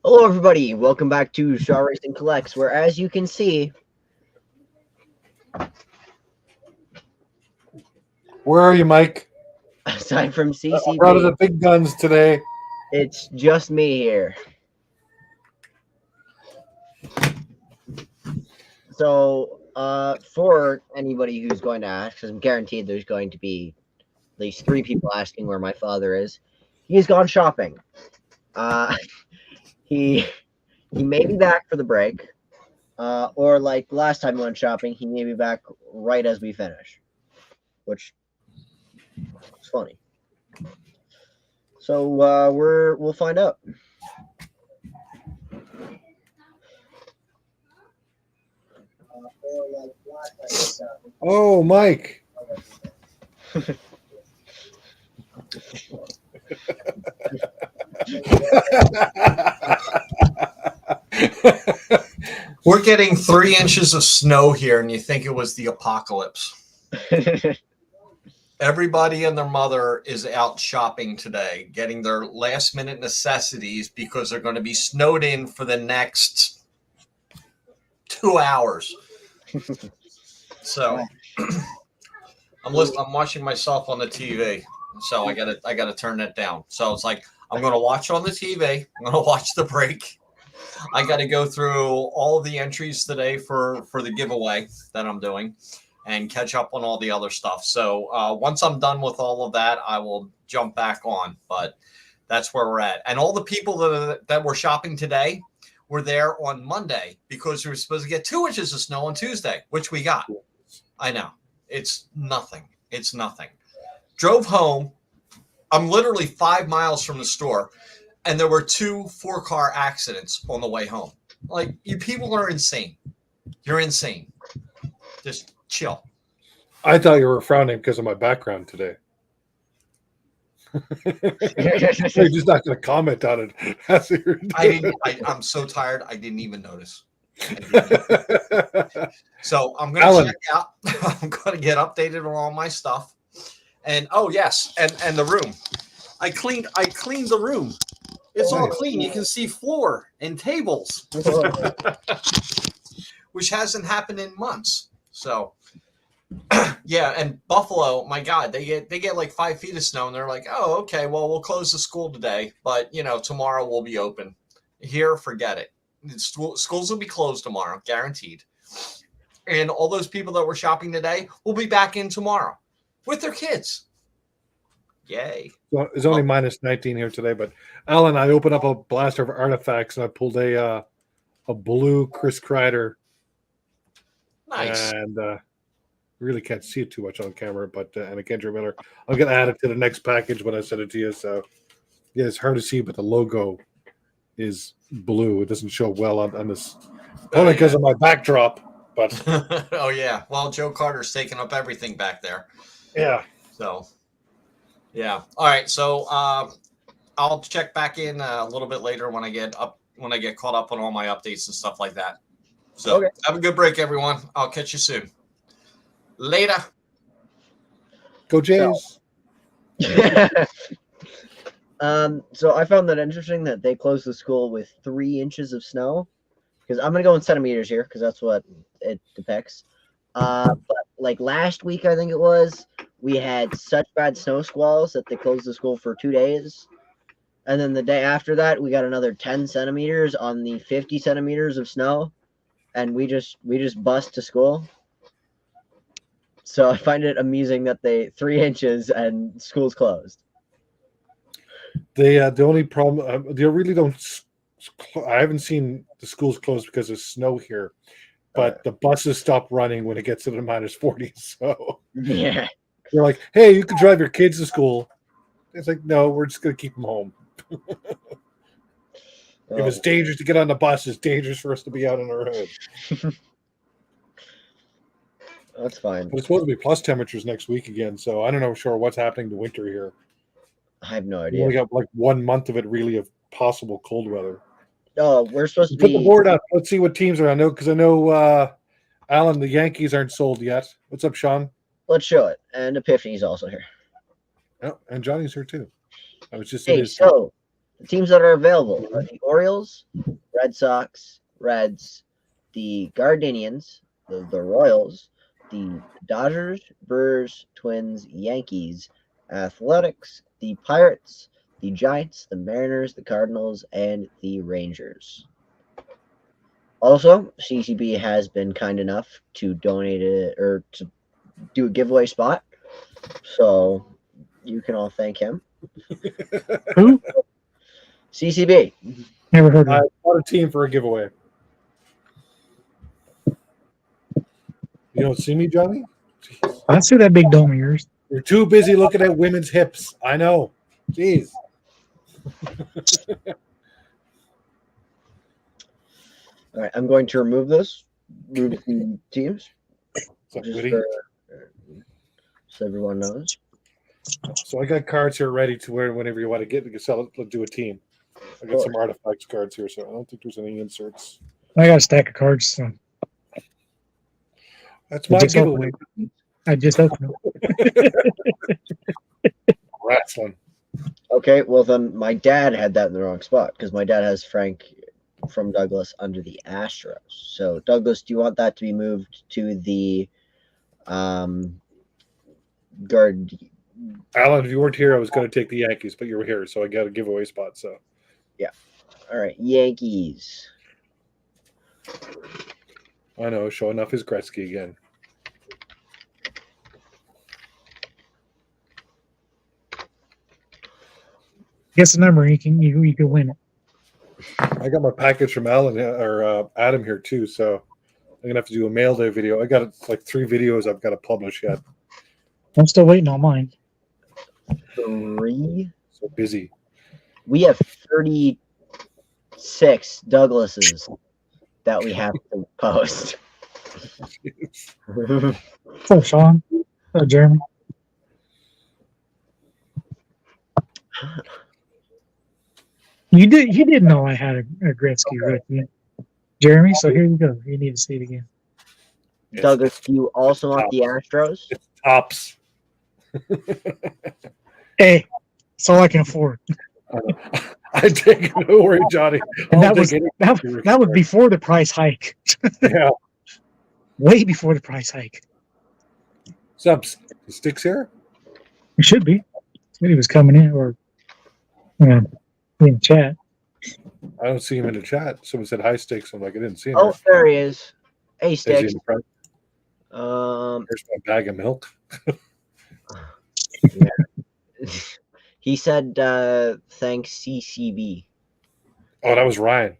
Hello, everybody. Welcome back to Shaw Racing Collects, where, as you can see, Where are you, Mike? aside from I brought CCB, the big guns today. it's just me here. So, for anybody who's going to ask, because I'm guaranteed there's going to be at least 3 people asking where my father is, he's gone shopping. He may be back for the break, or like last time he went shopping, he may be back right as we finish, which is funny. So we'll find out. Oh, Mike. We're getting 3 inches of snow here, and you think it was the apocalypse. Everybody and their mother is out shopping today, getting their last-minute necessities because they're going to be snowed in for the next 2 hours. So I'm watching myself on the TV, so I gotta turn that down. So it's like I'm going to watch on the TV. I'm going to watch the break. I got to go through all of the entries today for the giveaway that I'm doing and catch up on all the other stuff. So once I'm done with all of that, I will jump back on. But that's where we're at. And all the people that were shopping today were there on Monday because we were supposed to get 2 inches of snow on Tuesday, which we got. I know. It's nothing. It's nothing. Drove home. I'm literally 5 miles from the store. And there were 2 4-car accidents on the way home. Like, you people are insane. You're insane. Just chill. I thought you were frowning because of my background today. You're just not going to comment on it. I'm so tired. I didn't even notice. So I'm going to check out. I'm going to get updated on all my stuff. And oh yes, and the room. I cleaned the room. It's all clean. You can see floor and tables, which hasn't happened in months. So, yeah. And Buffalo, my God, they get like 5 feet of snow, and they're like, oh, okay, well, we'll close the school today, but tomorrow we'll be open. Here, forget it. Schools will be closed tomorrow, guaranteed. And all those people that were shopping today will be back in tomorrow with their kids. Yay. Well, it's only minus 19 here today, but Alan, I opened up a blaster of artifacts and I pulled a blue Chris Kreider. Nice. And really can't see it too much on camera, but and a Kendra Miller. I'm going to add it to the next package when I send it to you. So, yeah, it's hard to see, but the logo is blue. It doesn't show well on this, only because of my backdrop. But oh, yeah. Well, Joe Carter's taking up everything back there. Yeah. So. Yeah. All right. So I'll check back in a little bit later when I get caught up on all my updates and stuff like that. So Have a good break, everyone. I'll catch you soon. Later. Go Jays. So I found that interesting that they closed the school with 3 inches of snow, because I'm gonna go in centimeters here because that's what it depicts. But like last week, I think it was, we had such bad snow squalls that they closed the school for 2 days. And then the day after that, we got another 10 centimeters on the 50 centimeters of snow. And we just bust to school. So I find it amusing that 3 inches and school's closed. The only problem, they really don't, I haven't seen the schools closed because of snow here. But the buses stop running when it gets to the minus 40. So yeah, they're like, hey, you can drive your kids to school. It's like, no, we're just going to keep them home. If it's dangerous to get on the bus, it's dangerous for us to be out on the road. That's fine. But it's supposed to be plus temperatures next week again. So I don't know sure what's happening to winter here. I have no idea. We only got like 1 month of it really of possible cold weather. Oh, we're supposed to put the board up. Let's see what teams are on. Because I know Alan, the Yankees aren't sold yet. What's up, Sean? Let's show it. And Epiphany's also here. Oh, and Johnny's here too. I was just so The teams that are available are the Orioles, Red Sox, Reds, the Gardenians, the Royals, the Dodgers, Brewers, Twins, Yankees, Athletics, the Pirates, the Giants, the Mariners, the Cardinals, and the Rangers. Also, CCB has been kind enough to donate it or to do a giveaway spot. So you can all thank him. Who? CCB. Never heard of I him. bought a team for a giveaway. You don't see me, Johnny? Jeez. I see that big dome of yours. You're too busy looking at women's hips. I know. Jeez. All right, I'm going to remove this. Remove the teams. So, Just Woody? so everyone knows. So I got cards here ready to wear whenever you want to get. You can sell it. Let's do a team. I got some artifacts cards here, so I don't think there's any inserts. I got a stack of cards. So That's my giveaway. I just opened it. Wrestling. Okay, well then my dad had that in the wrong spot because my dad has Frank from Douglas under the Astros. So Douglas, do you want that to be moved to the guard? Alan, if you weren't here, I was going to take the Yankees, but you were here, so I got a giveaway spot. So All right, Yankees. I know, showing off his Gretzky again. Guess the number. You can win it. I got my package from Alan or Adam here too, so I'm gonna have to do a mail day video. I got like 3 videos I've got to publish yet. I'm still waiting on mine. 3. So busy. We have 36 Douglases that we have to post. Oh, Sean. Oh, Jeremy. You didn't know I had a Gretzky rookie, Jeremy. So here you go. You need to see it again. Douglas, do you also want the Astros? It's tops. Hey, it's all I can afford. I take it. Don't worry, Johnny. And that was before the price hike. Yeah. Way before the price hike. Subs. The sticks here? It should be. Said he was coming in or in chat. I don't see him in the chat. Someone said hi, sticks. I'm like, I didn't see him. Oh, there he is. Hey, Is he Sticks. in the front? Here's my bag of milk. He said, thanks, CCB. Oh, that was Ryan.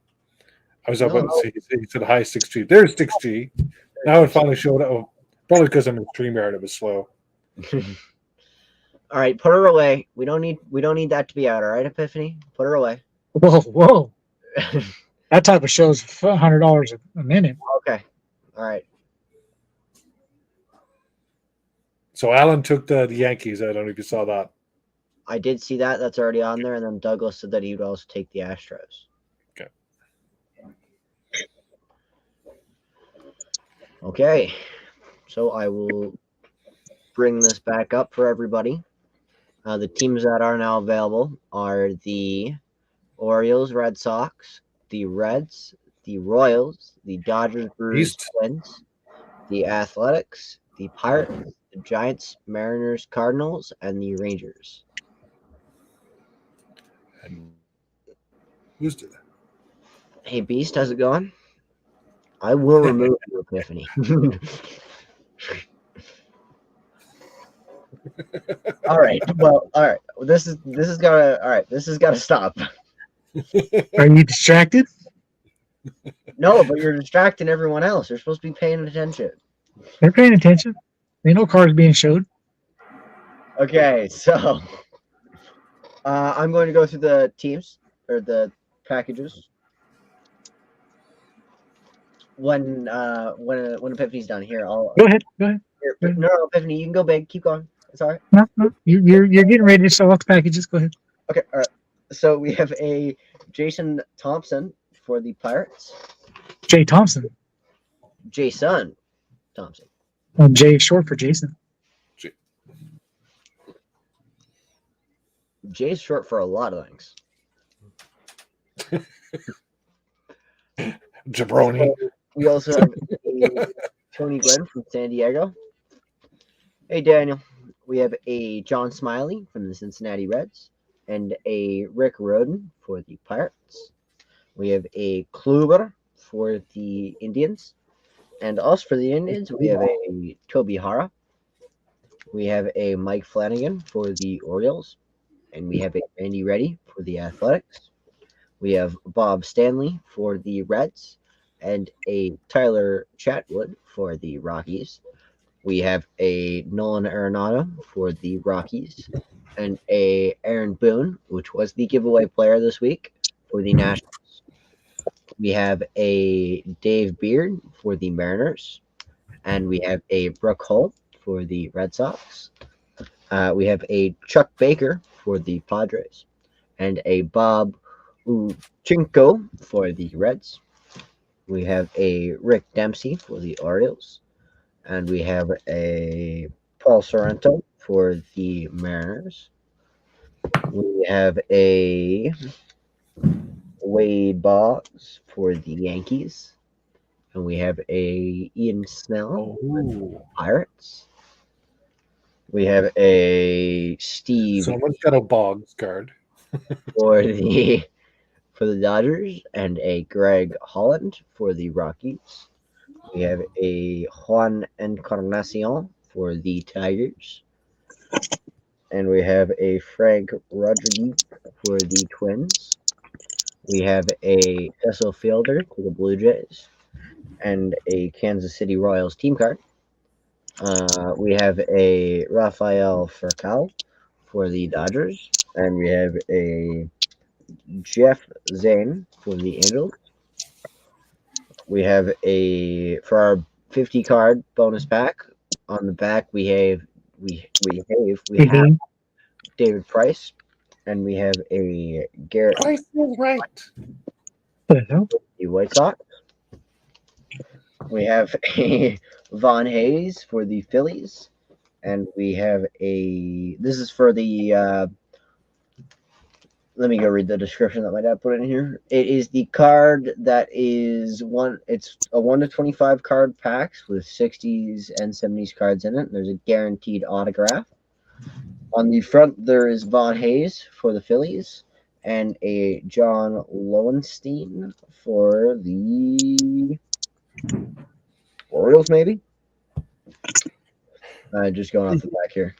I was up No. on he said hi, 6G. There's 6G. Now it finally showed up. Oh, probably because I'm in StreamYard. It was slow. All right, put her away. We don't need that to be out. All right, Epiphany, put her away. Whoa. That type of show is $100 a minute. Okay. All right. So Alan took the Yankees. I don't know if you saw that. I did see that. That's already on there. And then Douglas said that he would also take the Astros. Okay. Okay. So I will bring this back up for everybody. The teams that are now available are the Orioles, Red Sox, the Reds, the Royals, the Dodgers, Brewers, East. Twins, the Athletics, the Pirates, the Giants, Mariners, Cardinals, and the Rangers. And who's the, Hey, Beast, how's it going? I will remove you, Epiphany. All right. Well, all right. This is gotta stop. Are you distracted? No, but you're distracting everyone else. You're supposed to be paying attention. They're paying attention. They know cars being showed. Okay, so I'm going to go through the teams or the packages. When Epiphany's done here, I'll Go ahead. here, no, Epiphany, you can go big. Keep going. It's all right. No. You're getting ready to sell off the packages. Go ahead. Okay, all right. So we have a Jason Thompson for the Pirates. Jay Thompson. Jason Thompson. Well, Jay is short for Jason. Jay's short for a lot of things. Jabroni. We also have a Tony Glenn from San Diego. Hey, Daniel. We have a John Smiley from the Cincinnati Reds and a Rick Roden for the Pirates. We have a Kluber for the Indians. And us for the Indians, we have a Toby Hara. We have a Mike Flanagan for the Orioles. And we have a Randy Reddy for the Athletics. We have Bob Stanley for the Reds and a Tyler Chatwood for the Rockies. We have a Nolan Arenado for the Rockies and a Aaron Boone, which was the giveaway player this week for the Nationals. We have a Dave Beard for the Mariners, and we have a Brooke Holt for the Red Sox. We have a Chuck Baker for the Padres and a Bob Uchinko for the Reds. We have a Rick Dempsey for the Orioles. And we have a Paul Sorrento for the Mariners. We have a Wade Boggs for the Yankees. And we have a Ian Snell for the Pirates. We have a Steve Someone's got a Boggs card. for the Dodgers and a Greg Holland for the Rockies. We have a Juan Encarnacion for the Tigers. And we have a Frank Rodriguez for the Twins. We have a Cecil Fielder for the Blue Jays. And a Kansas City Royals team card. We have a Rafael Furcal for the Dodgers. And we have a Jeff Zane for the Angels. We have for our 50 card bonus pack. On the back we have David Price, and we have a Garrett Price is right. the White Sox. We have a Von Hayes for the Phillies, and we have this is for the let me go read the description that my dad put in here. It is the card that is it's a 1 to 25 card packs with 60s and 70s cards in it. There's a guaranteed autograph. On the front, there is Von Hayes for the Phillies and a John Lowenstein for the Orioles, maybe? Just going off the back here.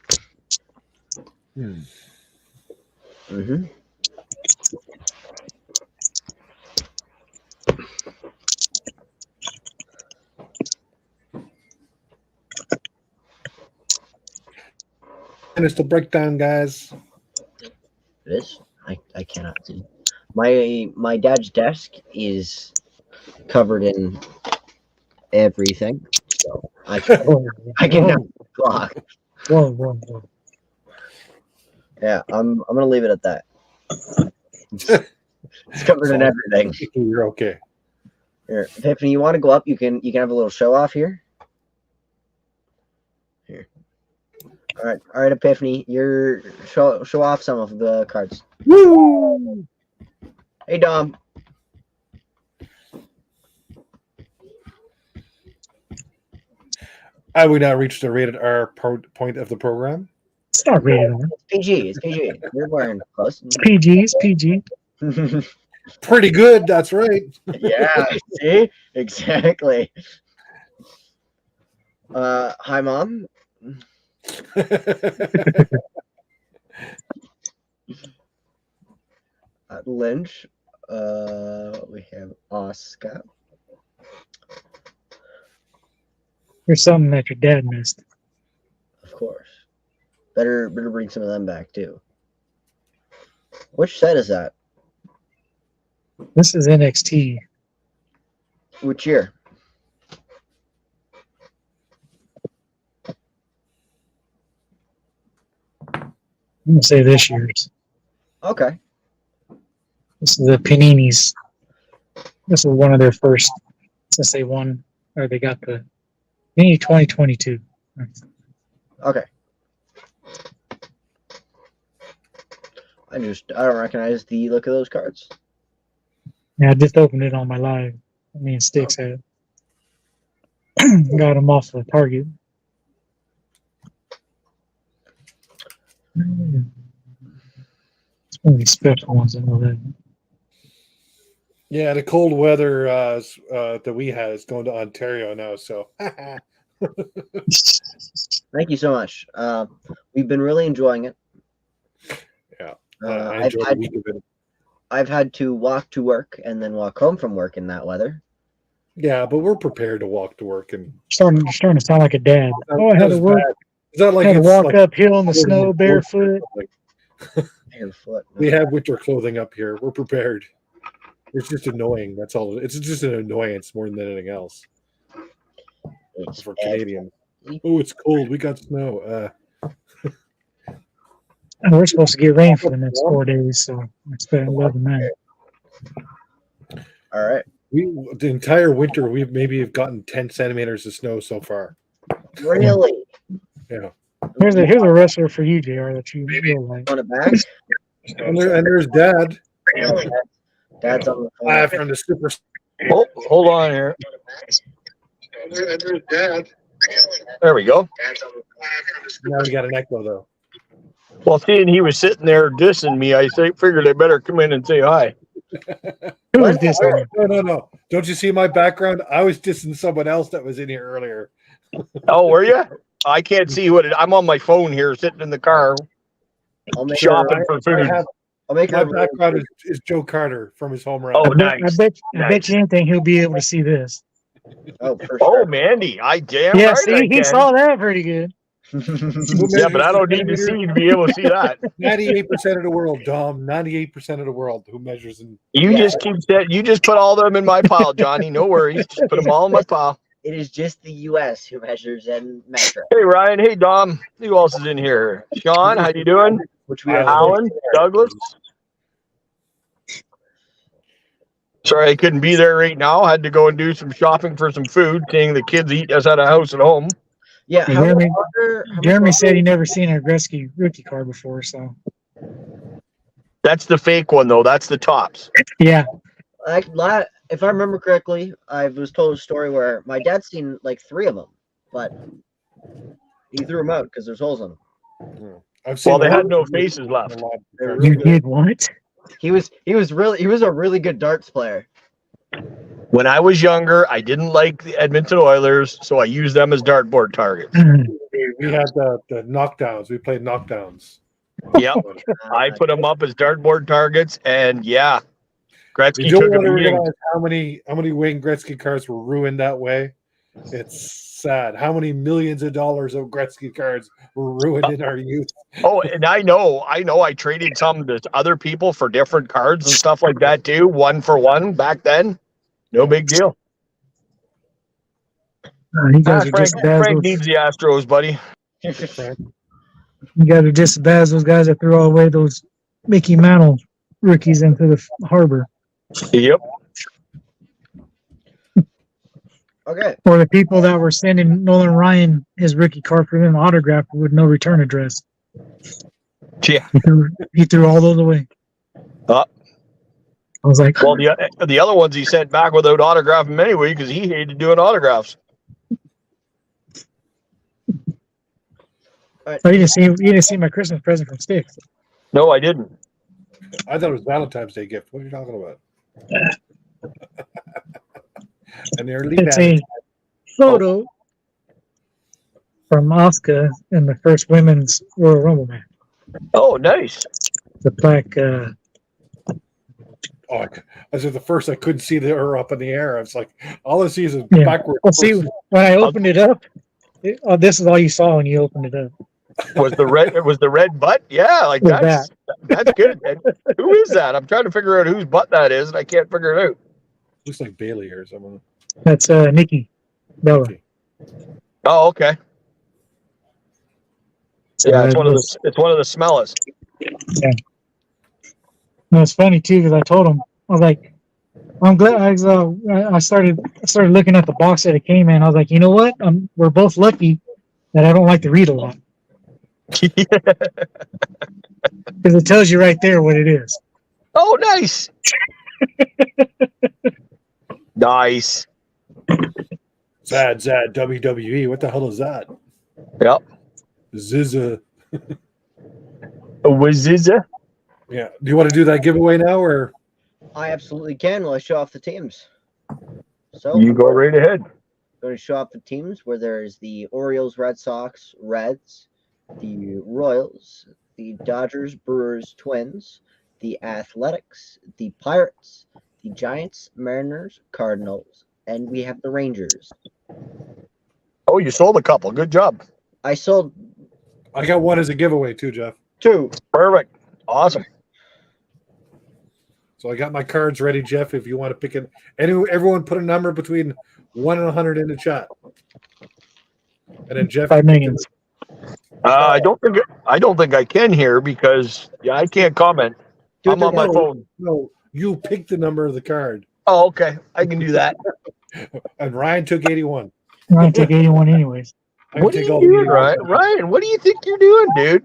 Mm-hmm. And it's the breakdown, guys. This I cannot see. My dad's desk is covered in everything, so I can block. Whoa. Yeah, I'm gonna leave it at that. It's covered in everything. You're okay. Here, Epiphany, you want to go up? You can have a little show off here. Here. All right, Epiphany, you're show off some of the cards. Woo! Hey, Dom. We now reached the rated R point of the program. It's not rated R. It's PG. It's PG. You're wearing close. It's PG. It's PG. Pretty good. That's right. Yeah. See, exactly. Hi, Mom. Lynch. We have Oscar. There's something that your dad missed. Of course. Better bring some of them back too. Which set is that? This is NXT. Which year? I'm gonna say this year's. Okay. This is the Paninis. This is one of their first since they won or they got the Panini 2022. Okay. I don't recognize the look of those cards. Yeah, I just opened it on my live. Me and Sticks had got him off the Target. It's one of these special ones. I know that. Yeah, the cold weather that we had is going to Ontario now. So Thank you so much. We've been really enjoying it. yeah, I enjoyed the week of it. I've had to walk to work and then walk home from work in that weather. Yeah, but we're prepared to walk to work and Starting to sound like a dad. Oh, I had to work. Is that like had to it's walk like uphill in the snow barefoot. Barefoot. we have winter clothing up here. We're prepared. It's just annoying. That's all. It's just an annoyance more than anything else It's for Canadians. Oh, it's cold. We got snow. And we're supposed to get rain for the next 4 days, so I expect 11 that. All right. The entire winter we've maybe have gotten 10 centimeters of snow so far. Really? Yeah. Here's a wrestler for you, JR, that you will like. On it back? And there's Dad. Really? Dad's on the phone. Live from the super. Oh, hold on here. And there's Dad. There we go. Now we got an echo though. Well, seeing he was sitting there dissing me, I figured I better come in and say hi. Who is this? No. Don't you see my background? I was dissing someone else that was in here earlier. Oh, were you? I can't see I'm on my phone here, sitting in the car, shopping for food. My background is Joe Carter from his home run. Oh, nice. I bet you anything he'll be able to see this. Oh, for sure. Oh, Mandy, I damn Yeah, right see, I he can. saw that pretty good. Yeah, but I don't need to see to be able to see that. 98% of the world, Dom. 98% of the world who measures in. You just keep that. You just put all them in my pile, Johnny. No worries. Just put them all in my pile. It is just the U.S. who measures in metric. Hey, Ryan. Hey, Dom. Who else is in here? Sean, how you doing? Which we are. Alan, Douglas. Sorry, I couldn't be there right now. I had to go and do some shopping for some food, seeing the kids eat us at a house at home. Yeah, Jeremy said he never seen a Gretzky rookie card before, so. That's the fake one, though. That's the tops. Yeah. If I remember correctly, I was told a story where my dad's seen like 3 of them, but he threw them out because there's holes in them. Well, they had no faces left. You did what? He was a really good darts player. When I was younger, I didn't like the Edmonton Oilers, so I used them as dartboard targets. We had the knockdowns. We played knockdowns. Yep. I put them up as dartboard targets, and yeah, Gretzky You took don't a want to beating. realize how many Wayne Gretzky cards were ruined that way. It's sad. How many millions of dollars of Gretzky cards were ruined in our youth? Oh, and I know. I traded some to other people for different cards and stuff like that too. 1 for 1 back then. No big deal. You guys are just as bad as Frank those, needs the Astros, buddy. you guys are just as bad as those guys that threw all away those Mickey Mantle rookies into the harbor. Yep. Okay. Or the people that were sending Nolan Ryan his rookie card for him autographed with no return address. Yeah. He threw all those away. I was like, Well, the other ones he sent back without autographing them anyway because he hated doing autographs. oh, you didn't see my Christmas present from Sticks. No, I didn't. I thought it was Valentine's Day gift. What are you talking about? And It's a photo from Asuka in the first women's Royal Rumble match. Oh, nice. The plaque. I said the first I couldn't see her up in the air. I was like, all I see is a Yeah. backward. Well, see, when I opened it up, this is all you saw when you opened it up. Was the red butt? Yeah, like Was that's good. And who is that? I'm trying to figure out whose butt that is, and I can't figure it out. Looks like Bailey or someone. That's Nikki Bella. Oh, okay. So Yeah, it's one of the smellers. Yeah. And it's funny too because I told him I was like, I'm glad I started looking at the box that it came in. I was like, you know what? We're both lucky that I don't like to read a lot because it tells you right there what it is. Oh, nice. Nice. Zad WWE. What the hell is that? Yep. Zizza. Waziza. Yeah. Do you want to do that giveaway now, or I absolutely can. Well, I show off the teams. So You go right ahead. going to show off the teams where there's the Orioles, Red Sox, Reds, the Royals, the Dodgers, Brewers, Twins, the Athletics, the Pirates, the Giants, Mariners, Cardinals, and we have the Rangers. Oh, you sold a couple. Good job. I sold I got one as a giveaway too, Jeff. 2. Perfect. Awesome. So I got my cards ready, Jeff. If you want to pick it, everyone put a number between 1 and 100 in the chat, and then Jeff. 5 million. I don't think I can here because I can't comment. Do it I'm on my No, phone. No, you pick the number of the card, Oh, okay. I can do that. and Ryan took 81. I'm gonna take 81 anyways. I What are take you all the doing, 81. Ryan? Ryan, what do you think you're doing, dude?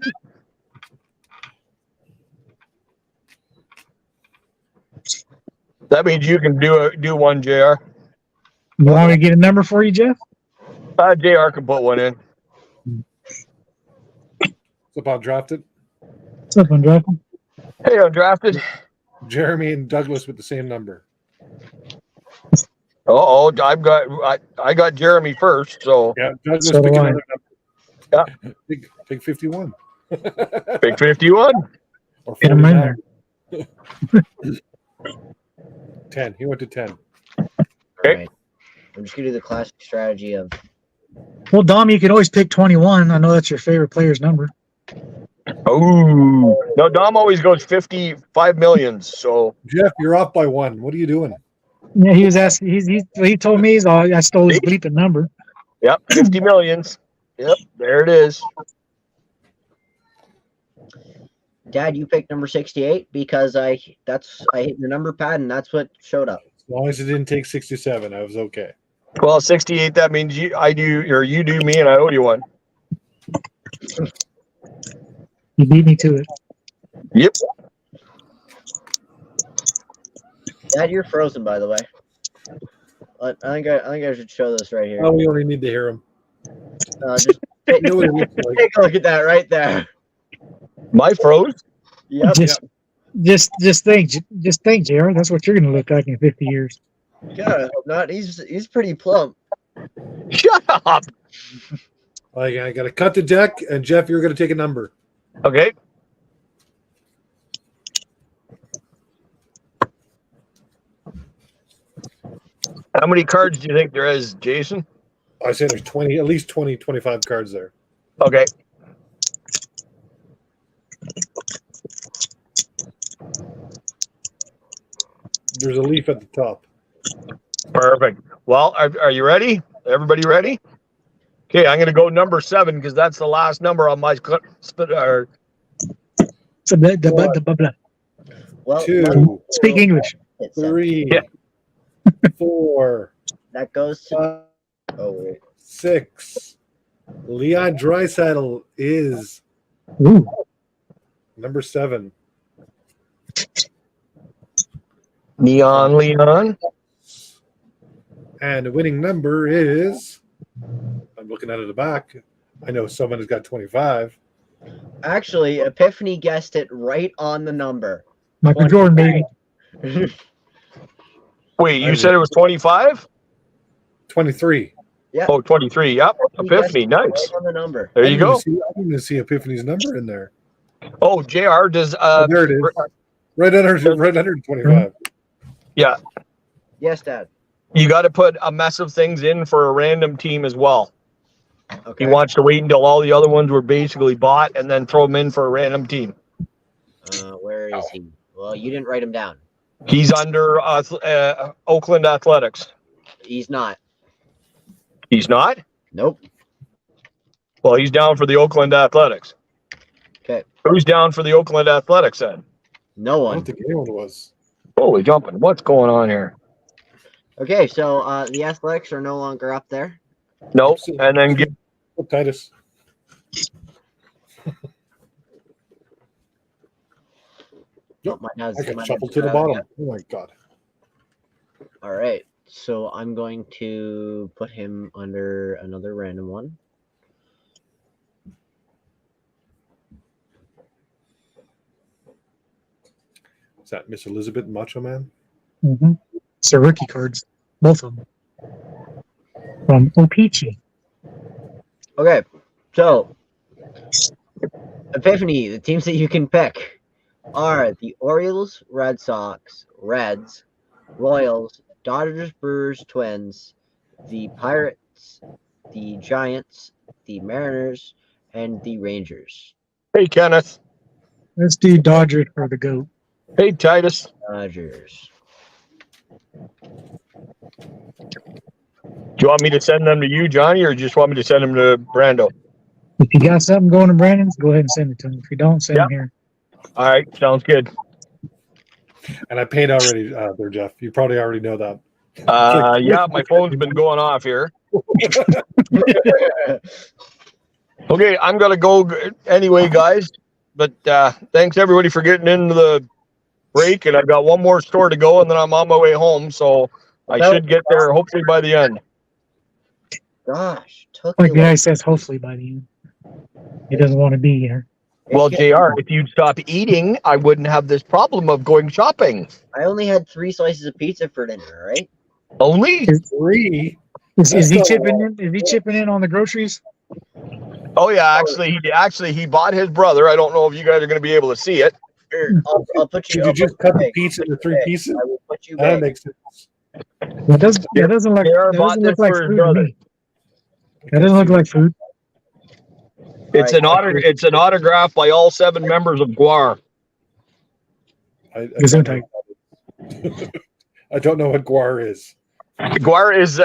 That means you can do one, JR. You want me to get a number for you, Jeff? JR can put one in. It's about drafted. What's up, Undrafted? Hey, I'm drafted. Jeremy and Douglas with the same number. Oh, I got Jeremy first, so Yeah, Douglas So do pick I. another number. Pick 51 pick 51. or Get him in 49. there. 10. He went to 10. All right. I'm just going to do the classic strategy of Well, Dom, you can always pick 21. I know that's your favorite player's number. Oh no, Dom always goes 55 millions. So Jeff, you're off by 1. What are you doing? Yeah, he was asking. He told me I stole his bleeping number. yep, 50 millions. Yep, there it is. Dad, you picked number 68 because I hit the number pad and that's what showed up. As long as it didn't take 67, I was okay. Well, 68. That means you do me, and I owe you one. You beat me to it. Yep. Dad, you're frozen, by the way. I think I should show this right here. Oh, we only need to hear him. Just take, You know what it looks like. take a look at that right there. My froze. Yep. Just think, Jared. That's what you're going to look like in 50 years. God, I hope not. He's pretty plump. Shut up. I got to cut the deck, and Jeff, you're going to take a number. Okay. How many cards do you think there is, Jason? I say there's 20, at least 20, 25 cards there. Okay. There's a leaf at the top. Perfect. Well, are you ready? Everybody ready? Okay, I'm going to go number 7 because that's the last number on my So the Well, 2, speak English. it's seven. 3, Yeah. 4, That goes to 5, oh wait. 6. Leon Draisaitl is Ooh, number 7. Leon. And the winning number is, I'm looking at the back. I know someone has got 25. Actually, Epiphany guessed it right on the number. Michael Jordan, baby. Wait, you said it was 25? 23. Yeah. Oh, 23. Yep. Epiphany. Nice. Right on the number. There you go. I didn't even see Epiphany's number in there. Oh, JR does. Oh, there it is. Right under 25. Yeah. Yes, Dad. You got to put a mess of things in for a random team as well. Okay. He wants to wait until all the other ones were basically bought and then throw them in for a random team. Where is he? Well, you didn't write him down. He's under Oakland Athletics. He's not. He's not? Nope. Well, he's down for the Oakland Athletics. Okay. Who's down for the Oakland Athletics then? No I one. don't think anyone was. Holy jumping. What's going on here? Okay, so the Athletics are no longer up there. Nope. And then get Oh, Titus. Mine has, I got mine shuffled has, to the bottom. yeah. Oh my god. All right. So I'm going to put him under another random one. Is that Miss Elizabeth and Macho Man? Mm-hmm. So rookie cards, both of them from Opeachy. Okay, so Epiphany, the teams that you can pick are the Orioles, Red Sox, Reds, Royals, Dodgers, Brewers, Twins, the Pirates, the Giants, the Mariners, and the Rangers. Hey, Kenneth. Let's do Dodgers for the GOAT. Hey, Titus. Dodgers. Do you want me to send them to you, Johnny, or just want me to send them to Brando? If you got something going to Brandon's, go ahead and send it to him. If you don't, send Yeah. him here. All right, sounds good. And I paid already there, Jeff. You probably already know that. Yeah, my phone's been going off here. Okay, I'm gonna go anyway, guys. But thanks everybody for getting into the break, and I've got one more store to go, and then I'm on my way home. So I should get there hopefully by the end. Gosh, took Like you the guy long. says, hopefully by the end. He doesn't want to be here. Well, JR, if you'd stop eating, I wouldn't have this problem of going shopping. I only had 3 slices of pizza for dinner, right? Only? 3. Is he chipping in? Is he chipping in on the groceries? Oh yeah, actually he bought his brother. I don't know if you guys are going to be able to see it. Here, I'll put you. Did I'll you just put you cut the big. pizza into 3 pieces? I will put you That big. makes sense. That doesn't look. JR That bought doesn't look this like for his food to brother. me. That doesn't look like food. It's an autograph by all 7 members of Guar. I Gesundheit. I don't know what guar is. Guar is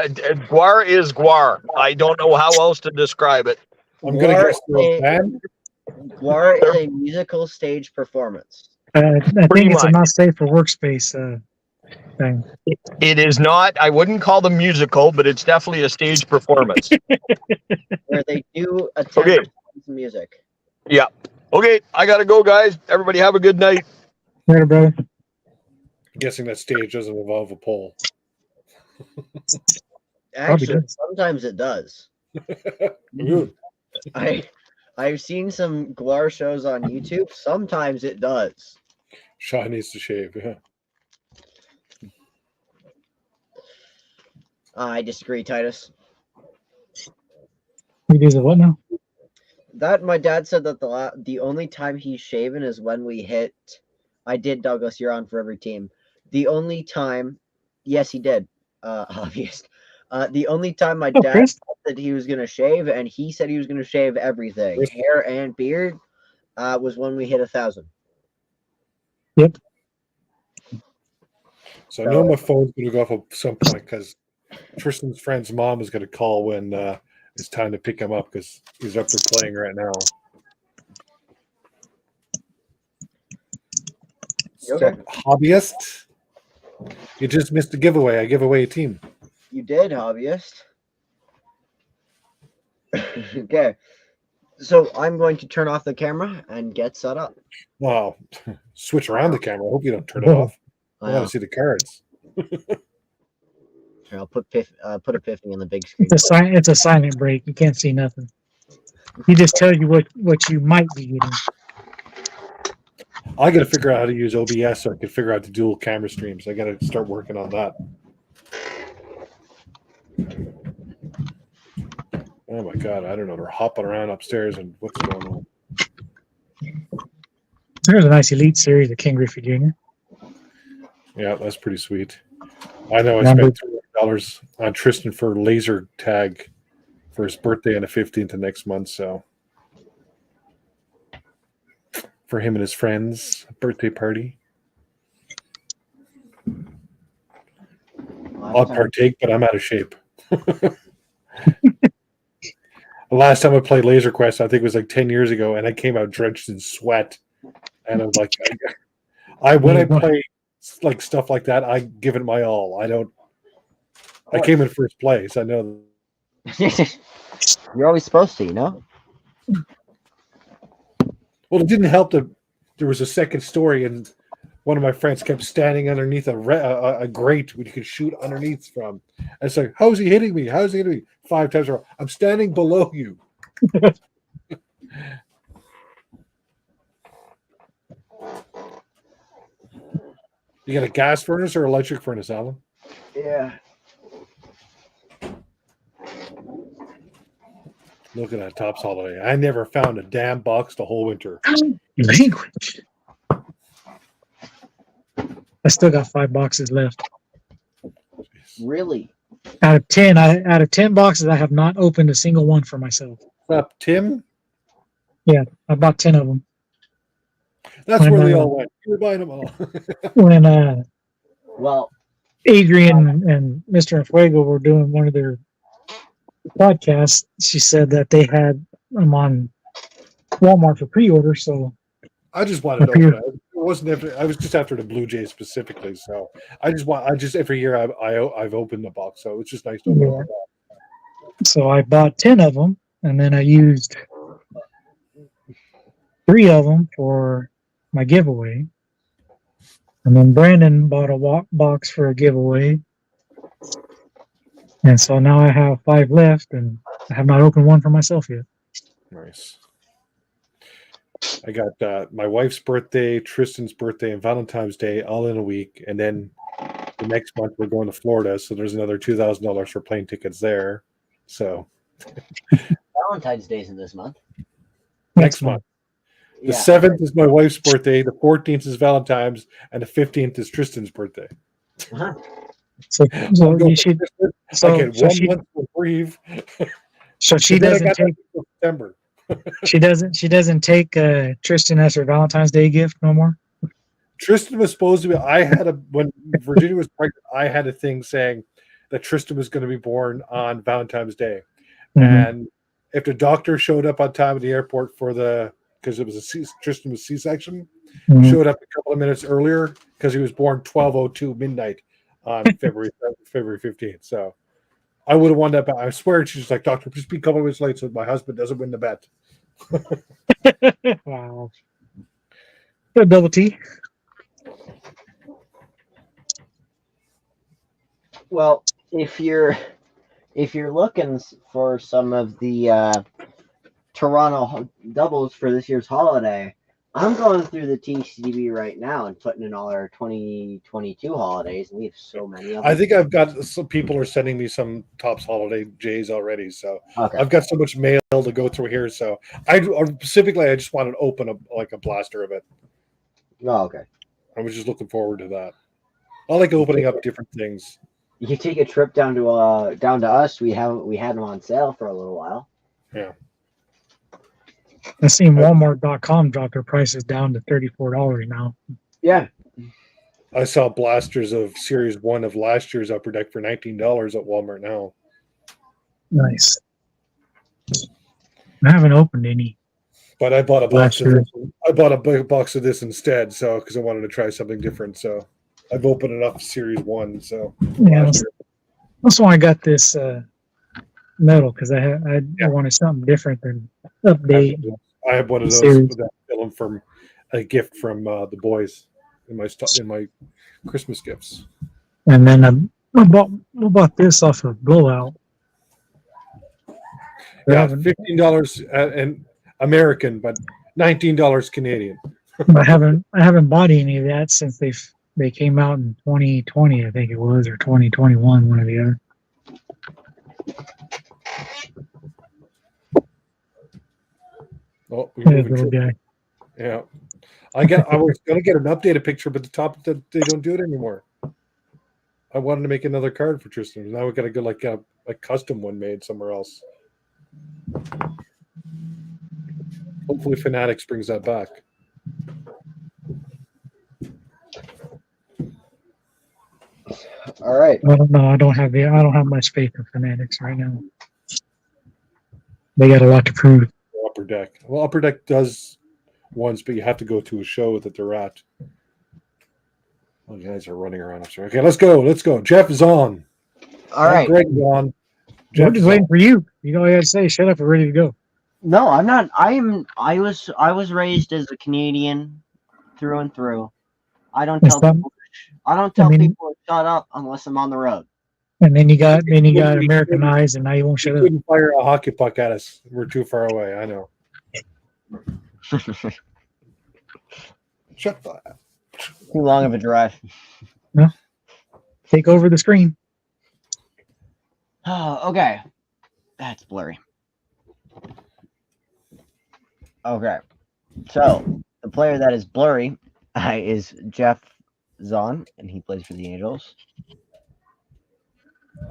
Guar. I don't know how else to describe it. I'm going to guess they're a Guar band. Guar is a musical stage performance. I Pretty think it's a much. not safe for workspace thing. It is not. I wouldn't call them musical, but it's definitely a stage performance. Where they do attempt Okay. to play some music. Yeah. Okay, I gotta go, guys. Everybody have a good night. Later, brother. I'm guessing that stage doesn't involve a pole. Actually, does. sometimes it does. Ooh. I've seen some Guar shows on YouTube. Sometimes it does. Sean needs to shave. Yeah. I disagree, Titus. He does a what now? That my dad said that the only time he's shaven is when we hit. I did, Douglas. You're on for every team. The only time, yes, he did. Obvious. The only time my dad Chris? said that he was gonna shave, and he said he was gonna shave everything, Chris? hair and beard, was when we hit 1,000. Yep. So I know my phone's going to go off at some point because Tristan's friend's mom is going to call when it's time to pick him up because he's up there playing right now. Okay. So, hobbyist, you just missed a giveaway. I give away a team. You did, hobbyist. Okay. So I'm going to turn off the camera and get set up. Wow. Switch around the camera. I hope you don't turn it off. I want to see the cards. Here, I'll put Epiphany on the big screen. It's a silent break. You can't see nothing. He just tells you what you might be getting. I got to figure out how to use OBS so I can figure out the dual camera streams. I got to start working on that. Oh my God, I don't know. They're hopping around upstairs and what's going on? There's a nice Elite Series of King Griffey Jr. Yeah, that's pretty sweet. I know I Number- spent $200 on Tristan for laser tag for his birthday on the 15th of next month. So for him and his friends, birthday party. I'll partake, but I'm out of shape. The last time I played Laser Quest, I think it was like 10 years ago, and I came out drenched in sweat. And I was like, when I play like stuff like that, I give it my all. I came in first place. I know. You're always supposed to, you know? Well, it didn't help that there was a second story, and one of my friends kept standing underneath a grate where you could shoot underneath from. And it's like, how's he hitting me? How's he hitting me? 5 times. I'm standing below you. You got a gas furnace or electric furnace, Alan? Yeah. Look at that Topps holiday. I never found a damn box the whole winter. Language. I still got 5 boxes left. Really? Out of 10 boxes, I have not opened a single one for myself. What's up, Tim? Yeah, I bought 10 of them. That's where they all went. You're buying them all. When Well, Adrian and Mr. Fuego were doing one of their podcasts, she said that they had them on Walmart for pre-order. So I just wanted to open it. It wasn't after, I was just after the Blue Jays specifically. So I just every year I've opened the box. So it's just nice to open it. So I bought 10 of them, and then I used 3 of them for my giveaway. And then Brandon bought a box for a giveaway. And so now I have 5 left, and I have not opened one for myself yet. Nice. I got my wife's birthday, Tristan's birthday, and Valentine's Day all in a week. And then the next month we're going to Florida. So there's another $2,000 for plane tickets there. So Valentine's Day's in this month. Next month. The Yeah. 7th is my wife's birthday. The 14th is Valentine's, and the 15th is Tristan's birthday. Uh-huh. So you should. I get 1 month for reprieve. So she doesn't take September. she doesn't take Tristan as her Valentine's Day gift no more. Tristan was supposed to be. When Virginia was pregnant, I had a thing saying that Tristan was going to be born on Valentine's Day, and if the doctor showed up on time at the airport because it was Tristan was C-section, showed up a couple of minutes earlier because he was born 12:02 midnight on February 15th. So I would have won that bet. I swear she's like, doctor, just be a couple of minutes late so my husband doesn't win the bet. Wow. A double T. Well, if you're looking for some of the Toronto doubles for this year's holiday, I'm going through the TCDB right now and putting in all our 2022 holidays, and we have so many of them. I think I've got some people are sending me some Topps holiday Jays already, so okay. I've got so much mail to go through here. So I just wanted to open a blaster of it. Oh, okay. I was just looking forward to that. I like opening up different things. You take a trip down to us. We had them on sale for a little while. Yeah. I seen Walmart.com drop their prices down to $34 now. Yeah. I saw blasters of Series 1 of last year's Upper Deck for $19 at Walmart now. Nice. I haven't opened any. But I bought a box of this. I bought a big box of this instead, so because I wanted to try something different. So I've opened enough Series 1. So yeah, that's why I got this metal, because I wanted something different than update. I have one of those that film from a gift from the boys in my Christmas gifts. And then I bought this off of Blowout. Yeah, $15 and American, but $19 Canadian. I haven't bought any of that since they came out in 2020, I think it was, or 2021, one or the other. Oh, little guy. Yeah, I was gonna get an updated picture, but the top they don't do it anymore. I wanted to make another card for Tristan. Now we gotta go like a custom one made somewhere else. Hopefully, Fanatics brings that back. All right. I don't know. I don't have much faith in Fanatics right now. They got a lot to prove. Upper Deck. Well, Upper Deck does ones, but you have to go to a show that they're at. Oh, you guys are running around. Okay, let's go. Jeff is on. All right. Greg is on. We're just waiting for you. You know what I got to say. Shut up. We're ready to go. No, I'm not. I was raised as a Canadian through and through. I don't It's tell not- people. I don't tell mean- people to shut up unless I'm on the road. And then you got Americanized, and now you won't You shut up. couldn't fire a hockey puck at us. We're too far away. I know. Shut the. Too long of a drive. Take over the screen. Oh, okay. That's blurry. Okay. So the player that is blurry is Jeff Zahn, and he plays for the Angels.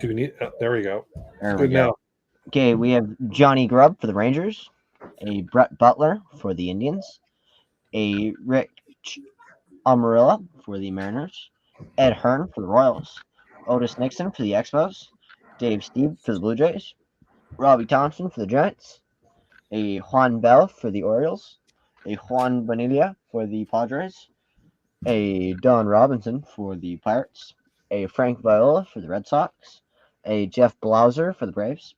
Do we need? Oh, there we go. There we Good go. now. Okay, we have Johnny Grubb for the Rangers, a Brett Butler for the Indians, a Rick Amarilla for the Mariners, Ed Hearn for the Royals, Otis Nixon for the Expos, Dave Steve for the Blue Jays, Robbie Thompson for the Giants, a Juan Bell for the Orioles, a Juan Bonilla for the Padres, a Don Robinson for the Pirates, a Frank Viola for the Red Sox, a Jeff Blauser for the Braves,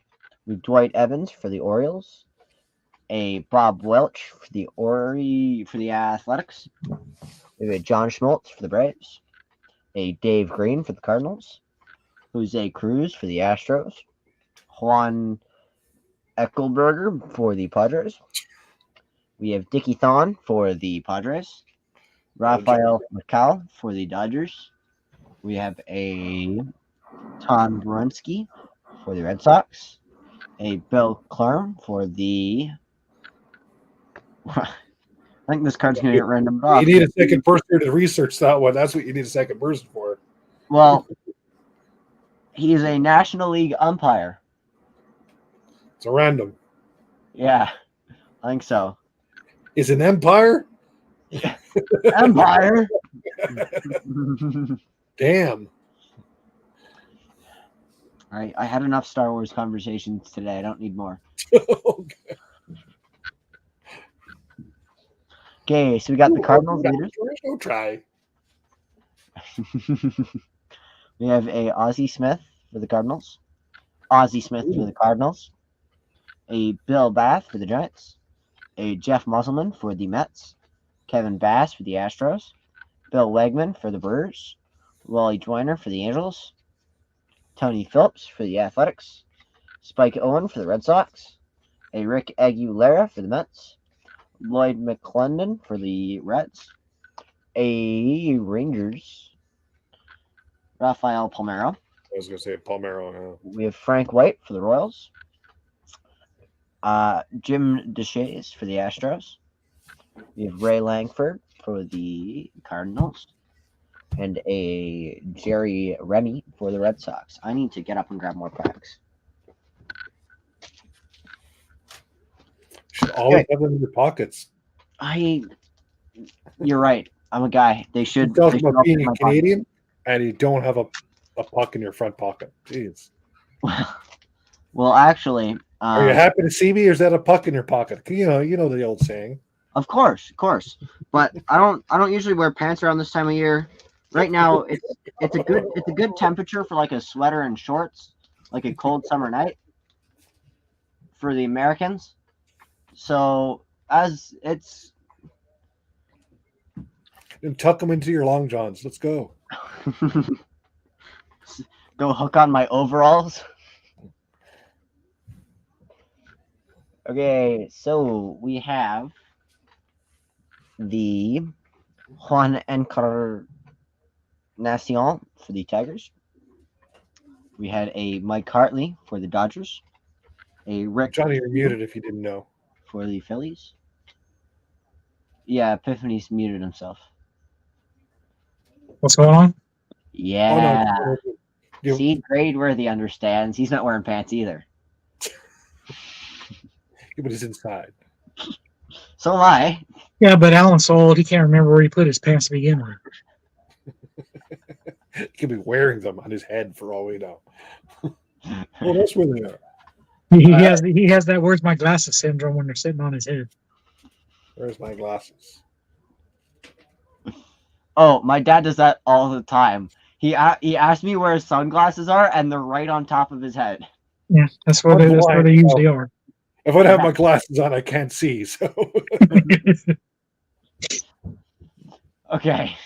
with Dwight Evans for the Orioles, a Bob Welch for the Athletics, we have a John Schmaltz for the Braves, a Dave Green for the Cardinals, Jose Cruz for the Astros, Juan Eckelberger for the Padres. We have Dickie Thon for the Padres, Rafael McCall for the Dodgers. We have a Tom Brunski for the Red Sox, a Bill Clarm for the. I think this card's going to get randomed off. You need a second person to research that one. That's what you need a second person for. Well, he is a National League umpire. It's a random. Yeah, I think so. Is an empire? Empire. Damn. All right, I had enough Star Wars conversations today. I don't need more. Okay. Okay, so we got the Cardinals leaders. Go try. We have a Ozzie Smith for the Cardinals, Ozzie Smith for the Cardinals, a Bill Bath for the Giants, a Jeff Musselman for the Mets, Kevin Bass for the Astros, Bill Wegman for the Brewers, Wally Joyner for the Angels, Tony Phillips for the Athletics, Spike Owen for the Red Sox, a Rick Aguilera for the Mets, Lloyd McClendon for the Reds, a Rangers, Rafael Palmeiro. I was going to say Palmeiro. We have Frank White for the Royals, Jim Deshaies for the Astros. We have Ray Langford for the Cardinals, and a Jerry Remy for the Red Sox. I need to get up and grab more packs. Should always have them in your pockets. You're right. I'm a guy. They should. Talk They should about all be being in a my Canadian and you don't have a puck in your front pocket. Jeez. pocket. Well, actually, Are you happy to see me, or is that a puck in your pocket? You know the old saying. Of course. But I don't usually wear pants around this time of year. Right now, it's a good temperature for like a sweater and shorts, like a cold summer night for the Americans. So as it's And tuck them into your long johns. Let's go. go hook on my overalls. Okay, so we have the Juan Encarnacion for the Tigers. We had a Mike Hartley for the Dodgers. A Rick Johnny, you're muted if you didn't know. for the Phillies. Yeah, Epiphany's muted himself. What's going on? Yeah. Oh, no. You- See, Gradeworthy understands. He's not wearing pants either. But he's inside. So am I. Yeah, but Alan's so old he can't remember where he put his pants to begin with. He could be wearing them on his head for all we know. Well, that's where they are. He has that "where's my glasses" syndrome when they're sitting on his head. Where's my glasses? Oh, my dad does that all the time. He asked me where his sunglasses are, and they're right on top of his head. Yeah, that's where they usually are. If I don't have my glasses on, I can't see. So Okay.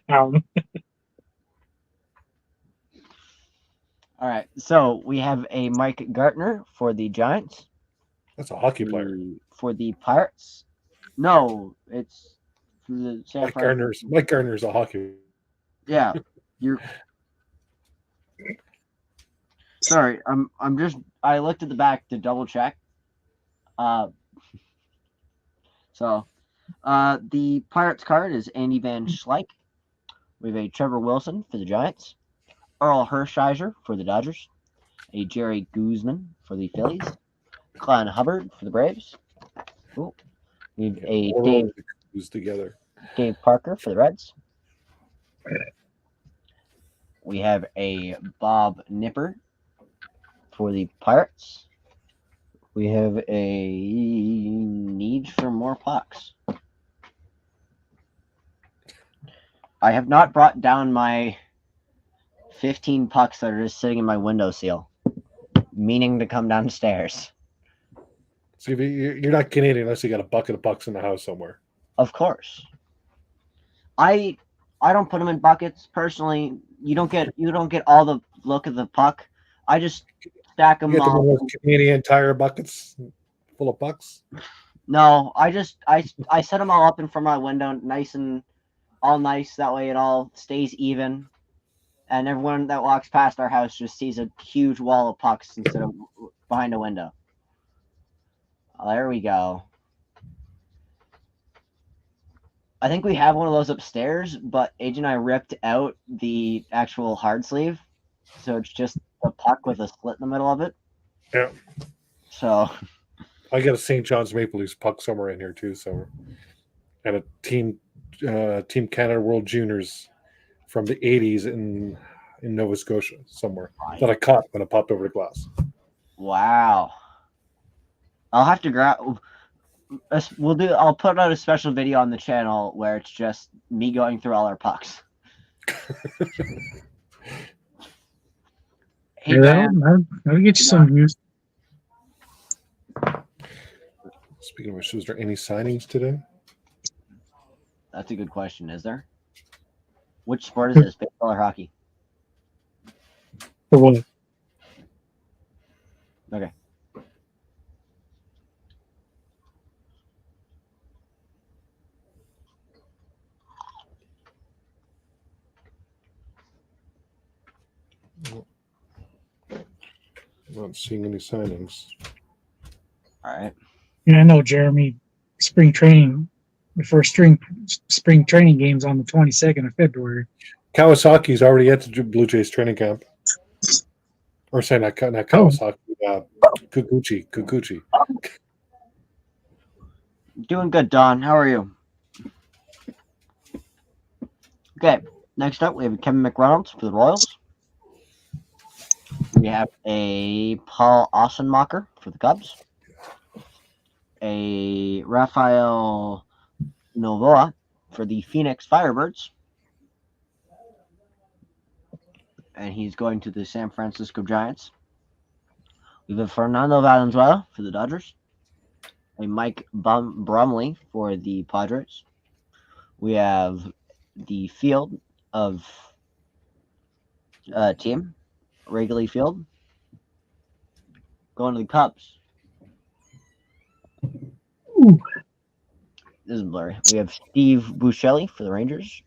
Um, All right. So we have a Mike Gartner for the Giants. That's a hockey player. For the Pirates. No, it's for the San Mike Francisco. Gardner's a hockey. Yeah, you're. Sorry, I'm just. I looked at the back to double check. The Pirates card is Andy Van Schleich. We have a Trevor Wilson for the Giants, Earl Hershiser for the Dodgers, a Jerry Guzman for the Phillies, Clan Hubbard for the Braves. Ooh. We have a Dave Parker for the Reds. We have a Bob Nipper for the Pirates. We have a need for more pucks. I have not brought down my 15 pucks that are just sitting in my windowsill, meaning to come downstairs. So you're not Canadian unless you got a bucket of pucks in the house somewhere. Of course. I don't put them in buckets personally. You don't get all the look of the puck. I just stack them all. You get the Canadian Tire buckets full of pucks. No, I set them all up in front of my window, nice. That way it all stays even, and everyone that walks past our house just sees a huge wall of pucks instead of behind a window. Oh, there we go. I think we have one of those upstairs, but AJ and I ripped out the actual hard sleeve, so it's just a puck with a slit in the middle of it. Yeah. So I got a St. John's Maple Leafs puck somewhere in here too, so and a Team Canada World Juniors from the 80s in Nova Scotia somewhere that I caught when it popped over the glass. Wow. I'll have to grab. I'll put out a special video on the channel where it's just me going through all our pucks. Hey, that'll get you some views. Speaking of which, is there any signings today? That's a good question. Is there? Which sport is this? Baseball or hockey? For what? Okay. I'm not seeing any signings. All right. Yeah, I know, Jeremy. Spring training, the first spring training games on the 22nd of February. Kawasaki's already at the Blue Jays training camp. Or say not Kawasaki, Kikuchi. Doing good, Don. How are you? Okay. Next up, we have Kevin McReynolds for the Royals. We have a Paul Ossenmacher for the Cubs. A Rafael Novoa for the Phoenix Firebirds. And he's going to the San Francisco Giants. We have Fernando Valenzuela for the Dodgers. A Mike Brumley for the Padres. We have the field of team, Wrigley Field, going to the Cubs. Ooh. This is blurry. We have Steve Buscemi for the Rangers.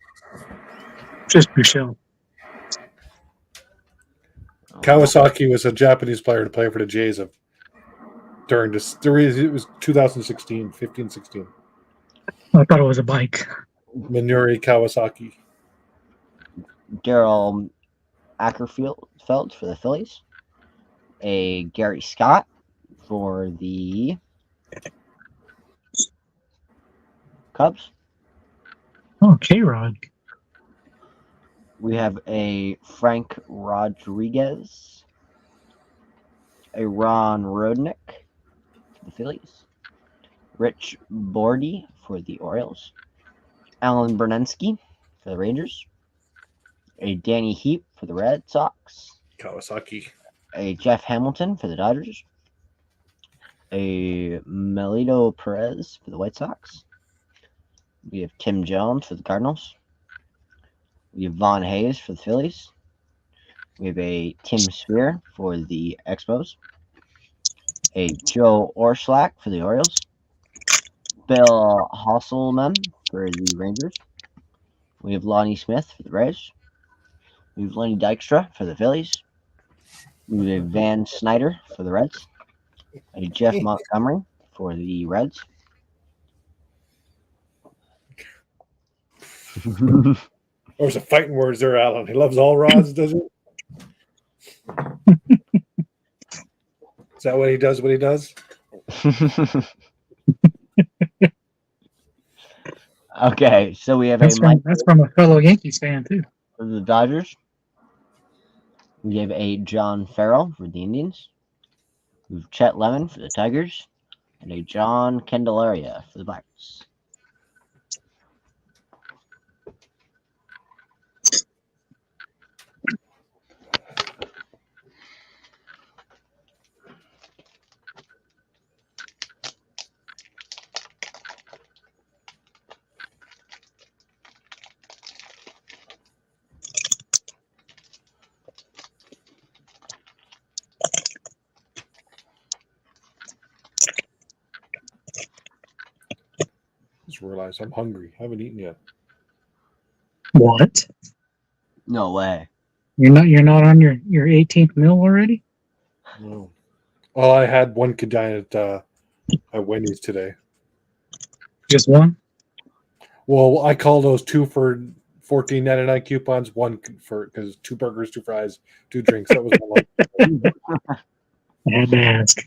Just Buscemi. Kawasaki was a Japanese player to play for the Jays during this. It was 2016, 15-16. I thought it was a bike. Minoru Kawasaki. Daryl Ackerfeld for the Phillies. A Gary Scott for the Cubs. Oh, K-Rod. We have a Frank Rodriguez. A Ron Rodnick for the Phillies. Rich Bordy for the Orioles. Alan Bernensky for the Rangers. A Danny Heap for the Red Sox. Kawasaki. A Jeff Hamilton for the Dodgers. A Melito Perez for the White Sox. We have Tim Jones for the Cardinals. We have Von Hayes for the Phillies. We have a Tim Spear for the Expos. A Joe Orschlak for the Orioles. Bill Hasselman for the Rangers. We have Lonnie Smith for the Braves. We have Lenny Dykstra for the Phillies. We have Van Snyder for the Reds. A Jeff Montgomery for the Reds. There's a fighting words there, Alan. He loves all rods, does he? Is that what he does? What he does? Okay, so we have That's a Mike from a fellow Yankees fan too. for the Dodgers. We have a John Farrell for the Indians. We have Chet Lemon for the Tigers. And a John Candelaria for the Blacks. Just realized I'm hungry. I haven't eaten yet. What? No way. You're not on your 18th meal already? No. Well, I had one Cadine at Wendy's today. Just one? Well, I call those 2 for $14.99 coupons. 1 for because 2 burgers, 2 fries, 2 drinks. That was one. I had to ask.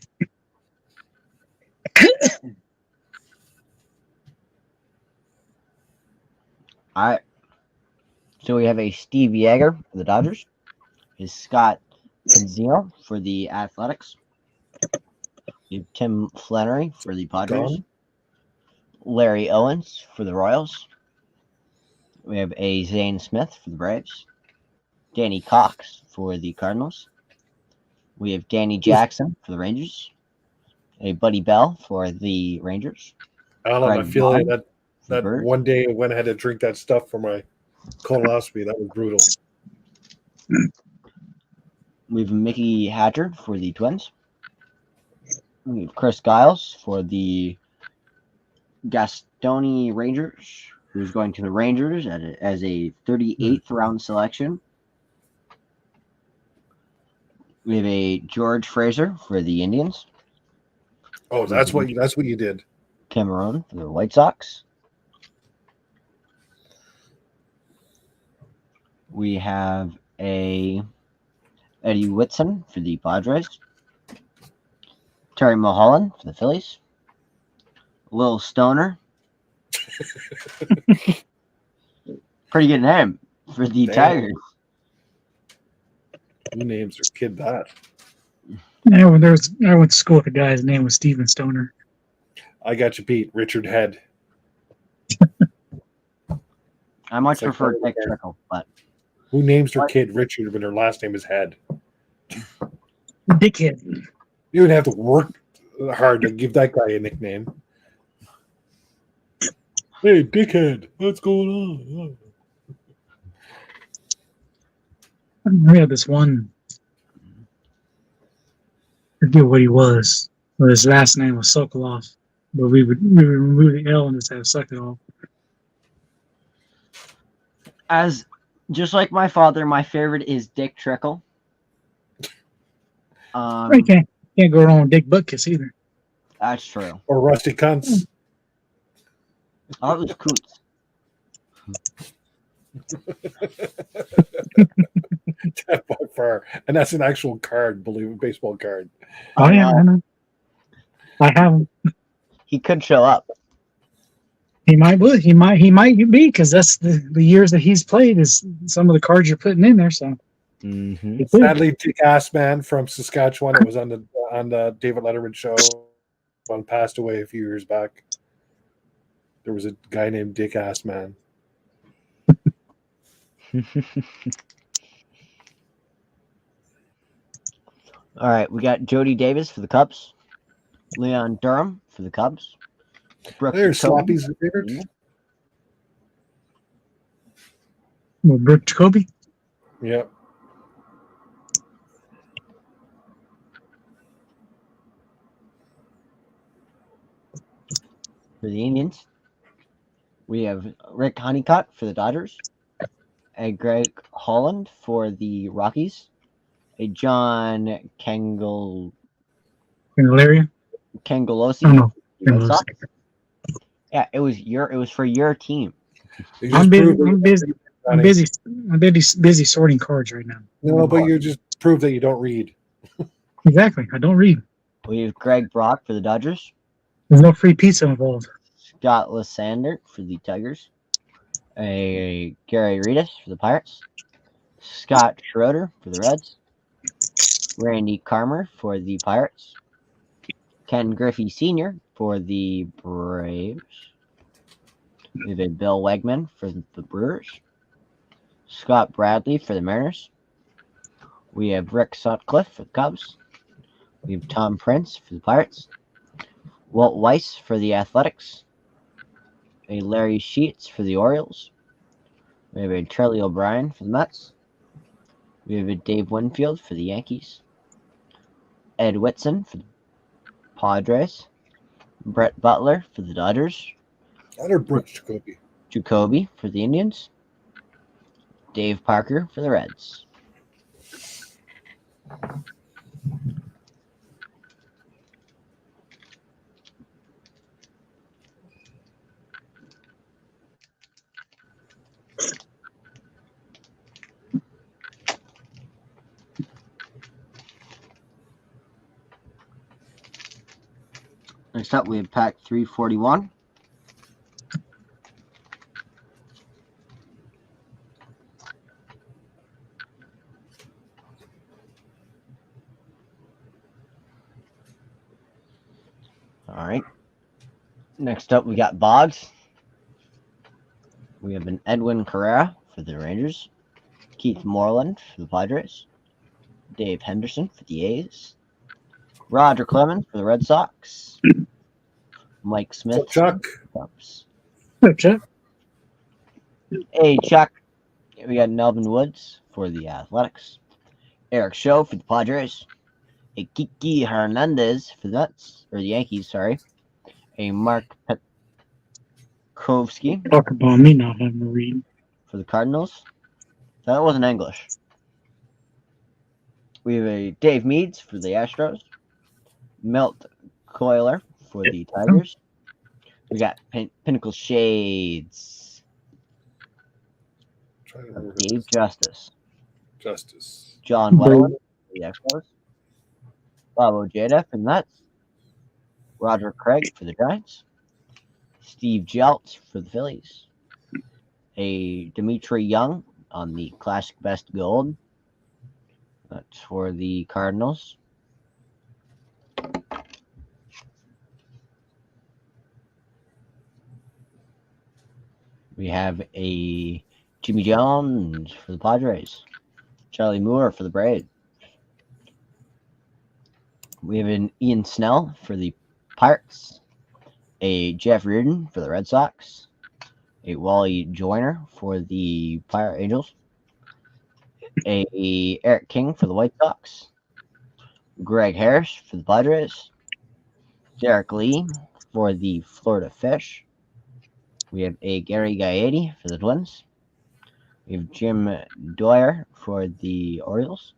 All right. So we have a Steve Yeager for the Dodgers. Is Scott Penzino for the Athletics. We have Tim Flannery for the Padres. Gone? Larry Owens for the Royals. We have a Zane Smith for the Braves. Danny Cox for the Cardinals. We have Danny Jackson for the Rangers. A Buddy Bell for the Rangers. Alan, Craig I feel like Vaughn that Birds. one day I went ahead to drink that stuff for my colonoscopy. That was brutal. We have Mickey Hatcher for the Twins. We have Chris Giles for the Gastonia Rangers, who's going to the Rangers as a 38th round selection. We have a George Fraser for the Indians. Oh, that's what you did. Cameron for the White Sox. We have a Eddie Whitson for the Padres. Terry Mulholland for the Phillies. Lil Stoner. Pretty good name for the Damn. Tigers. Who names their kid that? I went to school with a guy. His name was Steven Stoner. I got you beat. Richard Head. I much It's like prefer Bobby Dick Bear. Trickle, but Who names their kid Richard when their last name is Head? Dickhead. You would have to work hard to give that guy a nickname. Hey, dickhead, what's going on? We had this one. I forget what he was. But his last name was Sokolov. But we would remove the L and just have suck it off. as just like my father, my favorite is Dick Trickle. You can't go wrong with Dick Butkus either. That's true. Or Rusty Cunts. Oh, it was Coots. That by far. And that's an actual card, believe it, baseball card. Oh yeah, I know. I have him. He could show up. He might be because that's the years that he's played is some of the cards you're putting in there. So Mm-hmm. he could. Sadly, Dick Assman from Saskatchewan, that was on the David Letterman show, passed away a few years back. There was a guy named Dick Assman. All right, we got Jody Davis for the Cubs, Leon Durham for the Cubs. Brooks There's Jacoby. Sloppy's favorite. Well, Brooke Jacoby. Yep. For the Indians, we have Rick Honeycutt for the Dodgers, a Greg Holland for the Rockies, a John Valeria. Kangelosi Oh no. for the Red Sox. Yeah, it was for your team. You I'm just busy. proved I'm that busy. I'm busy. I'm busy sorting cards right now. No, but you just proved that you don't read. Exactly. I don't read. We have Greg Brock for the Dodgers, There's no free pizza involved. Scott Lysander for the Tigers, a Gary Redus for the Pirates, Scott Schroeder for the Reds, Randy Karmer for the Pirates, Ken Griffey Sr. for the Braves. We have a Bill Wegman for the Brewers, Scott Bradley for the Mariners. We have Rick Sutcliffe for the Cubs. We have Tom Prince for the Pirates, Walt Weiss for the Athletics, a Larry Sheets for the Orioles. We have a Charlie O'Brien for the Mets. We have a Dave Winfield for the Yankees, Ed Whitson for the Padres, Brett Butler for the Dodgers, Other Brooks Jacoby. Jacoby for the Indians, Dave Parker for the Reds. Next up, we have pack 341. All right. Next up, we got Boggs. We have an Edwin Carrera for the Rangers, Keith Moreland for the Padres, Dave Henderson for the A's, Roger Clemens for the Red Sox, Mike Smith What's up, Chuck? for the Cubs. Chuck. Hey, Chuck. We got Melvin Woods for the Athletics, Eric Show for the Padres, a Kiki Hernandez for the Mets, or the Yankees, sorry, a Mark Petkovsky Talk about me not having to read. for the Cardinals. That wasn't English. We have a Dave Meads for the Astros, Milt Coiler for the Tigers. We got Pinnacle Shades, Dave Justice, John Wetland for the Expos, Bob Ojeda for the Mets, Roger Craig for the Giants, Steve Jeltz for the Phillies, a Dimitri Young on the Classic Best Gold. That's for the Cardinals. We have a Jimmy Jones for the Padres, Charlie Moore for the Braves. We have an Ian Snell for the Pirates, a Jeff Reardon for the Red Sox, a Wally Joyner for the Pirate Angels, a Eric King for the White Sox, Greg Harris for the Padres, Derek Lee for the Florida Fish. We have a Gary Gaetti for the Twins. We have Jim Dwyer for the Orioles.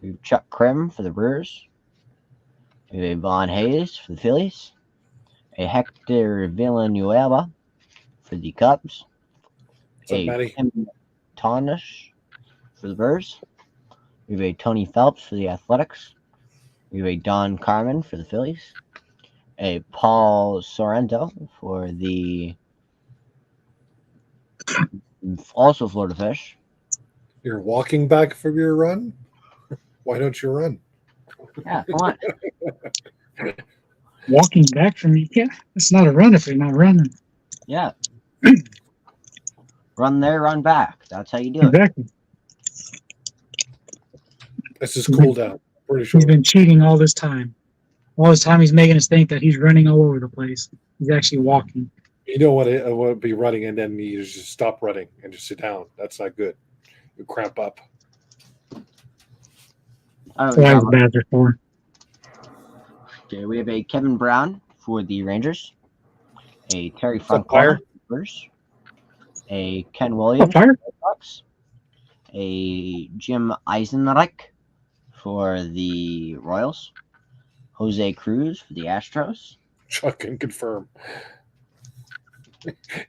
We have Chuck Krim for the Brewers. We have a Von Hayes for the Phillies. A Hector Villanueva for the Cubs. A Tim Tonish for the Brewers. We have a Tony Phelps for the Athletics. We have a Don Carmen for the Phillies. A Paul Sorrento for the also Florida Fish. You're walking back from your run? Why don't you run? Yeah, come on. Walking back from me? Yeah, it's not a run if you're not running. Yeah. Run there, run back. That's how you do it. Exactly. This is cool down. Pretty sure. He's been cheating all this time. All this time he's making us think that he's running all over the place. He's actually walking. You don't want to be running and then you just stop running and just sit down. That's not good. You cramp up. I don't So know I what was bad before. Okay, we have a Kevin Brown for the Rangers, a Terry What's up, Fire? Francona for the Brewers, a Ken Oh, Williams fire. for the Red Sox, a Jim Eisenreich for the Royals, Jose Cruz for the Astros. Chuck can confirm.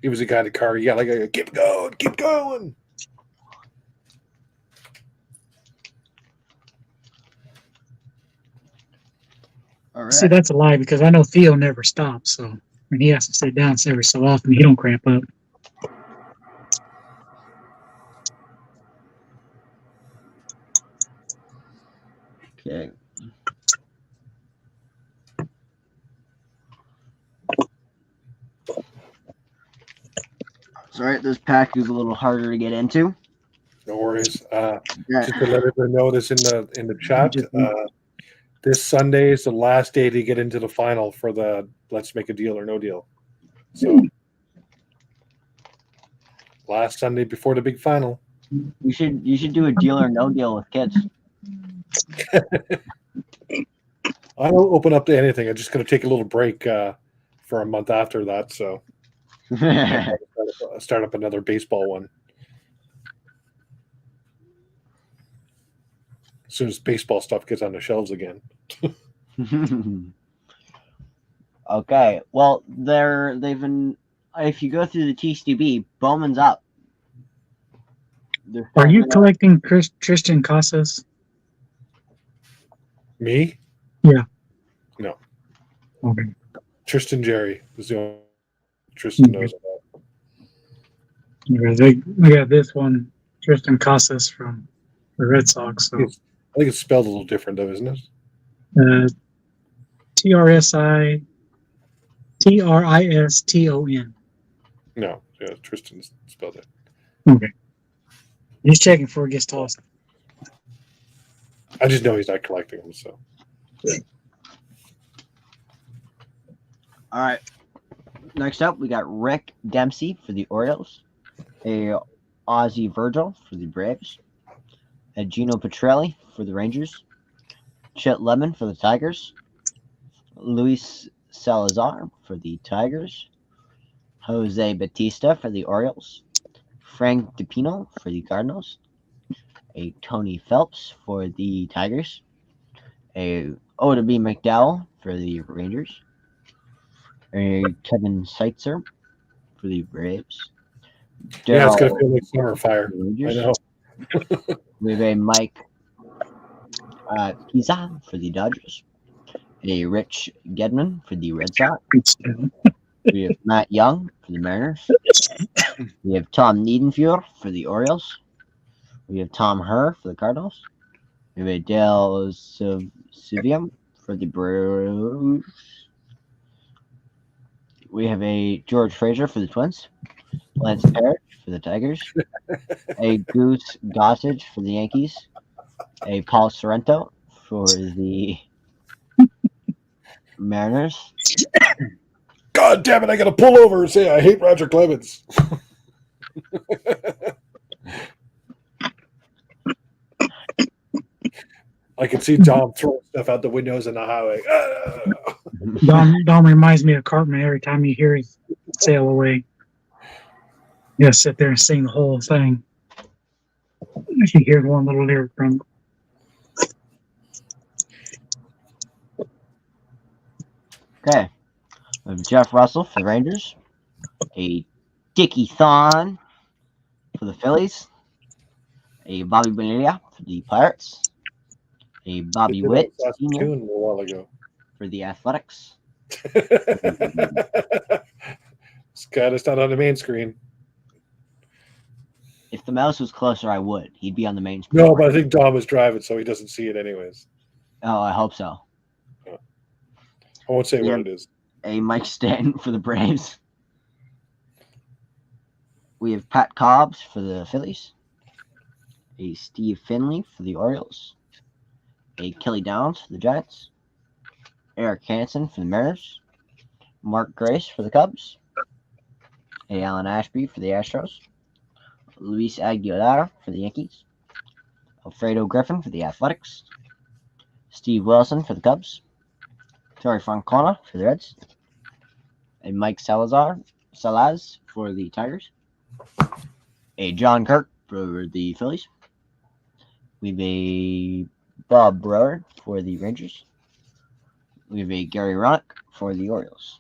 He was a guy in the car. Yeah, like keep going, keep going. All right. See, that's a lie because I know Theo never stops. So when he has to sit down every so often, he don't cramp up. Okay. Sorry, this pack is a little harder to get into. No worries. Yeah. Just to let everyone know this in the chat. This Sunday is the last day to get into the final for the Let's Make a Deal or No Deal. So last Sunday before the big final. You should do a deal or no deal with kids. I don't open up to anything. I'm just going to take a little break for a month after that. So start up another baseball one. As soon as baseball stuff gets on the shelves again. Okay. Well, they've been. If you go through the TCB, Bowman's up. Are you collecting Tristan Casas? Me? Yeah. No. Okay. Tristan Jerry is the only Tristan knows about. We got this one, Tristan Casas from the Red Sox. So I think it's spelled a little different, though, isn't it? Triston. No, yeah, Tristan spelled it. Okay. Just checking before it gets tossed. I just know he's not collecting them, so. All right. Next up, we got Rick Dempsey for the Orioles, a Ozzie Virgil for the Braves, a Gino Petrelli for the Rangers, Chet Lemon for the Tigers, Luis Salazar for the Tigers, Jose Batista for the Orioles, Frank DiPino for the Cardinals, a Tony Phelps for the Tigers, a Oda B. McDowell for the Rangers, a Kevin Seitzer for the Braves. Yeah, it's going to feel like summer fire. I know. We have a Mike Pizza for the Dodgers, a Rich Gedman for the Red Sox. We have Matt Young for the Mariners. We have Tom Niedenfuhr for the Orioles. We have Tom Herr for the Cardinals. We have a Dale Civium for the Brewers. We have a George Frazier for the Twins. Lance Parrish for the Tigers. A Goose Gossage for the Yankees. A Paul Sorrento for the Mariners. God damn it, I got to pull over and say I hate Roger Clemens. I can see Dom throwing stuff out the windows in the highway. Dom reminds me of Cartman every time you hear him sail away. You gotta sit there and sing the whole thing. If you hear one little lyric from it. Okay. We have Jeff Russell for the Rangers. A Dickie Thon for the Phillies. A Bobby Bonilla for the Pirates. A Bobby Witt Sr. A while ago. for the Athletics. This guy is not on the main screen. If the mouse was closer, I would. He'd be on the main screen. No, but I think Dom is driving, so he doesn't see it anyways. Oh, I hope so. I won't say what it is. A Mike Stanton for the Braves. We have Pat Cobbs for the Phillies. A Steve Finley for the Orioles. A Kelly Downs for the Giants. Eric Hansen for the Mariners. Mark Grace for the Cubs. A Alan Ashby for the Astros. Luis Aguilera for the Yankees. Alfredo Griffin for the Athletics. Steve Wilson for the Cubs. Terry Francona for the Reds. And Mike Salaz for the Tigers. A John Kirk for the Phillies. We have a Bob Brewer for the Rangers. We have a Gary Roenick for the Orioles.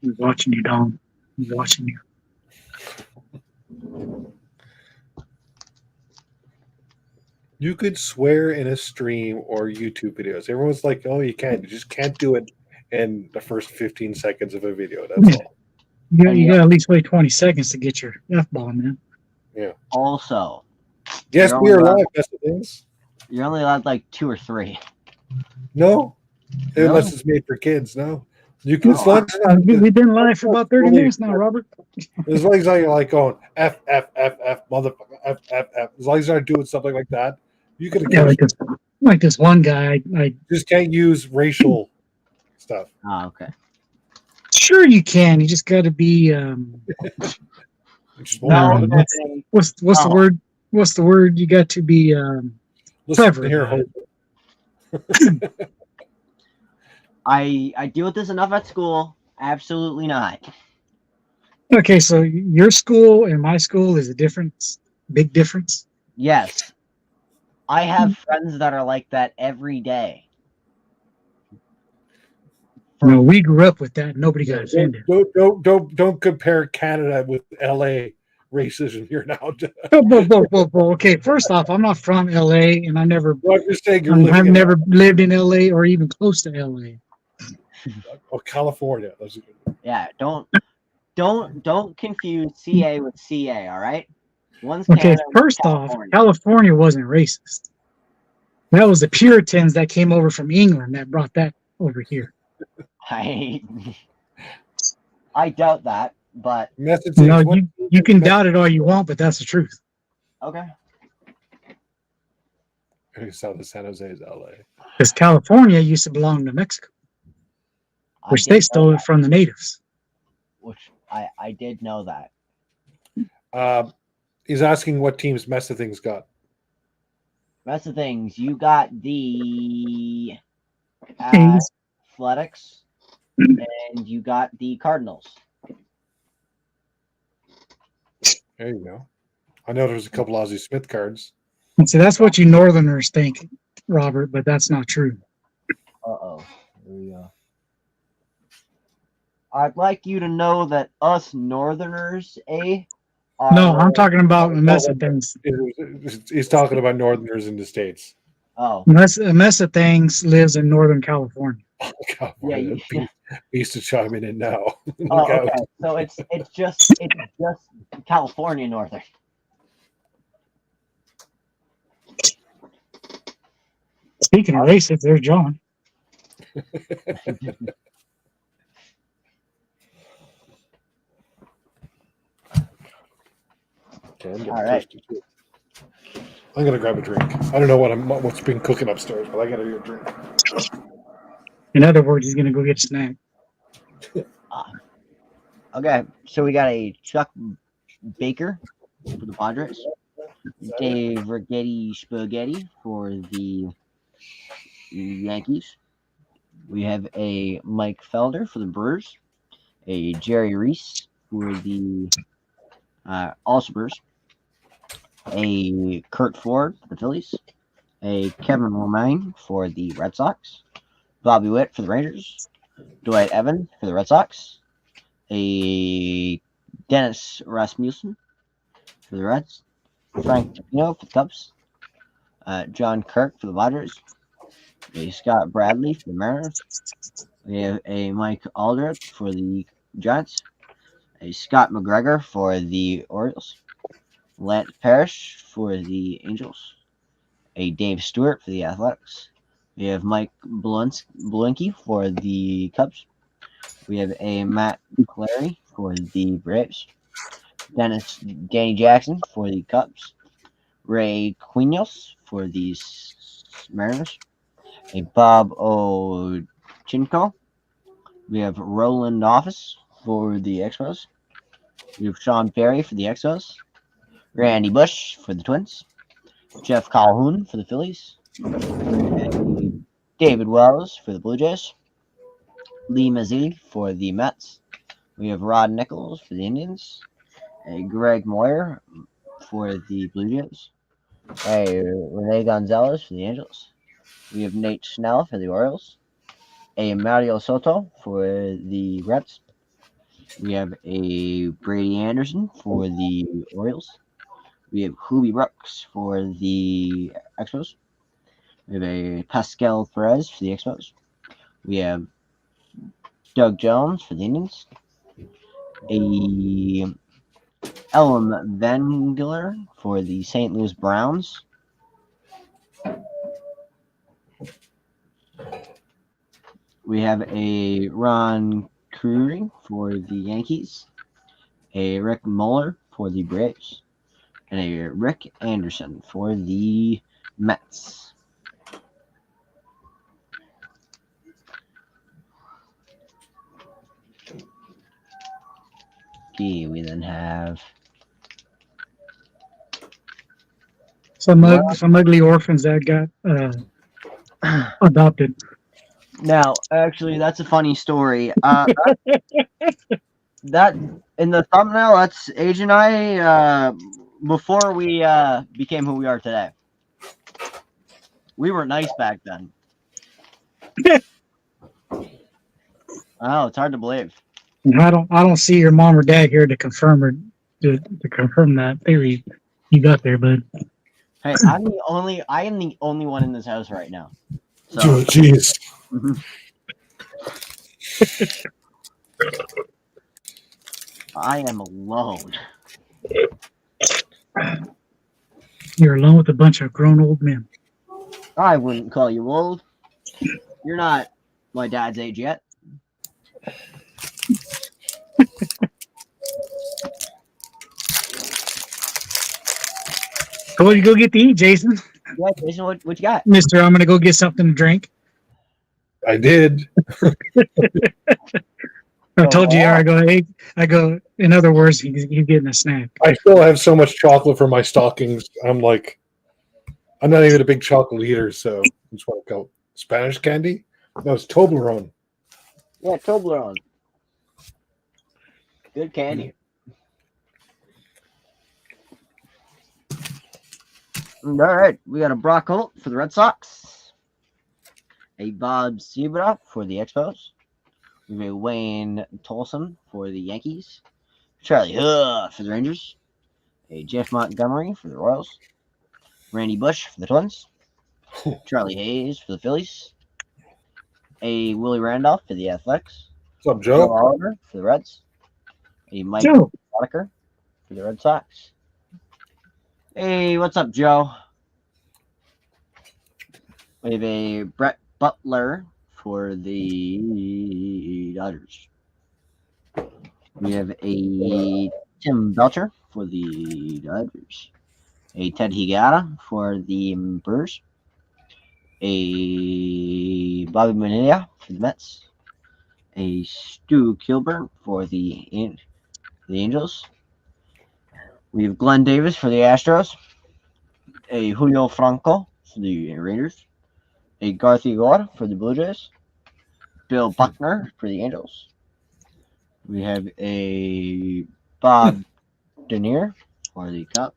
He's watching you, Dom. He's watching you. You could swear in a stream or YouTube videos. Everyone's like, "Oh, you can't. You just can't do it in the first 15 seconds of a video." That's all. You got to at least wait 20 seconds to get your F-bomb, man. Yeah. Also, Yes, you're we are only allowed- live. That's the things. You're only allowed like 2 or 3. No, No? unless it's made for kids. No, you can. No. As long as, We've been live for about 30 minutes now, Robert. as long as you're like going F motherfucker F. As long as you're not doing something like that, you can. Yeah, like this one guy. I just can't use racial stuff. Oh, okay. sure you can. You just got to be. Just No, What's the word? What's the word? You got to be listen clever. here, about it. Hope. I deal with this enough at school. Absolutely not. Okay, so your school and my school is a difference. Big difference. Yes. I have friends that are like that every day. No, we grew up with that. Nobody got offended. Don't compare Canada with LA racism here now. Whoa. Okay, first off, I'm not from LA, and I never. Well, I'm just saying you're I've living in never lived in LA or even close to LA. California. Yeah, don't confuse CA with CA, all right? One's Okay, Canada, one's first off, California. California wasn't racist. That was the Puritans that came over from England that brought that over here. I doubt that, but No, you can doubt it all you want, but that's the truth. okay. South of San Jose is LA. Because California used to belong to Mexico, which they stole it from the natives. Which I did know that. He's asking what teams Mess of Things got. Rest of things, you got the Kings. Athletics, and you got the Cardinals. There you go. I know there's a couple Ozzie Smith cards. And so that's what you Northerners think, Robert, but that's not true. Uh-oh. Here we go. I'd like you to know that us Northerners, No, I'm talking about a mess of things. He's talking about Northerners in the States. Oh. A mess of things lives in Northern California. California. Beast to chime in now. Oh, okay. So it's just California Northern. Speaking of racist, there's John. Okay, all right. I'm gonna grab a drink. I don't know what's been cooking upstairs, but I gotta get a drink. In other words, he's gonna go get a snack. Okay, so we got a Chuck Baker for the Padres, Dave Rigetti Spaghetti for the Yankees. We have a Mike Felder for the Brewers, a Jerry Reese for the also Brewers, a Kurt Ford for the Phillies, a Kevin Romaine for the Red Sox, Bobby Witt for the Rangers, Dwight Evans for the Red Sox, a Dennis Rasmussen for the Reds, Frank Tapino for the Cubs, John Kirk for the Padres, a Scott Bradley for the Mariners, we have a Mike Aldred for the Giants, a Scott McGregor for the Orioles, Lance Parrish for the Angels, a Dave Stewart for the Athletics. We have Mike Bluenke for the Cubs. We have a Matt Clary for the Braves. Danny Jackson for the Cubs. Ray Quinos for the Mariners. A Bob Ochinko. We have Roland Office for the Expos. We have Sean Perry for the Expos. Randy Bush for the Twins. Jeff Calhoun for the Phillies. David Wells for the Blue Jays. Lee Mazzilli for the Mets. We have Rod Nichols for the Indians. Greg Moyer for the Blue Jays. Rene Gonzalez for the Angels. We have Nate Snell for the Orioles. Mario Soto for the Reds. We have a Brady Anderson for the Orioles. We have Hubie Brooks for the Expos. We have a Pascal Perez for the Expos. We have Doug Jones for the Indians. A Ellen Vengler for the St. Louis Browns. We have a Ron Curry for the Yankees. A Rick Muller for the Braves. And a Rick Anderson for the Mets. Okay, we then have some ugly orphans that got adopted. now. Actually, that's a funny story. That in the thumbnail, that's Age and I. Before we became who we are today, we were nice back then. Oh, it's hard to believe. I don't see your mom or dad here to confirm to confirm that theory you got there, bud. Hey, I am the only one in this house right now. So, Oh, jeez. I am alone. You're alone with a bunch of grown old men. I wouldn't call you old. You're not my dad's age yet. Go you go get to eat, Jason. Yeah, Jason, what you got? Mister, I'm gonna go get something to drink. I did. I told you I go in other words, he's getting a snack. I still have so much chocolate for my stockings. I'm not even a big chocolate eater, so I just want to go Spanish candy. No, it's Toblerone. Yeah, Toblerone. Good candy. All right, we got a Brock Holt for the Red Sox, a Bob Seabra for the Expos, we have a Wayne Tolson for the Yankees, Charlie Hood for the Rangers, a Jeff Montgomery for the Royals, Randy Bush for the Twins, Charlie Hayes for the Phillies, a Willie Randolph for the Athletics, What's up, Joe Joe? Oliver for the Reds, a Mike Joe. Boddicker for the Red Sox. Hey, what's up, Joe? We have a Brett Butler for the Dodgers. We have a Tim Belcher for the Dodgers. A Ted Higata for the Brewers. A Bobby Bonilla for the Mets. A Stu Kilburn for the Angels. We have Glenn Davis for the Astros. A Julio Franco for the Rangers. A Garth Igor for the Blue Jays. Bill Buckner for the Angels. We have a Bob Denier for the Cubs.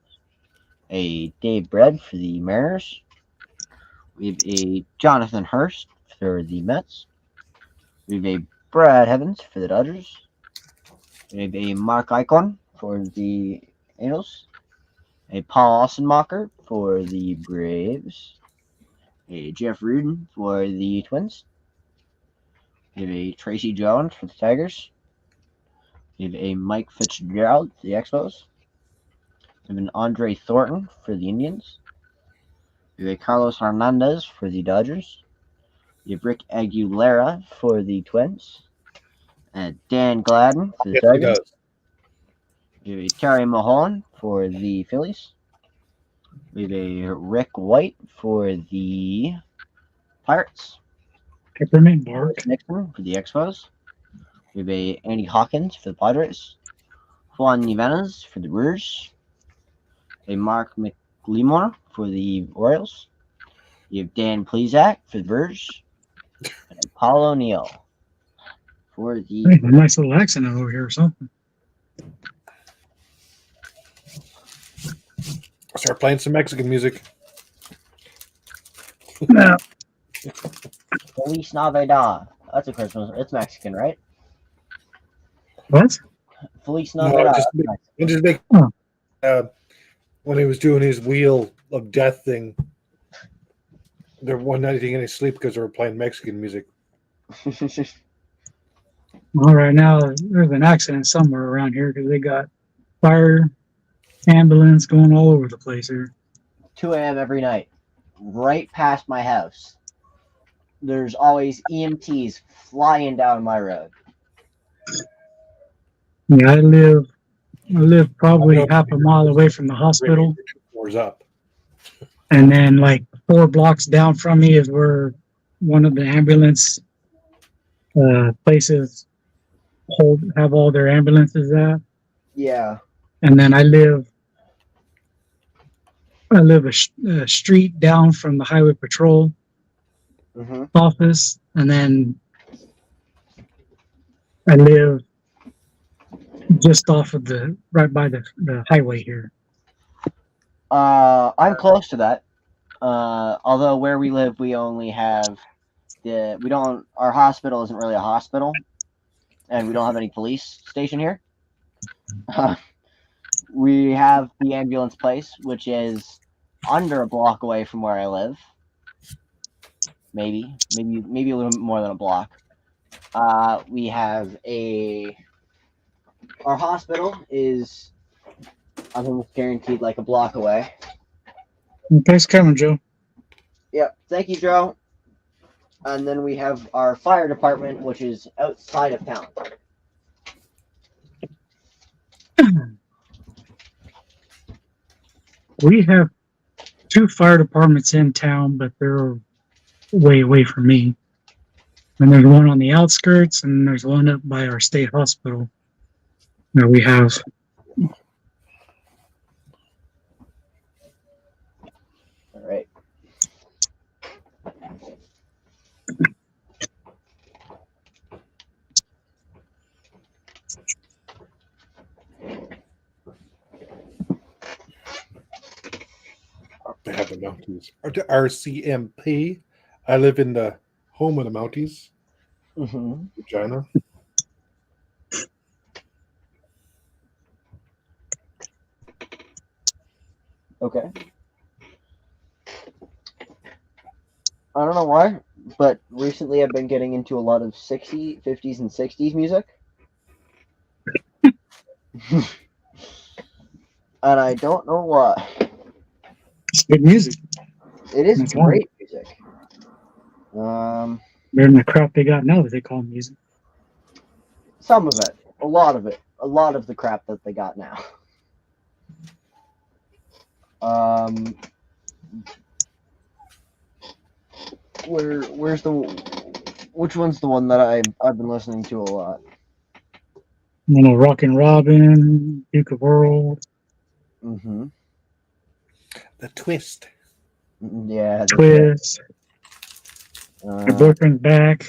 A Dave Bredd for the Mariners. We have a Jonathan Hurst for the Mets. We have a Brad Evans for the Dodgers. We have a Mark Icon for the Angels. A Paul Ossenmacher for the Braves. A Jeff Rudin for the Twins. We have a Tracy Jones for the Tigers. We have a Mike Fitzgerald for the Expos. We have an Andre Thornton for the Indians. We have a Carlos Hernandez for the Dodgers. We have Rick Aguilera for the Twins. And Dan Gladden for the Yes, he Tigers. does. We have a Terry Mahone for the Phillies. We have a Rick White for the Pirates. Peppermint bark. Nixon for the Expos. We have a Andy Hawkins for the Padres. Juan Nivenas for the Brewers. A Mark McLemore for the Orioles. You have Dan Plesac for the Brewers. And Paul O'Neill for the. Hey, a nice little accent over here or something. Start playing some Mexican music. No. Feliz Navidad. That's a Christmas. It's Mexican, right? What? Feliz No, Navidad. just make Oh. when he was doing his wheel of death thing. There wasn't anything in his sleep because they were playing Mexican music. Well, right now there's an accident somewhere around here because they got fire, ambulance going all over the place here. 2 a.m. every night, right past my house. There's always EMTs flying down my road. Yeah, I live probably half a mile away from the hospital, 2 floors up. and then like 4 blocks down from me is where one of the ambulance places have all their ambulances at. Yeah. And then I live a street down from the highway patrol Mm-hmm. office, and then I live just off of right by the highway here. I'm close to that. Although where we live, we only have our hospital isn't really a hospital, and we don't have any police station here. We have the ambulance place, which is under a block away from where I live. Maybe a little bit more than a block. We have our hospital is, I'm almost guaranteed, like a block away. Thanks for coming, Joe. Yep. Thank you, Joe. And then we have our fire department, which is outside of town. We have 2 fire departments in town, but they're way away from me. And there's one on the outskirts, and there's one up by our state hospital that we have. All right. They have the Mounties. RCMP. I live in the home of the Mounties, Mm-hmm. Regina. Okay. I don't know why, but recently I've been getting into a lot of 60s, 50s, and 60s music. And I don't know why. It's good music. It is That's great music. Better than the crap they got now that they call music. Some of it. A lot of it. A lot of the crap that they got now. Which one's the one that I've been listening to a lot? You know, Rockin' Robin, Duke of Earl, Mm-hmm. The Twist. Yeah. Twist, My Boyfriend's Back,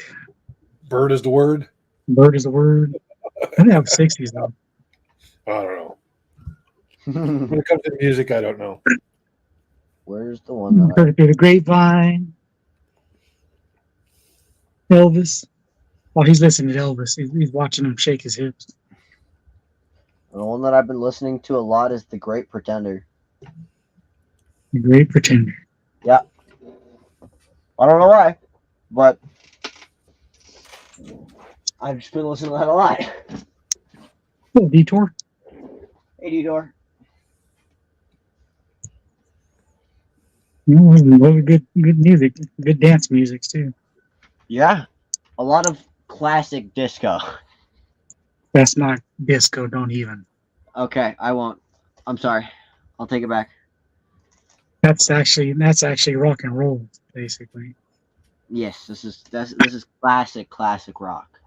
Bird is the word. Bird is the Word. I think I have 60s though. I don't know. When it comes to music, I don't know. Where's the one that Heard it through the grapevine. Elvis. While he's listening to Elvis, he's watching him shake his hips. the one that I've been listening to a lot is The Great Pretender. The Great Pretender. Yeah. I don't know why, but I've just been listening to that a lot. Oh, Detour. Hey, Detour. You know, good music, good dance music too. Yeah. A lot of classic disco. That's not disco. Don't even. Okay, I won't. I'm sorry. I'll take it back. That's actually rock and roll, basically. Yes, this is classic rock.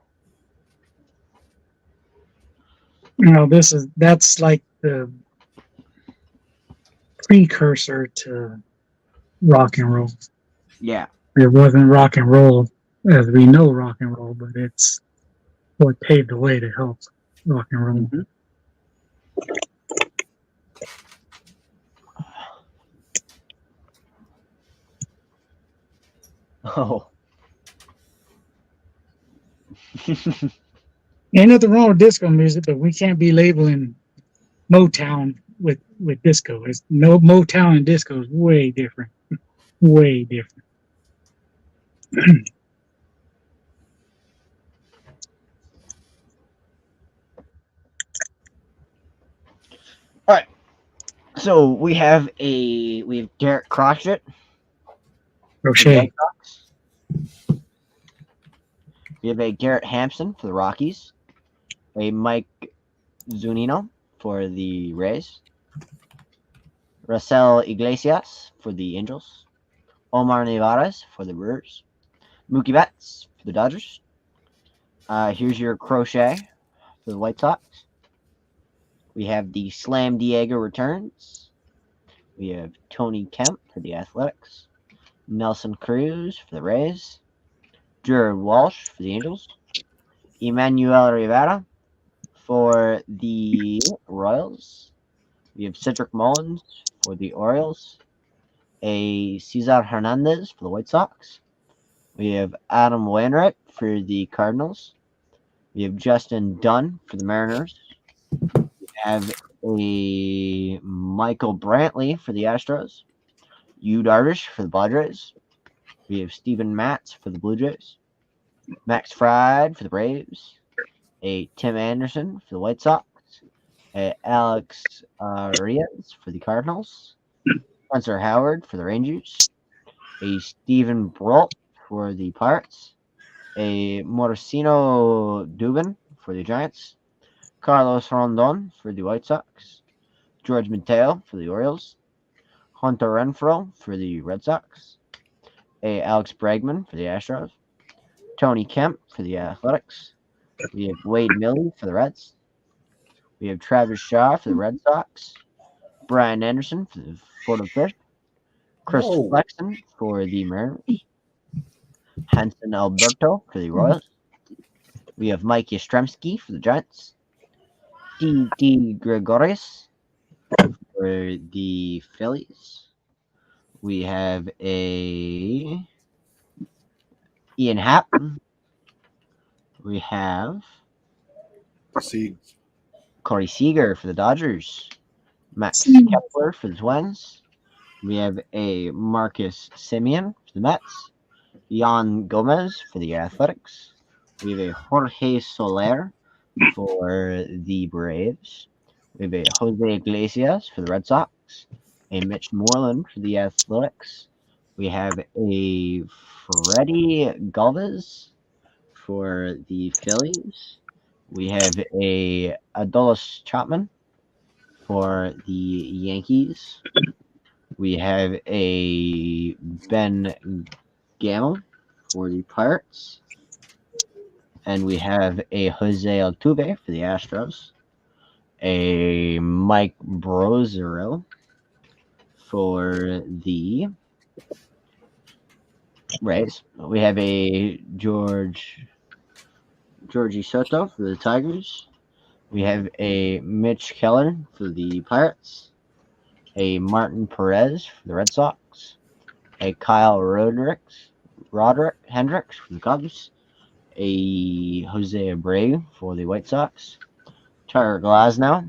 That's like the precursor to rock and roll. Yeah. It wasn't rock and roll as we know rock and roll, but it's what paved the way to help rock and roll. Mhm. Oh. Ain't nothing wrong with disco music, but we can't be labeling Motown with disco. It's no Motown and disco is way different. Way different. All right. So we have Derek Crotchet for the White Crochet. Sox. We have a Garrett Hampson for the Rockies. A Mike Zunino for the Rays. Raisel Iglesias for the Angels. Omar Nevarez for the Brewers. Mookie Betts for the Dodgers. Here's your Crochet for the White Sox. We have the Slam Diego returns. We have Tony Kemp for the Athletics. Nelson Cruz for the Rays. Jared Walsh for the Angels. Emmanuel Rivera for the Royals. We have Cedric Mullins for the Orioles. A Cesar Hernandez for the White Sox. We have Adam Wainwright for the Cardinals. We have Justin Dunn for the Mariners. We have a Michael Brantley for the Astros. Yu Darvish for the Padres. We have Steven Matz for the Blue Jays. Max Fried for the Braves. A Tim Anderson for the White Sox. A Alex Reyes for the Cardinals. Spencer Howard for the Rangers. A Stephen Brault for the Pirates. A Morcino Dubin for the Giants. Carlos Rondon for the White Sox. George Mateo for the Orioles. Hunter Renfroe for the Red Sox. A Alex Bregman for the Astros. Tony Kemp for the Athletics. We have Wade Miley for the Reds. We have Travis Shaw for the Red Sox. Brian Anderson for the Florida Fish. Chris Whoa. Flexen for the Mariners. Hanson Alberto for the Royals. We have Mike Yastrzemski for the Giants. D. Gregorius for the Phillies. We have a Ian Happ. We have See, Corey Seager for the Dodgers. Max Kepler for the Twins. We have a Marcus Simeon for the Mets. Jan Gomez for the Athletics. We have a Jorge Soler for the Braves. We have a Jose Iglesias for the Red Sox. A Mitch Moreland for the Athletics. We have a Freddie Galvez for the Phillies. We have a Adolis Chapman for the Yankees. We have a Ben Gamel for the Pirates. And we have a Jose Altuve for the Astros. A Mike Brozero for the Rays. We have a Georgie Soto for the Tigers. We have a Mitch Keller for the Pirates. A Martin Perez for the Red Sox. A Kyle Roderick Hendricks for the Cubs. A Jose Abreu for the White Sox. Tyler Glasnow.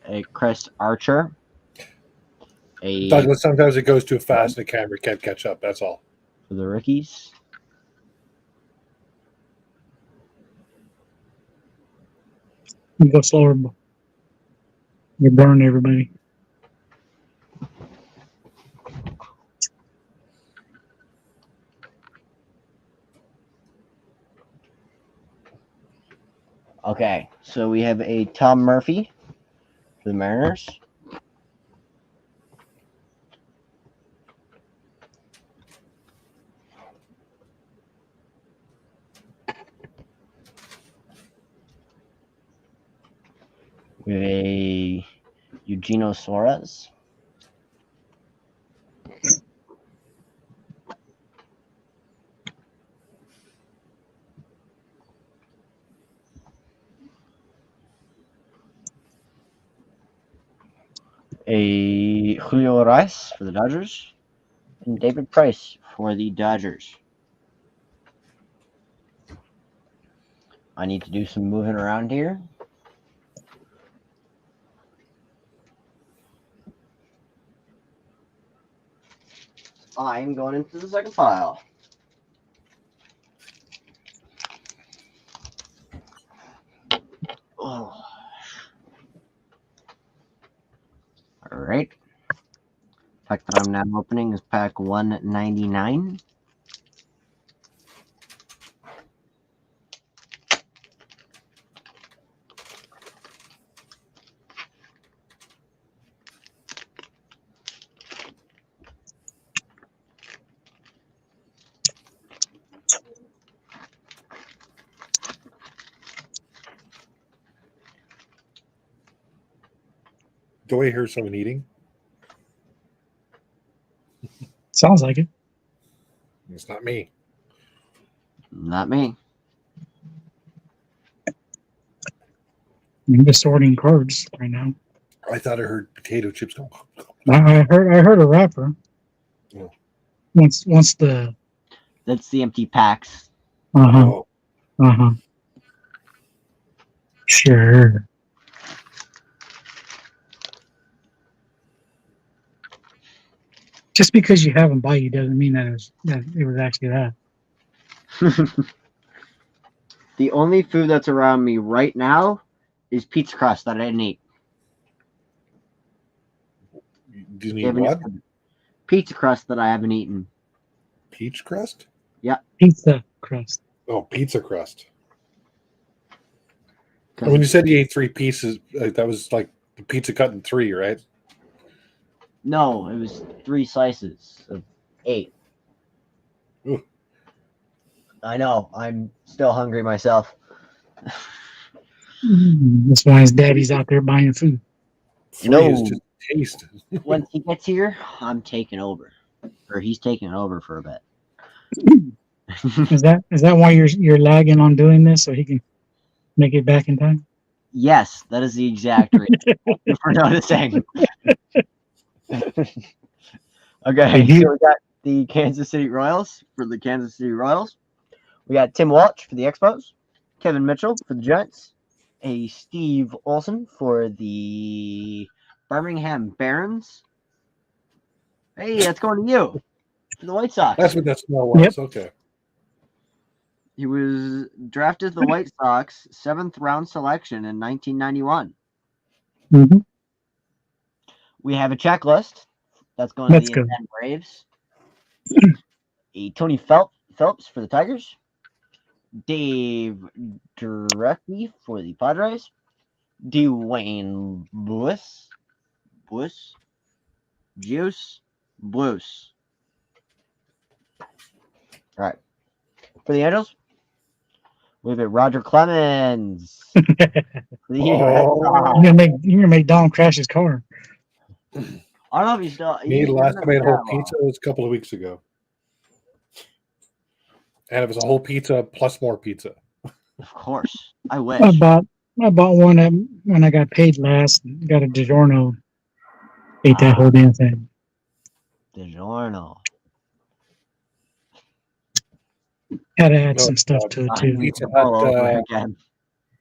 A Chris Archer. A Douglas, sometimes it goes too fast and the camera can't catch up. That's all. for the rookies. You go slower. You burn everybody. Okay, so we have a Tom Murphy for the Mariners. We have a Eugenio Suarez. A Julio Rice for the Dodgers. And David Price for the Dodgers. I need to do some moving around here. I'm going into the second pile. Oh. All right. Pack that I'm now opening is pack 199. Do I hear someone eating? Sounds like it. It's not me. Not me. I'm just sorting cards right now. I thought I heard potato chips go. I heard a rapper. Yeah. Once the That's the empty packs. Oh, Sure. Just because you have them by you doesn't mean that it was actually that. The only food that's around me right now is pizza crust that I didn't eat. do you You need haven't what? eaten pizza crust that I haven't eaten. Peach crust? Pizza crust. Oh, pizza crust. When you said you ate 3 pieces, that was like the pizza cut in 3, right? No, it was 3 slices of 8. Ooh. I know. I'm still hungry myself. That's why his daddy's out there buying food. 3 is just taste. Once he gets here, I'm taking over, or he's taking over for a bit. Is that why you're lagging on doing this so he can make it back in time? Yes, that is the exact reason. Thank you for noticing. Okay, so we got the Kansas City Royals for the Kansas City Royals. We got Tim Walsh for the Expos, Kevin Mitchell for the Giants, a Steve Olson for the Birmingham Barons. Hey, that's going to you for the White Sox. That's what that smell was. Yep. Okay. He was drafted the White Sox 7th round selection in 1991. Mm-hmm. We have a checklist that's going to Let's the go. Atlanta Braves. A Tony Phelps for the Tigers. Dave Directly for the Padres. Dwayne Juice Blues. All right. For the Angels, we have a Roger Clemens. For the Red Sox. You're gonna make Dom crash his car. I don't know if he's still. Me, the last time I ate a whole long. pizza was a couple of weeks ago. And it was a whole pizza plus more pizza. Of course. I wish. I bought one when I got paid last. Got a DiGiorno. Ate that whole damn thing. DiGiorno. Had to add some stuff to it too. Pizza All Hut, over again.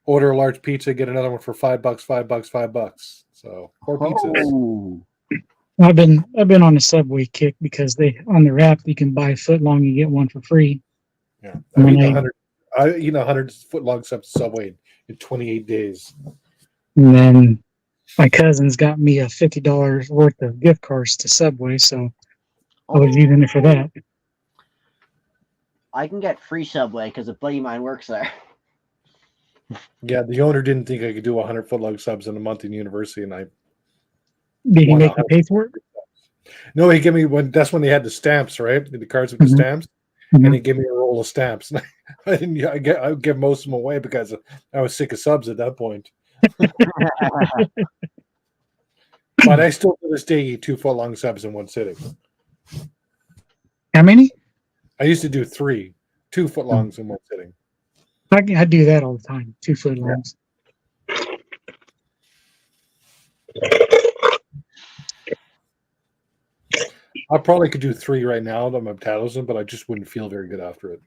order a large pizza, get another one for $5, $5. So 4 pizzas. Oh. I've been on a Subway kick because on the app you can buy foot long, you get one for free. Yeah, I And eat 100 foot long Subway in 28 days. And then my cousins got me a $50 worth of gift cards to Subway, so I was using it for that. I can get free Subway because a buddy of mine works there. Yeah, the owner didn't think I could do 100 foot long subs in a month in university, and I Did he won make you 100. pay for it? No, he gave me that's when they had the stamps, right? The cards with the Mhm. stamps, Mhm. and he gave me a roll of stamps. I didn't. I give most of them away because I was sick of subs at that point. But I still to this day eat 2 foot long subs in one sitting. How many? I used to do 3 2 foot longs in one sitting. I do that all the time. 2 foot Yeah. longs. I probably could do 3 right now that my metabolism, but I just wouldn't feel very good after it.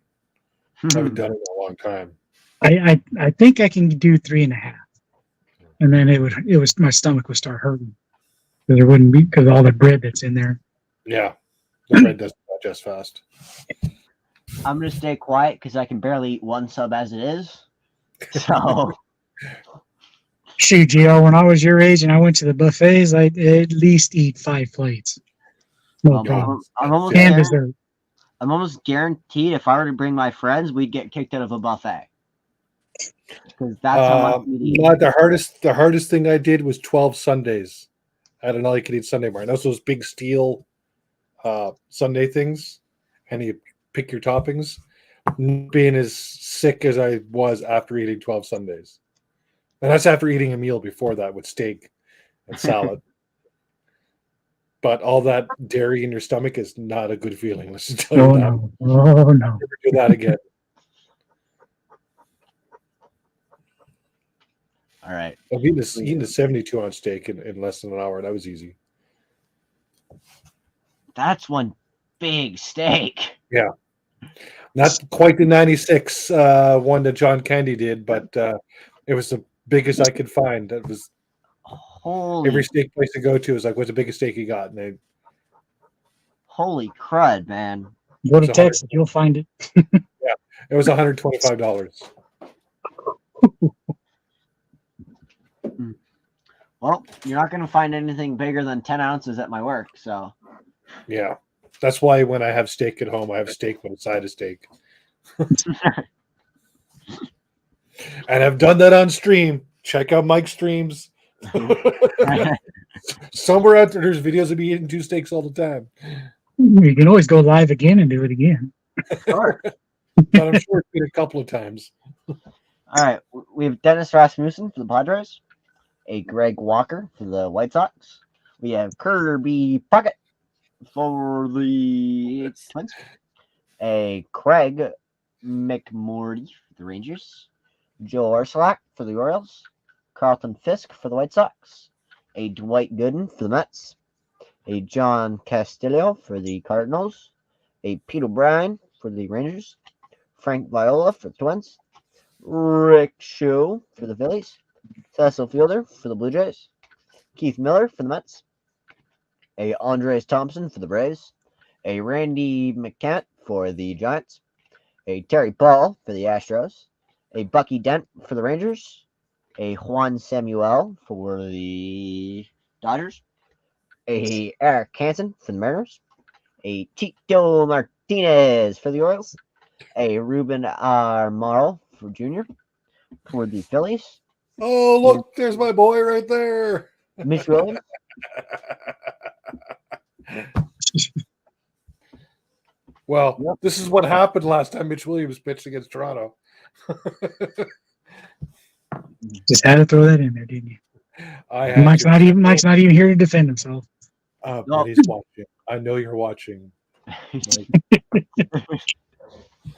I haven't done it in a long time. I think I can do 3.5, and then my stomach would start hurting because there wouldn't be because all the bread that's in there. Yeah, the bread doesn't digest fast. I'm gonna stay quiet because I can barely eat 1 sub as it is. So Shoot, Gio, when I was your age and I went to the buffets, I'd at least eat 5 plates. No problem. I'm almost And guaranteed, dessert. I'm almost guaranteed if I were to bring my friends, we'd get kicked out of a buffet. Because that's how much we'd eat. The hardest thing I did was 12 Sundays at an all you can eat Sunday bar. And those big steel Sunday things, and you pick your toppings. Being as sick as I was after eating 12 Sundays. And that's after eating a meal before that with steak and salad. But all that dairy in your stomach is not a good feeling. Let's just tell you that. No. Oh, no. Never do that again. All right. I've eaten a 72-ounce steak in less than an hour. That was easy. That's one big steak. Yeah. Not quite the 96 one that John Candy did, but it was the biggest I could find. That was every steak place to go to is like, what's the biggest steak you got? And holy crud, man. Go to Texas, you'll find it. Yeah, it was $125. Well, you're not going to find anything bigger than 10 ounces at my work, so. Yeah. That's why when I have steak at home, I have steak with a side of steak. And I've done that on stream. Check out Mike's streams. Somewhere out there, there's videos of me eating 2 steaks all the time. You can always go live again and do it again. Sure. But I'm sure it's been a couple of times. All right. We have Dennis Rasmussen for the Padres, a Greg Walker for the White Sox. We have Kirby Puckett for the Twins, a Craig McMorty for the Rangers, Joe Orsulak for the Orioles, Carlton Fisk for the White Sox, a Dwight Gooden for the Mets, a John Castillo for the Cardinals, a Pete O'Brien for the Rangers, Frank Viola for the Twins, Rick Shue for the Phillies, Cecil Fielder for the Blue Jays, Keith Miller for the Mets, a Andres Thompson for the Braves, a Randy McCant for the Giants, a Terry Paul for the Astros, a Bucky Dent for the Rangers, a Juan Samuel for the Dodgers, a Eric Hansen for the Mariners, a Tito Martinez for the Orioles, a Ruben Amaro for Jr. for the Phillies. Oh, look, there's my boy right there. Mitch Williams. Well, this is what happened last time Mitch Williams pitched against Toronto. Just had to throw that in there, didn't you? Mike's not even here to defend himself. But he's watching. I know you're watching.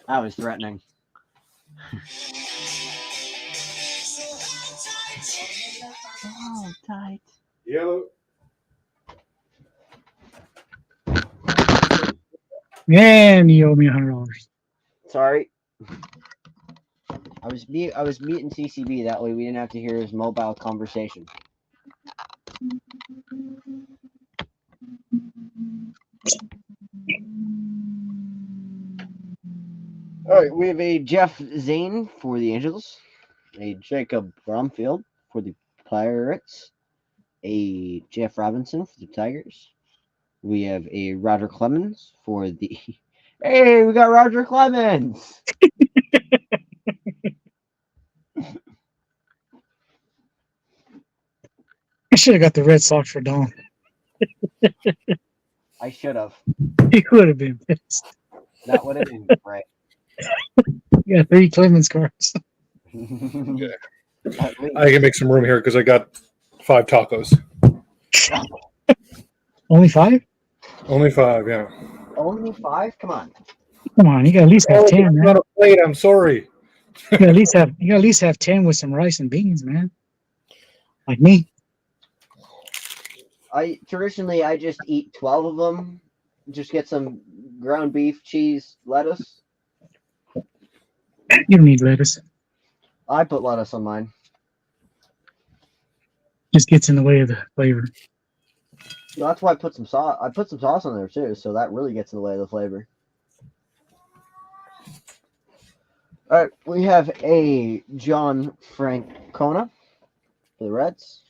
That was threatening. Oh, tight. Yellow. Man, you owe me $100. Sorry. I was meeting CCB, that way we didn't have to hear his mobile conversation. All right, we have a Jeff Zane for the Angels, a Jacob Bromfield for the Pirates, a Jeff Robinson for the Tigers. We have a Roger Clemens for the. Hey, we got Roger Clemens. I should have got the Red Sox for Don. I should have. He would have been pissed. That would have been great. Yeah, 3 Clemens cards. Yeah. At least. I can make some room here because I got 5 tacos. Only 5? Only 5, yeah. Only 5? Come on. Come on, you got at least have 10, man. Not a plate. I'm sorry. You got at least have 10 with some rice and beans, man. Like me. Traditionally I just eat 12 of them. Just get some ground beef, cheese, lettuce. You don't need lettuce. I put lettuce on mine. Just gets in the way of the flavor. That's why I put some sauce. I put some sauce on there too, so that really gets in the way of the flavor. All right, we have a John Francona for the Reds,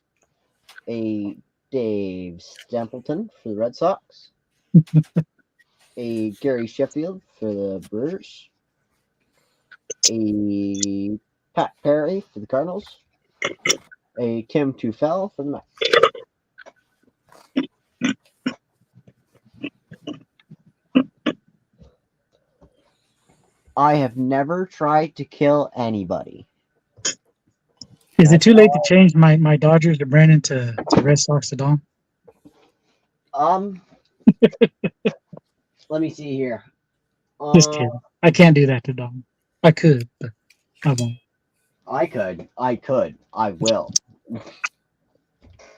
a Dave Stapleton for the Red Sox, a Gary Sheffield for the Brewers, a Pat Perry for the Cardinals, a Kim Tufel for the Mets. I have never tried to kill anybody. Is it too late to change my Dodgers to Brandon to Red Sox to Dom? Let me see here. Just kidding. I can't do that to Dom. I could, but I won't. I could. I will.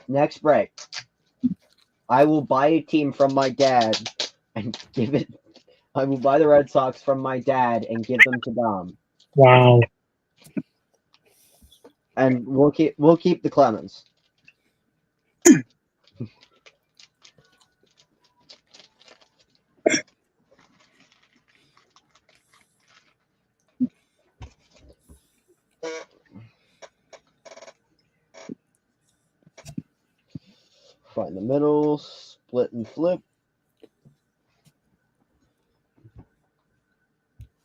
Next break. I will buy a team from my dad and give it. I will buy the Red Sox from my dad and give them to Dom. Wow. And we'll keep the Clemens. Right in the middle, split and flip.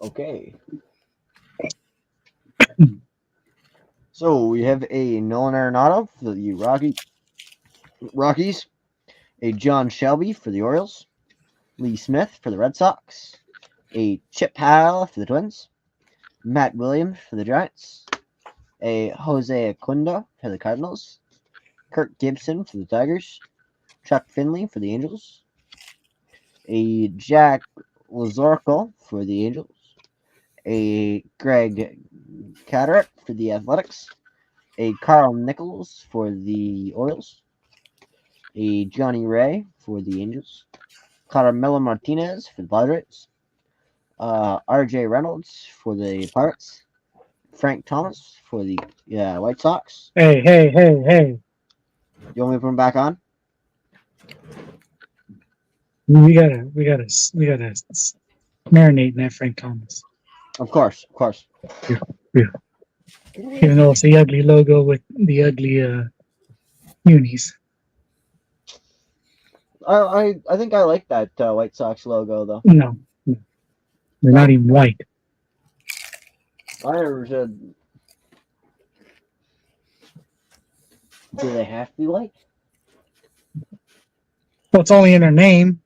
Okay. So we have a Nolan Arenado for the Rockies, a John Shelby for the Orioles, Lee Smith for the Red Sox, a Chip Howell for the Twins, Matt Williams for the Giants, a Jose Acuna for the Cardinals, Kirk Gibson for the Tigers, Chuck Finley for the Angels, a Jack Lazorko for the Angels, a Greg Catterick for the Athletics, a Carl Nichols for the Orioles, a Johnny Ray for the Angels, Carmelo Martinez for the Padres, R.J. Reynolds for the Pirates, Frank Thomas for the White Sox. Hey. You want me to put him back on? We gotta marinate in that Frank Thomas. Of course. Yeah. Even though it's the ugly logo with the ugly unis. I think I like that White Sox logo though. No. They're not even white. I never said. Do they have to be white? Well, it's only in their name.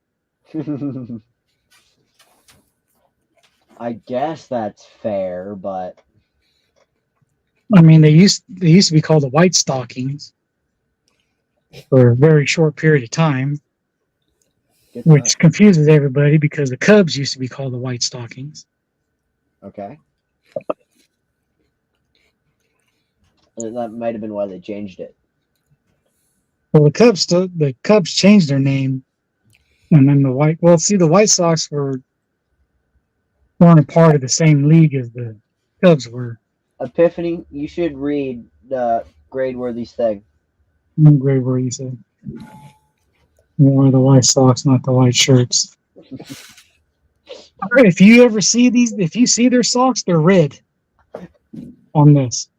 I guess that's fair, but I mean, they used to be called the White Stockings for a very short period of time, which confuses everybody because the Cubs used to be called the White Stockings. Okay. That might have been why they changed it. Well, the Cubs changed their name, and then the White Sox weren't a part of the same league as the Cubs were. Epiphany, you should read Gradeworthy's thing. Great word you said. More the White Sox, not the white shirts. If you ever see if you see their socks, they're red on this.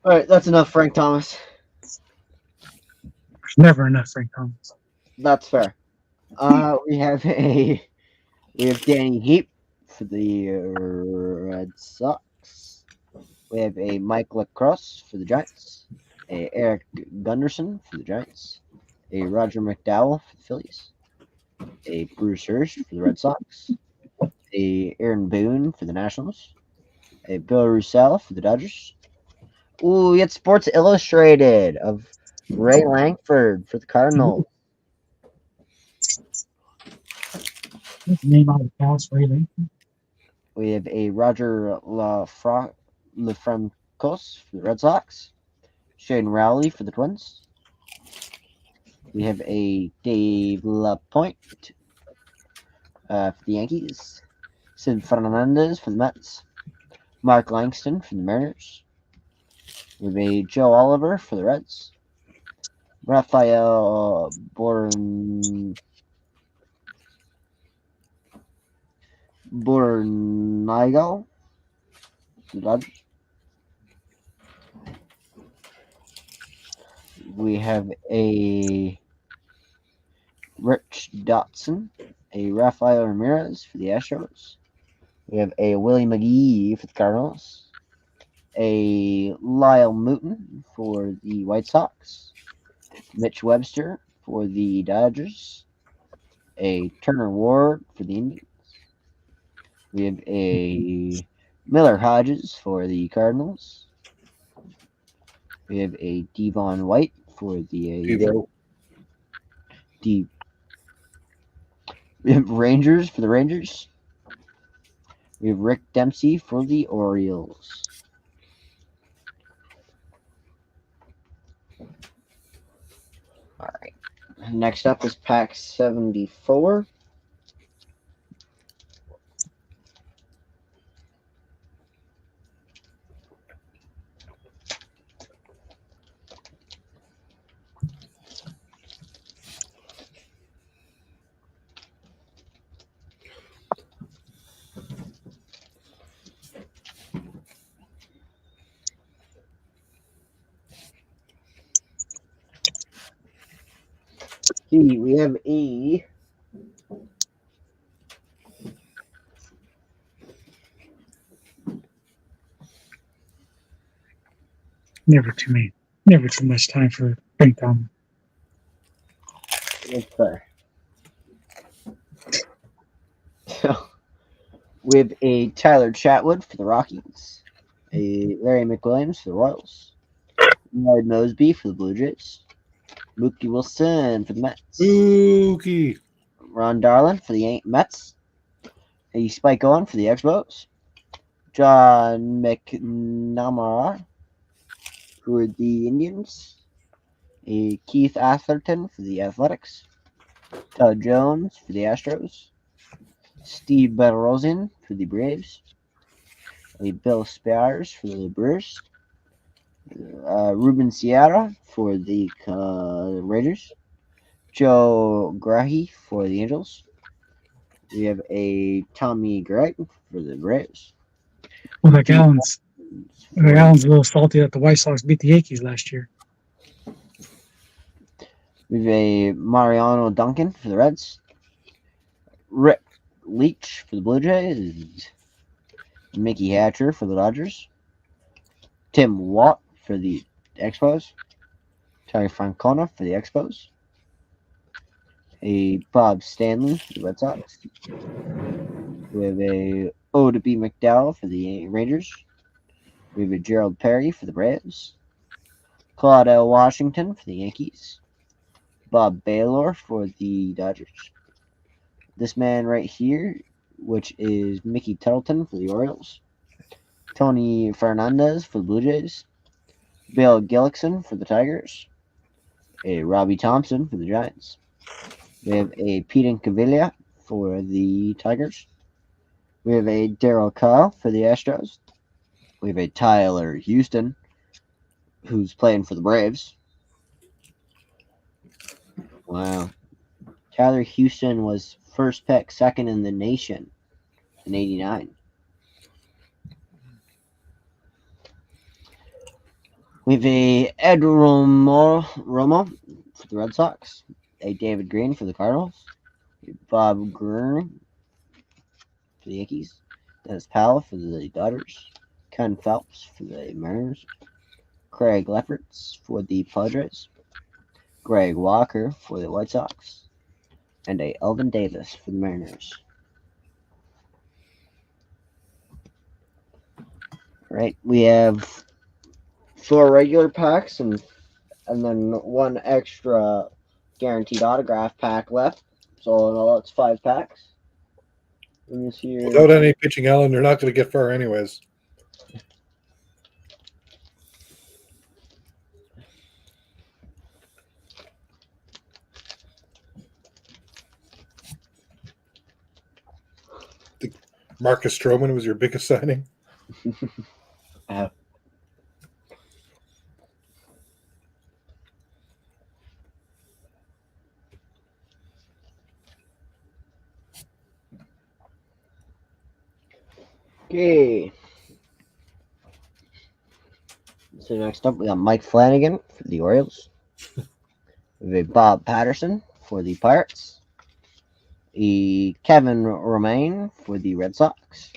All right, that's enough, Frank Thomas. There's never enough Frank Thomas. That's fair. We have Danny Heap for the Red Sox. We have a Mike Lacrosse for the Giants. A Eric Gunderson for the Giants. A Roger McDowell for the Phillies. A Bruce Hurst for the Red Sox. a Aaron Boone for the Nationals. A Bill Russell for the Dodgers. Ooh, we got Sports Illustrated of Ray Langford for the Cardinals. Name on the pass, really. We have a Roger Lafrancos for the Red Sox. Shane Rowley for the Twins. We have a Dave LaPointe for the Yankees. Sid Fernandez for the Mets. Mark Langston for the Mariners. We have a Joe Oliver for the Reds. Rafael Bornigo for the Dodgers. We have a Rich Dotson, a Rafael Ramirez for the Astros. We have a Willie McGee for the Cardinals. A Lyle Mooten for the White Sox. Mitch Webster for the Dodgers. A Turner Ward for the Indians. We have a Miller Hodges for the Cardinals. We have a Devon White for the we have Rangers for the Rangers. We have Rick Dempsey for the Orioles. All right. Next up is pack 74. We have a Never too much time for Frank Thomas. we have a Tyler Chatwood for the Rockies, a Larry McWilliams for the Royals, Lloyd Mosby for the Blue Jays, Mookie Wilson for the Mets, Mookie. Ron Darlin for the Mets, a Spike Owen for the Expos, John McNamara for the Indians, a Keith Atherton for the Athletics, Todd Jones for the Astros, Steve Bedrosian for the Braves, a Bill Spiers for the Brewers, Ruben Sierra for the Raiders, Joe Grahe for the Angels. We have a Tommy Gregg for the Braves. Well, Allen's a little salty that the White Sox beat the Yankees last year. We have a Mariano Duncan for the Reds. Rick Leach for the Blue Jays. Mickey Hatcher for the Dodgers. Tim Watt for the Expos. Terry Francona for the Expos. A Bob Stanley for the Red Sox. We have a O to B McDowell for the Rangers. We have a Gerald Perry for the Braves. Claude L. Washington for the Yankees. Bob Baylor for the Dodgers. This man right here, which is Mickey Tettleton for the Orioles. Tony Fernandez for the Blue Jays. Bill Gillickson for the Tigers. A Robbie Thompson for the Giants. We have a Pete Incaviglia for the Tigers. We have a Darryl Kyle for the Astros. We have a Tyler Houston, who's playing for the Braves. Wow. Tyler Houston was first pick, second in the nation in '89. We have a Ed Romo for the Red Sox. A David Green for the Cardinals. Bob Gurner for the Yankees. Dennis Powell for the Dodgers. Ken Phelps for the Mariners. Craig Lefferts for the Padres. Greg Walker for the White Sox. And a Elvin Davis for the Mariners. Right. We have 4 regular packs and then 1 extra guaranteed autograph pack left. So that's 5 packs. Let me see here. Without any pitching, Alan, they're not going to get far anyways. Marcus Stroman was your biggest signing. Okay. So next up, we got Mike Flanagan for the Orioles. We have Bob Patterson for the Pirates. Kevin Romaine for the Red Sox.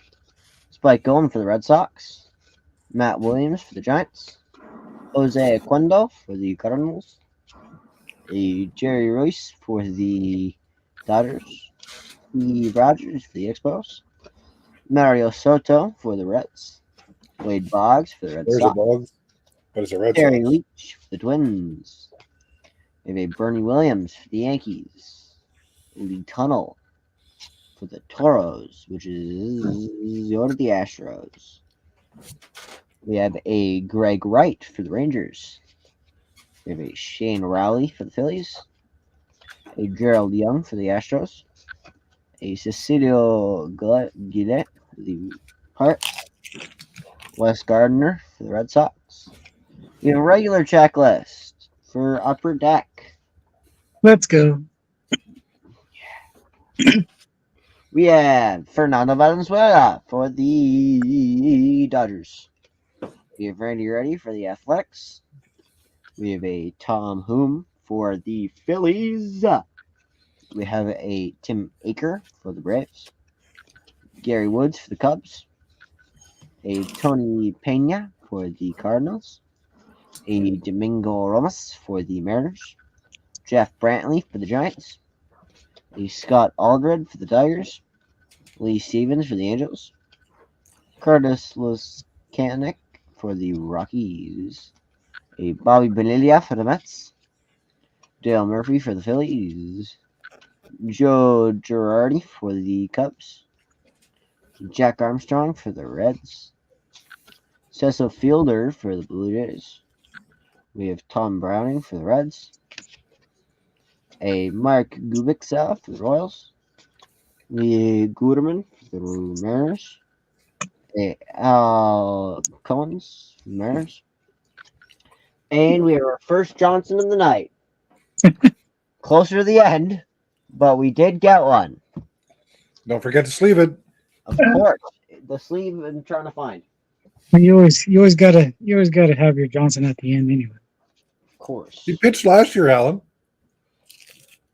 Spike Owen for the Red Sox. Matt Williams for the Giants. Jose Cuendo for the Cardinals. Jerry Royce for the Dodgers. Steve Rogers for the Expos. Mario Soto for the Reds. Wade Boggs for the Red There's a Sox. Boggs, but it's a Red Terry Sox. Leach for the Twins. We have Bernie Williams for the Yankees. Lee Tunnel for the Toros, which is Zone of the Astros. We have a Greg Wright for the Rangers. We have a Shane Rowley for the Phillies. A Gerald Young for the Astros. A Cecilio Gillette for the Pirates. Wes Gardner for the Red Sox. We have a regular checklist for Upper Deck. Let's go. We have Fernando Valenzuela for the Dodgers. We have Randy Reddy for the Athletics. We have a Tom Hume for the Phillies. We have a Tim Aker for the Braves. Gary Woods for the Cubs. A Tony Pena for the Cardinals. A Domingo Romas for the Mariners. Jeff Brantley for the Giants. A Scott Aldred for the Tigers. Lee Stevens for the Angels. Curtis Luskanik for the Rockies. A Bobby Bonilla for the Mets. Dale Murphy for the Phillies. Joe Girardi for the Cubs. Jack Armstrong for the Reds. Cecil Fielder for the Blue Jays. We have Tom Browning for the Reds. A Mark Kubica for the Royals. Lee Guterman for the Mariners. A Al Collins for the Mariners. And we have our first Johnson of the night. Closer to the end, but we did get one. Don't forget to sleeve it. Of course. The sleeve I'm trying to find. You always gotta have your Johnson at the end anyway. Of course. He pitched last year, Alan.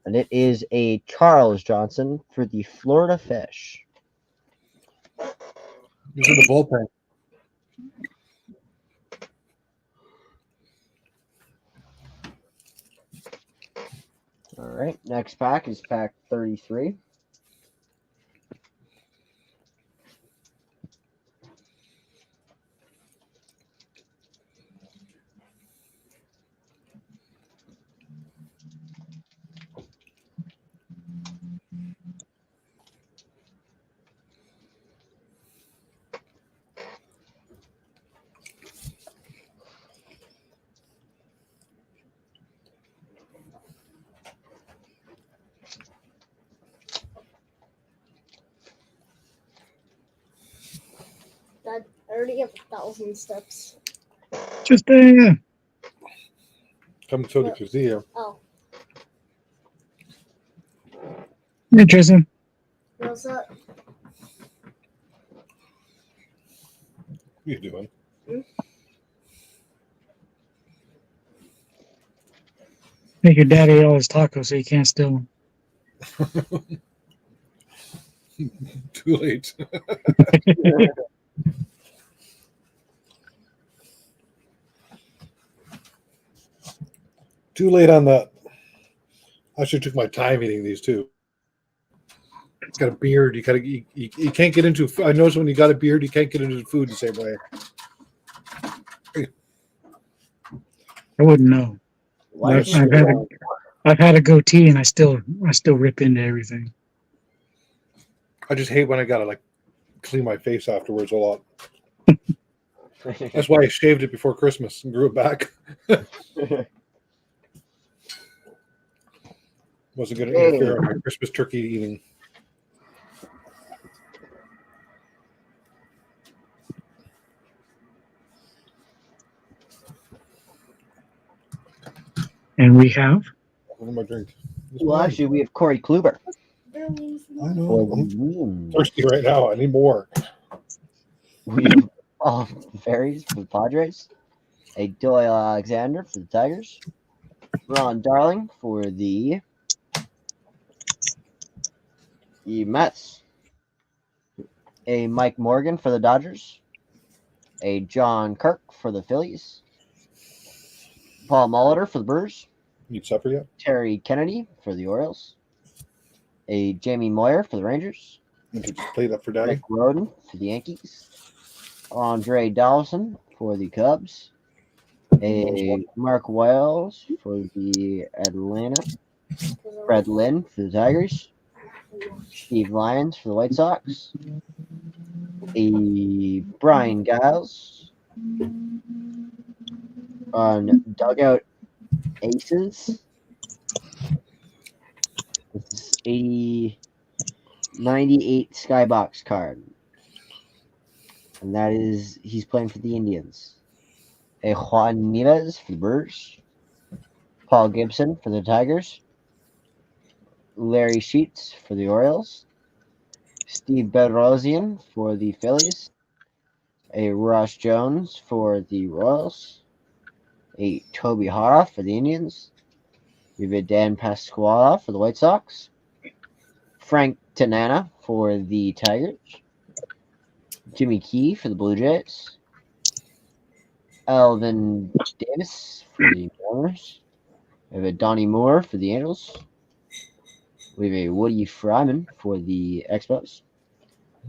And it is a Charles Johnson for the Florida Fish. He's in the bullpen. All right. Next pack is pack 33. Dad, I already have 1,000 steps. Just Come to the Castillo. Oh, interesting. what's that? What are you doing? I think your daddy ate all his tacos, so you can't steal them. Too late. Too late on that. I should have took my time eating these too. It's got a beard. You can't get into. I notice when you got a beard, you can't get into food the same way. I wouldn't know. Why I've, did I've had a I've had a goatee and I still rip into everything. I just hate when I gotta like clean my face afterwards a lot. That's why I shaved it before Christmas and grew it back. Wasn't going to interfere with my Christmas turkey eating. And we have What am I drinking? Well, actually, we have Corey Kluber. I For know. the I'm Moons. thirsty right now. I need more. We have Ferries for the Padres. A Doyle Alexander for the Tigers. Ron Darling for the Mets. A Mike Morgan for the Dodgers. A John Kirk for the Phillies. Paul Molitor for the Brewers. Eat supper yet? Terry Kennedy for the Orioles. A Jamie Moyer for the Rangers. You could just plate up for Daddy. Rick Roden for the Yankees. Andre Dawson for the Cubs. A Mark Wells for the Atlanta. Fred Lynn for the Tigers. Steve Lyons for the White Sox. A Brian Giles on Dugout Aces. This is 98 Skybox card. And that is, he's playing for the Indians. A Juan Nieves for the Brewers. Paul Gibson for the Tigers. Larry Sheets for the Orioles. Steve Bedrosian for the Phillies. A Ross Jones for the Royals. A Toby Hara for the Indians. We have a Dan Pasquale for the White Sox. Frank Tanana for the Tigers. Jimmy Key for the Blue Jays. Alvin Davis for the Mariners. We have a Donnie Moore for the Angels. We have a Woody Fryman for the Expos.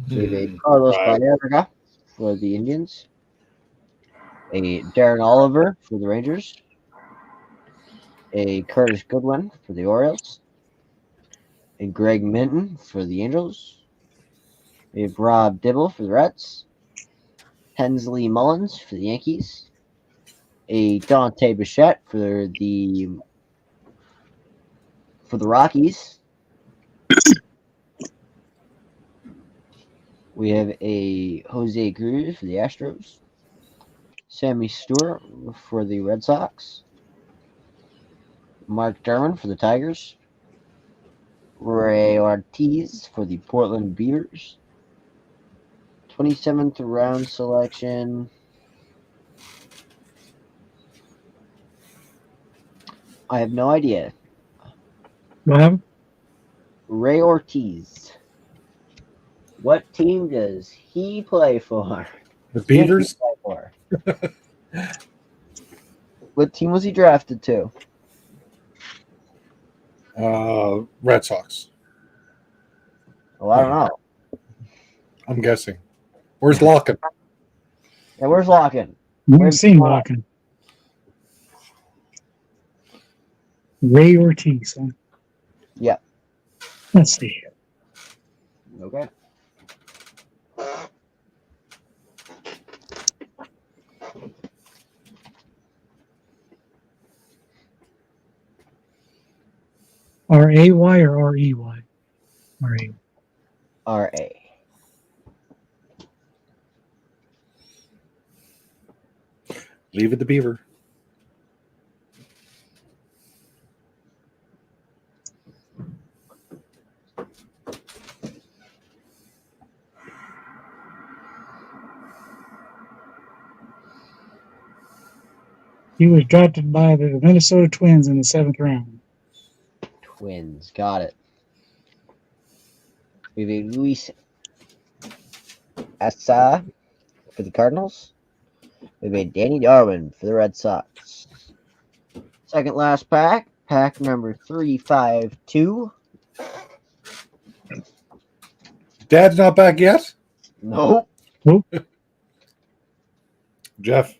We have a Carlos Baerga for the Indians. A Darren Oliver for the Rangers. A Curtis Goodwin for the Orioles. A Greg Minton for the Angels. We have Rob Dibble for the Reds. Hensley Mullins for the Yankees. A Dante Bichette for the Rockies. We have a Jose Cruz for the Astros. Sammy Stewart for the Red Sox. Mark Derman for the Tigers. Ray Ortiz for the Portland Beavers. 27th round selection. I have no idea. what happened? Ray Ortiz. What team does he play for? The Beavers? What team was he drafted to? Red Sox. Oh, I don't know. I'm guessing. Where's Locken? Yeah, where's Locken? I've seen Locken. Ray Ortiz. Huh? Yeah. Let's see. Okay. R-A-Y or R-E-Y? R-A. R.A. Leave it to Beaver. He was drafted by the Minnesota Twins in the 7th round. Twins. Got it. We have a Luis Assa for the Cardinals. We have a Danny Darwin for the Red Sox. Second last pack. Pack number 352. Dad's not back yet? Nope. Jeff.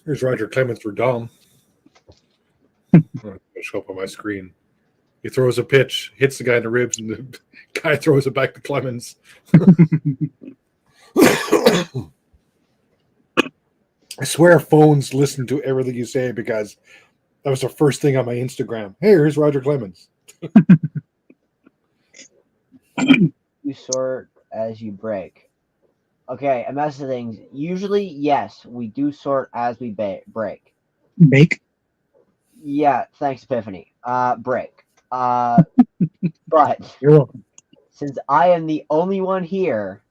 Here's Roger Clemens for Dom. I'll show up on my screen. He throws a pitch, hits the guy in the ribs, and the guy throws it back to Clemens. I swear phones listen to everything you say because that was the first thing on my Instagram. Hey, here's Roger Clemens. You sort as you break. Okay, and that's the thing. Usually, yes, we do sort as we break. Bake. Yeah, thanks, Epiphany. Break. But You're welcome. since I am the only one here,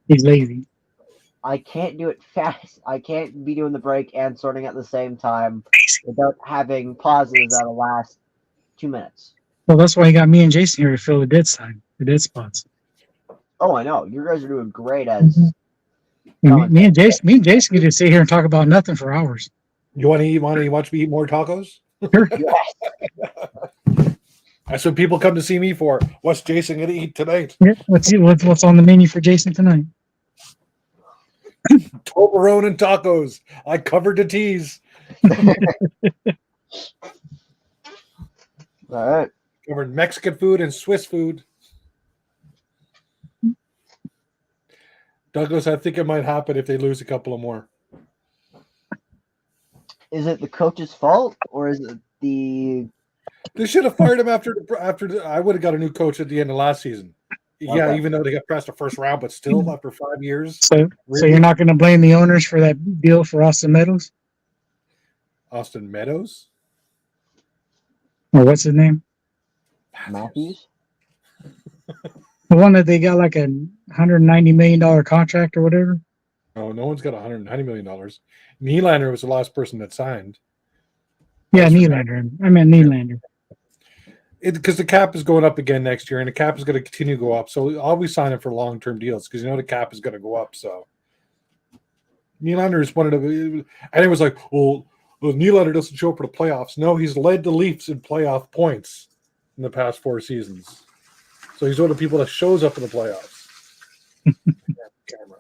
He's lazy. I can't do it fast. I can't be doing the break and sorting at the same time without having pauses that'll last 2 minutes. Well, that's why he got me and Jason here to fill the dead time, the dead spots. Oh, I know. You guys are doing great as. And me and Jason could just sit here and talk about nothing for hours. You want to watch me eat more tacos? That's what people come to see me for. What's Jason going to eat tonight? Yeah, what's on the menu for Jason tonight? Toblerone and tacos. I covered the teas. All right. Covered Mexican food and Swiss food. Douglas, I think it might happen if they lose a couple of more. Is it the coach's fault or is it the? They should have fired him after I would have got a new coach at the end of last season. Yeah, Okay. even though they got past the first round, but still after 5 years. So you're not going to blame the owners for that deal for Austin Meadows? Austin Meadows? Or what's his name? Matthews? The one that they got like a $190 million contract or whatever? Oh, no one's got $190 million. Nylander was the last person that signed. Yeah, Nylander. I meant Nylander. Because the cap is going up again next year, and the cap is going to continue to go up. So always sign up for long-term deals because the cap is going to go up. So Nylander is one of the, and it was like, well, Nylander doesn't show up for the playoffs. No, he's led the Leafs in playoff points in the past 4 seasons. So he's one of the people that shows up in the playoffs. Camera.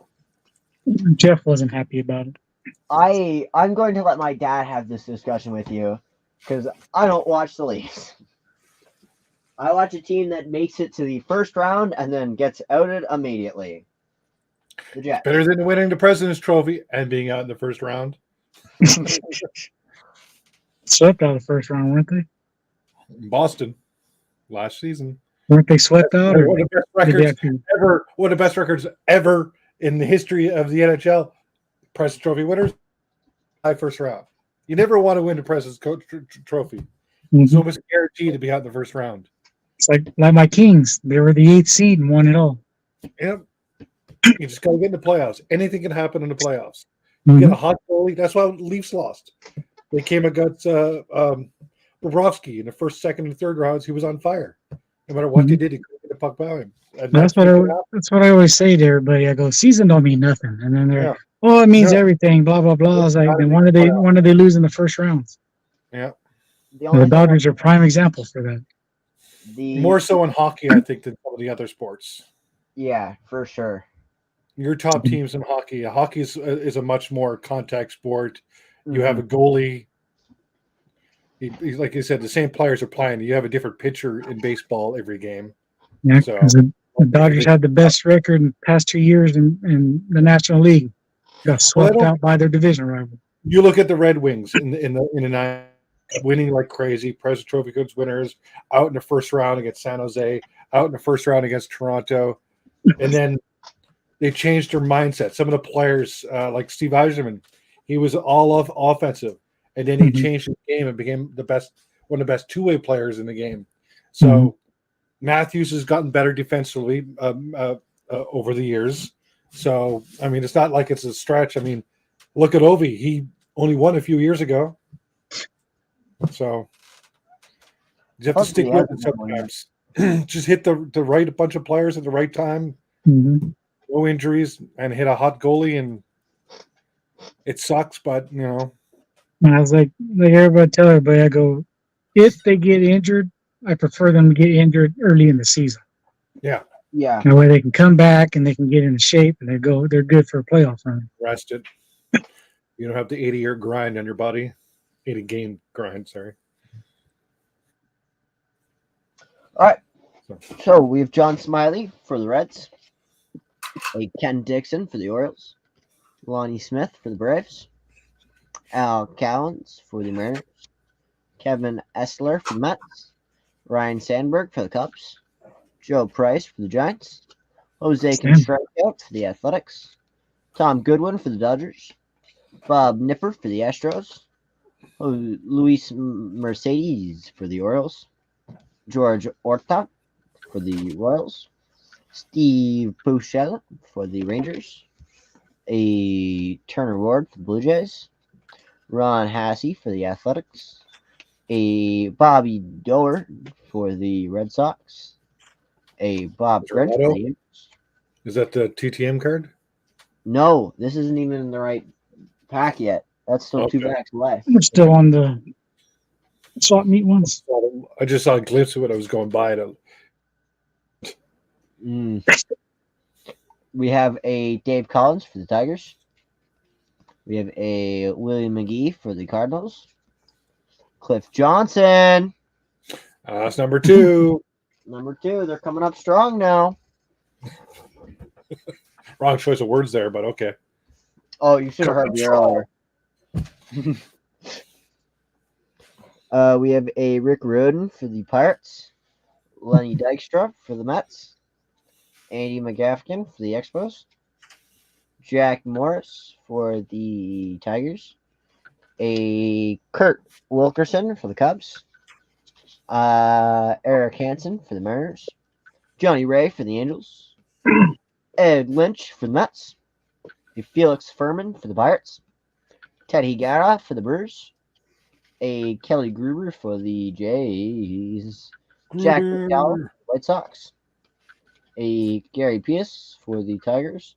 Jeff wasn't happy about it. I'm going to let my dad have this discussion with you because I don't watch the Leafs. I watch a team that makes it to the first round and then gets outed immediately. The Jets. Better than winning the President's Trophy and being out in the first round. Swept out of the first round, weren't they? In Boston last season. Weren't they swept out? Or One of the best records ever. One of the best records ever in the history of the NHL. President's Trophy winners, high first round. You never want to win the President's Trophy. Mhm. It's almost guaranteed to be out in the first round. It's like my Kings. They were the 8th seed and won it all. Yep. You just got to get in the playoffs. Anything can happen in the playoffs. You get a hot goalie. That's why Leafs lost. They came against Bobrovsky in the first, second, and third rounds. He was on fire. No matter what they did, he couldn't get the puck by him. And That's what I always say to everybody. I go, season don't mean nothing, and then they're, Yeah. oh, it means everything. Blah blah blah. I was like, then when did they lose in the first rounds? Yeah. The Dodgers are prime examples for that. More so in hockey, I think, than some of the other sports. Yeah, for sure. Your top teams in hockey. Hockey is a much more contact sport. You have a goalie. Like you said, the same players are playing. You have a different pitcher in baseball every game. Yeah, So- because the Dodgers had the best record in the past 2 years in the National League. Got swept out by their division rival. You look at the Red Wings in the night, winning like crazy. President's Trophy Goods winners, out in the first round against San Jose, out in the first round against Toronto, and then they changed their mindset. Some of the players, like Steve Yzerman, he was all offensive, and then he changed his game and became one of the best two-way players in the game. So Matthews has gotten better defensively over the years. So I mean, it's not like it's a stretch. I mean, look at Ovi; he only won a few years ago. So you have to stick with it sometimes. Just hit the right bunch of players at the right time. No injuries, and hit a hot goalie, and it sucks, but And I was like everybody tell everybody, I go, if they get injured, I prefer them to get injured early in the season. Yeah, Yeah. That way they can come back and they can get into shape and they're good for a playoff run. rested. You don't have the 80-year grind on your body. 80-game grind, sorry. All right. So we have John Smiley for the Reds, a Ken Dixon for the Orioles, Lonnie Smith for the Braves, Al Callens for the Mariners, Kevin Essler for the Mets, Ryan Sandberg for the Cubs, Joe Price for the Giants, Jose Strikeout for the Athletics, Tom Goodwin for the Dodgers, Bob Nipper for the Astros, Luis Mercedes for the Orioles, George Orta for the Royals, Steve Puchel for the Rangers, a Turner Ward for the Blue Jays, Ron Hassey for the Athletics, a Bobby Doer for the Red Sox, a Bob Grant for the Yankees. Is that the TTM card? No, this isn't even in the right pack yet. That's still 2 packs away. We're still on the swap meet ones. I just saw a glimpse of it. I was going by it. We have a Dave Collins for the Tigers. We have a William McGee for the Cardinals. Cliff Johnson. That's number 2. Number 2. They're coming up strong now. Wrong choice of words there, but okay. Oh, you should have heard me earlier. We have a Rick Rhoden for the Pirates. Lenny Dykstra for the Mets. Andy McGafkin for the Expos. Jack Morris for the Tigers. A Kurt Wilkerson for the Cubs. Eric Hansen for the Mariners. Johnny Ray for the Angels. Ed Lynch for the Mets. A Felix Furman for the Pirates. Ted Higuera for the Brewers. A Kelly Gruber for the Jays. Jack McCallum for the White Sox. A Gary Pierce for the Tigers.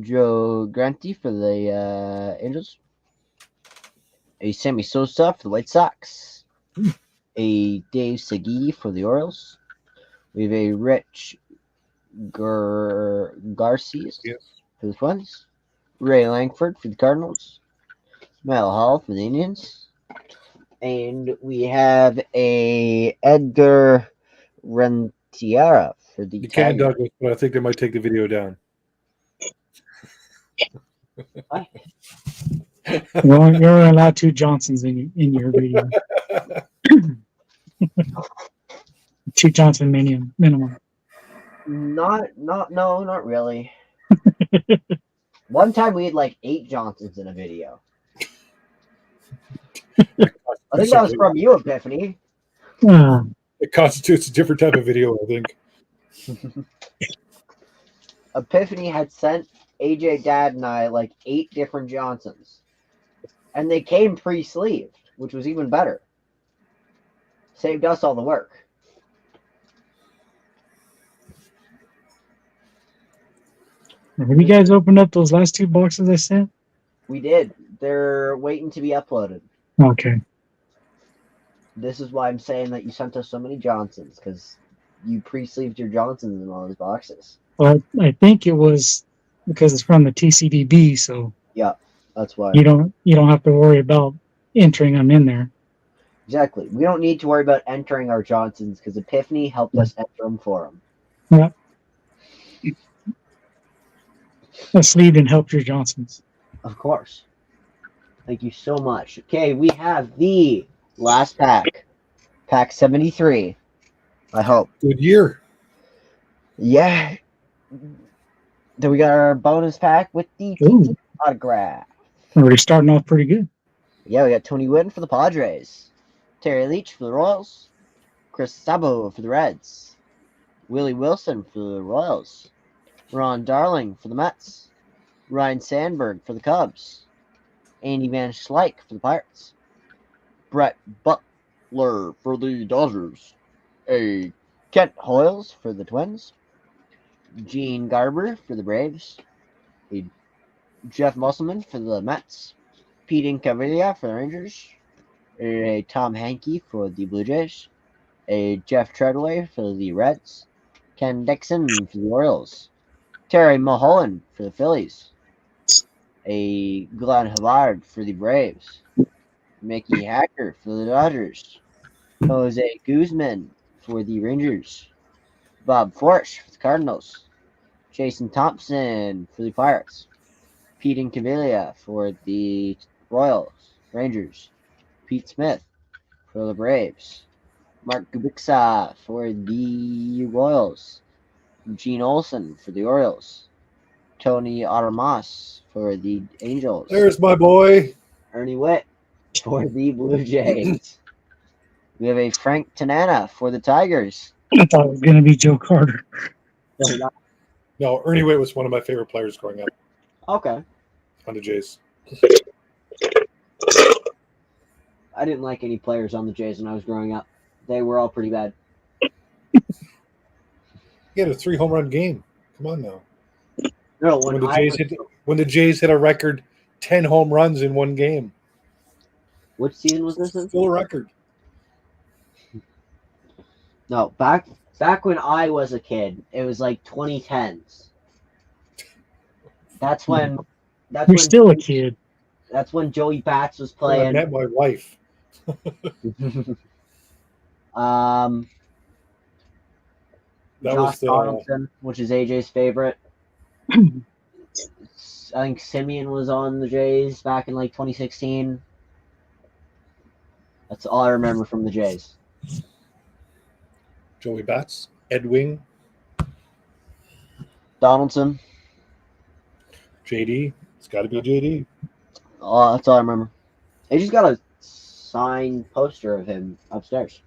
Joe Granty for the Angels. A Sammy Sosa for the White Sox. A Dave Segui for the Orioles. We have a Rich Garcias for the Twins. Ray Langford for the Cardinals. Mel Hall for the Indians. And we have a Edgar Rentiera for the You can, Tigers. Douglas, but I think they might take the video down. What? You're only allowed 2 Johnsons in your video. 2 Johnson minimum. Not really. One time we had like 8 Johnsons in a video. I think that was from you, Epiphany. It constitutes a different type of video, I think. Epiphany had sent AJ, Dad, and I like 8 different Johnsons. And they came pre-sleeved, which was even better. Saved us all the work. Have you guys opened up those last 2 boxes I sent? We did. They're waiting to be uploaded. Okay. This is why I'm saying that you sent us so many Johnsons, because you pre-sleeved your Johnsons in all those boxes. Well, I think it was because it's from the TCDB, so Yeah, that's why. you don't have to worry about entering them in there. Exactly. We don't need to worry about entering our Johnsons because Epiphany helped us enter them for them. Yeah. A sleeve and help your Johnsons. Of course. Thank you so much. Okay, we have the last pack. Pack 73. I hope. Good year. Yeah. Then we got our bonus pack with the Ooh. autograph. Already starting off pretty good. Yeah, we got Tony Witten for the Padres. Terry Leach for the Royals. Chris Sabo for the Reds. Willie Wilson for the Royals. Ron Darling for the Mets. Ryan Sandberg for the Cubs. Andy Van Slyke for the Pirates. Brett Butler for the Dodgers. A Kent Hoyles for the Twins. Gene Garber for the Braves. A Jeff Musselman for the Mets. Pete Incaviglia for the Rangers. a Tom Hankey for the Blue Jays, a Jeff Treadway for the Reds, Ken Dixon for the Orioles, Terry Mulholland for the Phillies, a Glenn Havard for the Braves, Mickey Hacker for the Dodgers, Jose Guzman for the Rangers, Bob Forsch for the Cardinals, Jason Thompson for the Pirates, Pete Incaviglia for the Royals, Rangers, Pete Smith for the Braves, Mark Kubica for the Royals, Gene Olson for the Orioles, Tony Armas for the Angels, There's my boy. Ernie Witt for the Blue Jays. We have a Frank Tanana for the Tigers. I thought it was going to be Joe Carter. No, Ernie Witt was one of my favorite players growing up Okay. on the Jays. I didn't like any players on the Jays when I was growing up. They were all pretty bad. He had a 3 home run game. Come on now. No, When the Jays hit a record 10 home runs in one game. which season was this in? Still a record. No, back when I was a kid, it was like 2010s. That's when. That's You're when still a kid. That's when Joey Bats was When I playing. met my wife. That Josh was the Donaldson, which is AJ's favorite. I think Simeon was on the Jays back in like 2016. That's all I remember from the Jays. Joey Bats, Ed Wing, Donaldson. JD. It's got to be JD. Oh, that's all I remember. They just got a signed poster of him upstairs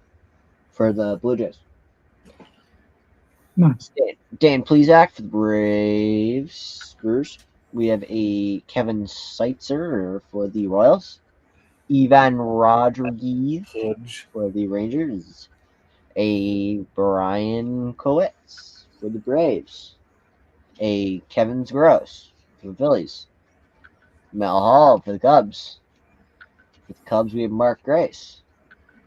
for the Blue Jays. Nice. Dan Plesac for the Braves. Brewers. We have a Kevin Seitzer for the Royals. Ivan Rodriguez Fudge. for the Rangers. A Brian Kowitz for the Braves. A Kevin Gross for the Phillies. Mel Hall for the Cubs. For the Cubs, we have Mark Grace.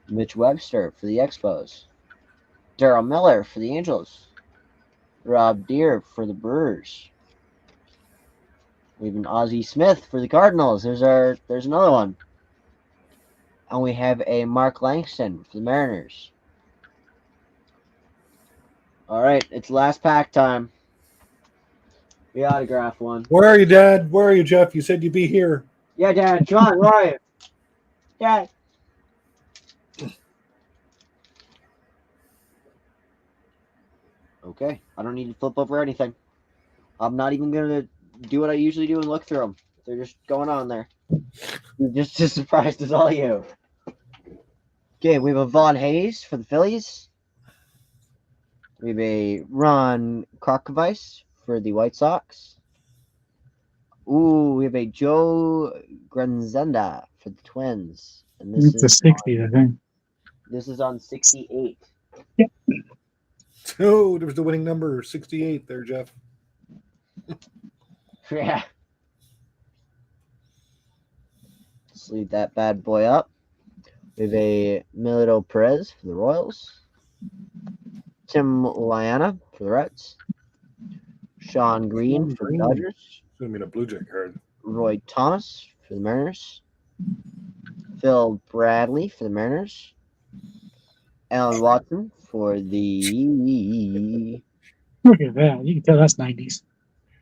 Mitch Webster for the Expos. Darryl Miller for the Angels. Rob Deere for the Brewers. We have an Ozzie Smith for the Cardinals. There's another one. And we have a Mark Langston for the Mariners. All right, it's last pack time. We autograph one. Where are you, Dad? Where are you, Jeff? You said you'd be here. Yeah, Dad. John, where are you? Dad. Okay, I don't need to flip over anything. I'm not even going to do what I usually do and look through them. They're just going on there. I'm just as surprised as all you. Okay, we have a Vaughn Hayes for the Phillies. We have a Ron Krokovic for the White Sox. Ooh, we have a Joe Granzenda for the Twins. And this It's a is 60, I think. this is on 68. Oh, there was the winning number, 68 there, Jeff. Yeah. Let's leave that bad boy up. We have a Milito Perez for the Royals. Tim Liana for the Reds. Sean Green for the Dodgers. I mean, a Blue Jay card. Roy Thomas for the Mariners. Phil Bradley for the Mariners. Alan Watson for the Look at that. You can tell that's 90s.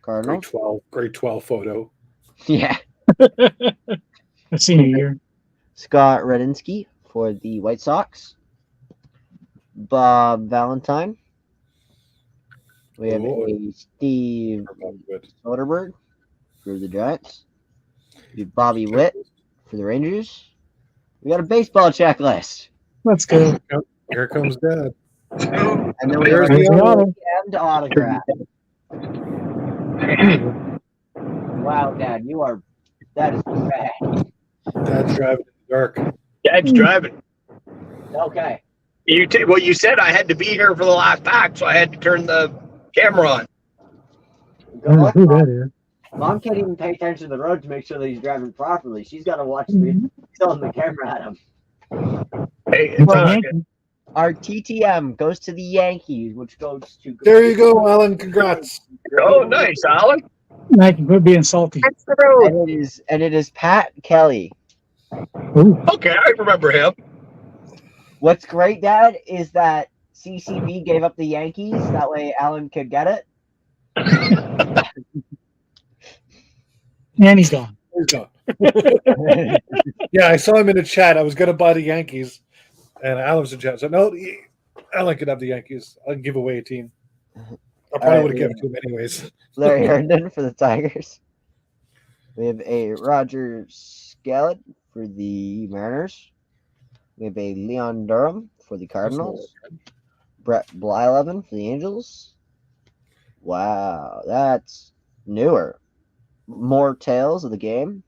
Cardinals. Grade 12 photo. Yeah. I've seen it here. Scott Redinsky for the White Sox. Bob Valentine. We have a Steve Soderberg for the Giants. We have Bobby Witt for the Rangers. We got a baseball checklist. Let's go. Here comes Dad. And then we There's have the a auto. and autograph. Wow, Dad, that is bad. Dad's driving in the dark. Dad's driving. Okay. Well, you said I had to be here for the last pack, so I had to turn the camera on. I don't know who that is. Mom can't even pay attention to the road to make sure that he's driving properly. She's got to watch me throwing the camera at him. Hey, It's a Yankee. Our TTM goes to the Yankees, which goes to. There you go, Alan. Congrats. oh, nice, Alan. I can quit being salty. That's the road. And it is Pat Kelly. Ooh. Okay, I remember him. What's great, Dad, is that CCB gave up the Yankees. That way Alan could get it. And he's gone. He's gone. Yeah, I saw him in the chat. I was going to buy the Yankees, and Alan was in chat. So, no, Alan could have the Yankees. I'll give away a team. I probably would have given it to him anyways. Larry Herndon for the Tigers. We have a Roger Scallett for the Mariners. We have a Leon Durham for the Cardinals. Brett Blyleven for the Angels. Wow, that's newer. More Tales of the Game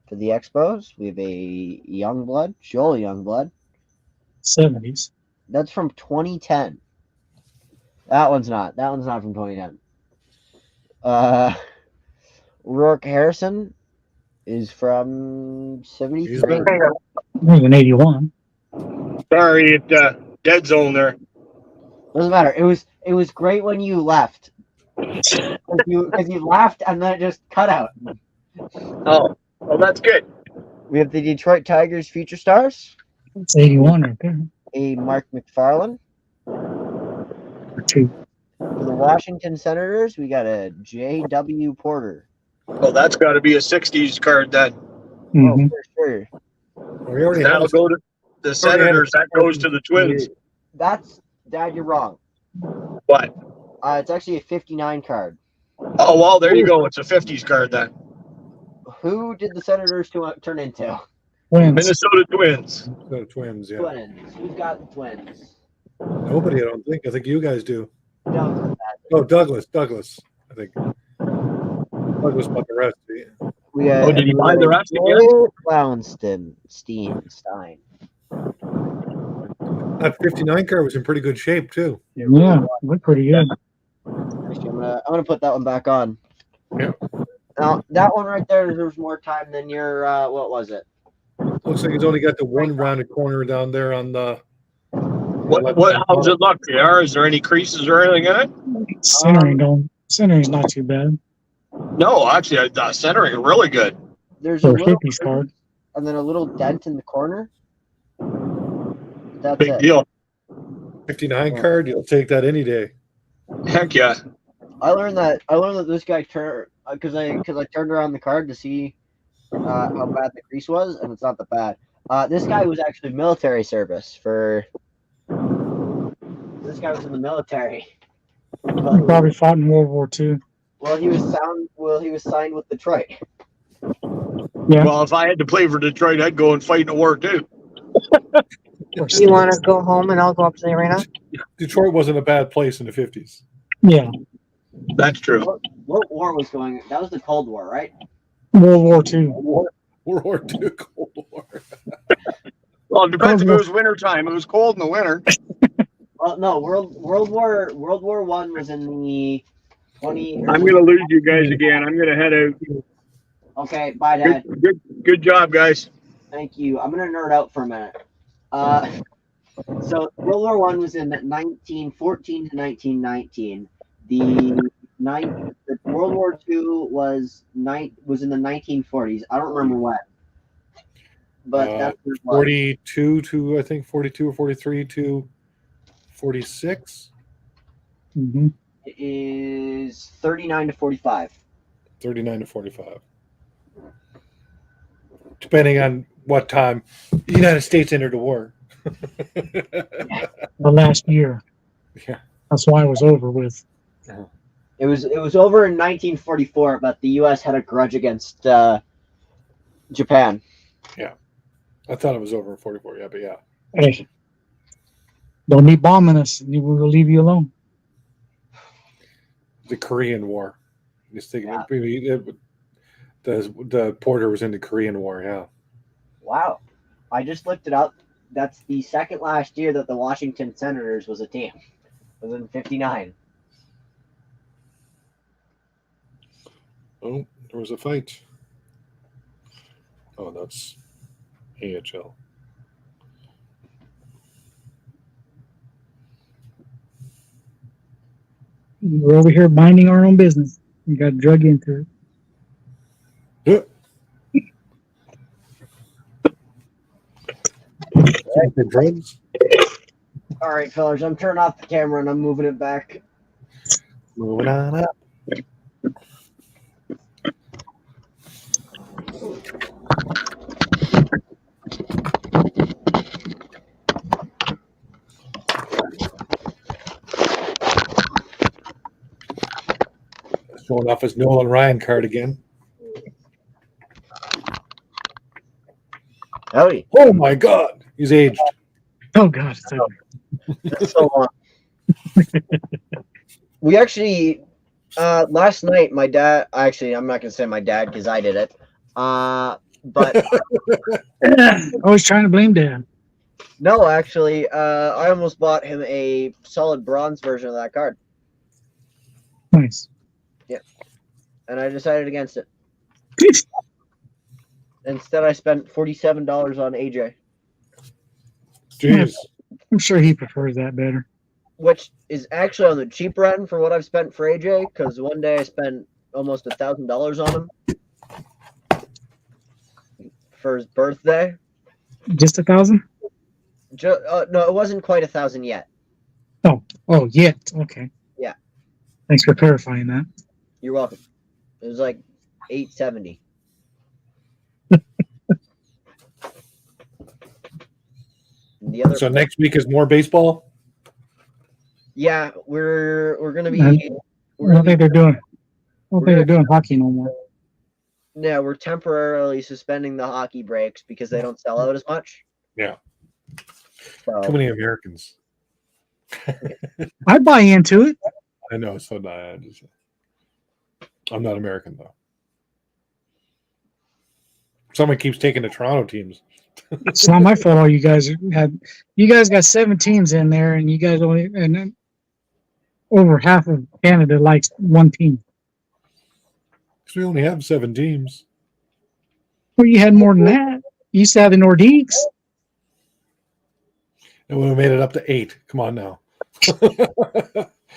for the Expos. We have a Youngblood, Joel Youngblood. 70s. That's from 2010. That one's not. That one's not from 2010. Rourke Harrison is from 73. More than 81. Sorry, dead zone there. Doesn't matter. It was great when you left. Because you laughed and then it just cut out. Oh, well, that's good. We have the Detroit Tigers Future Stars. It's 81 right there. A Mark McFarland. For 2. For the Washington Senators, we got a J.W. Porter. Well, that's got to be a 60s card then. Mm-hmm. Oh, for sure. We already That'll have go to the Senators. That goes to the Twins. Dad, you're wrong. What? It's actually a 59 card. Oh, well, there you go. It's a 50s card then. Who did the Senators turn into? Twins. Minnesota Twins. the Twins. Yeah, Twins. Who's got the Twins? nobody. I don't think. I think you guys do. No, Oh, Douglas. I think Douglas bought the rest. we got, Oh, did he buy the rest again? Joe Clownstein. Stein. That 59 card was in pretty good shape too. Yeah, look pretty good. Actually, I'm gonna put that one back on. Yeah. Now that one right there deserves more time than your what was it? Looks like he's only got the one rounded corner down there on the. How's it look, JR? Is there any creases or anything in it? Centering's not too bad. No, actually, centering is really good. There's For a a little 50s card. and then a little dent in the corner. That's Big it. deal. 59 card, you'll take that any day. Heck yeah. I learned that this guy turned because I turned around the card to see how bad the crease was, and it's not that bad. This guy was actually military service for. This guy was in the military. He probably fought in World War II. Well, he was signed with Detroit. Yeah. Well, if I had to play for Detroit, I'd go and fight in the war too. You want to go home and I'll go up to the arena? Detroit wasn't a bad place in the 50s. Yeah. That's true. What war was going? That was the Cold War, right? World War II. World War II, Cold War. Well, it depends if it was winter time. It was cold in the winter. Well, no, World War One was in the 20. I'm going to lose you guys again. I'm going to head out. Okay, bye, Dad. Good job, guys. Thank you. I'm gonna nerd out for a minute. So World War One was in 1914 to 1919. The World War Two was in the 1940s. I don't remember when, but that's what it was. 42 to I think 42 or 43 to 46. Mm-hmm. It is 39 to 45. 39 to 45. Depending on what time the United States entered the war. The last year. Yeah. That's why it was over with. It was over in 1944, but the U.S. had a grudge against Japan. Yeah. I thought it was over in 44. Yeah, but yeah. Hey, don't be bombing us. We will leave you alone. The Korean War. Just thinking, Yeah. the Porter was in the Korean War. Yeah. Wow. I just looked it up. That's the second last year that the Washington Senators was a team. It was in 59. Oh, there was a fight. Oh, that's AHL. We're over here minding our own business. We got drug into it. The drugs. All right, fellas, I'm turning off the camera and I'm moving it back. Moving on up. Showing off his Nolan Ryan card again. Howdy. Oh my God, he's aged. Oh God, it's ugly. That's so long. We actually, last night, my dad, actually, I'm not going to say my dad because I did it. But Always trying to blame Dad. no, actually, I almost bought him a solid bronze version of that card. Nice. And I decided against it. Instead, I spent $47 on AJ, Jeez. I'm sure he prefers that better. which is actually on the cheaper end for what I've spent for AJ. Because one day I spent almost $1,000 on him for his birthday. Just 1,000? No, it wasn't quite 1,000 yet. Oh, yet. Okay. Yeah. Thanks for clarifying that. You're welcome. It was like $870. The other, So next week is more baseball. yeah, we're gonna be. I We're don't gonna think they're doing. I don't think they're doing hockey no more. Yeah, we're temporarily suspending the hockey breaks because they don't sell out as much. Yeah. So, Too many Americans. I buy into it. I know. So I'm not American though. Someone keeps taking the Toronto teams. It's not my fault. All you guys had. You guys got 7 teams in there, and you guys only and then over half of Canada likes one team. Because we only have 7 teams. Well, you had more than that. You used to have the Nordiques. And we made it up to 8. Come on now.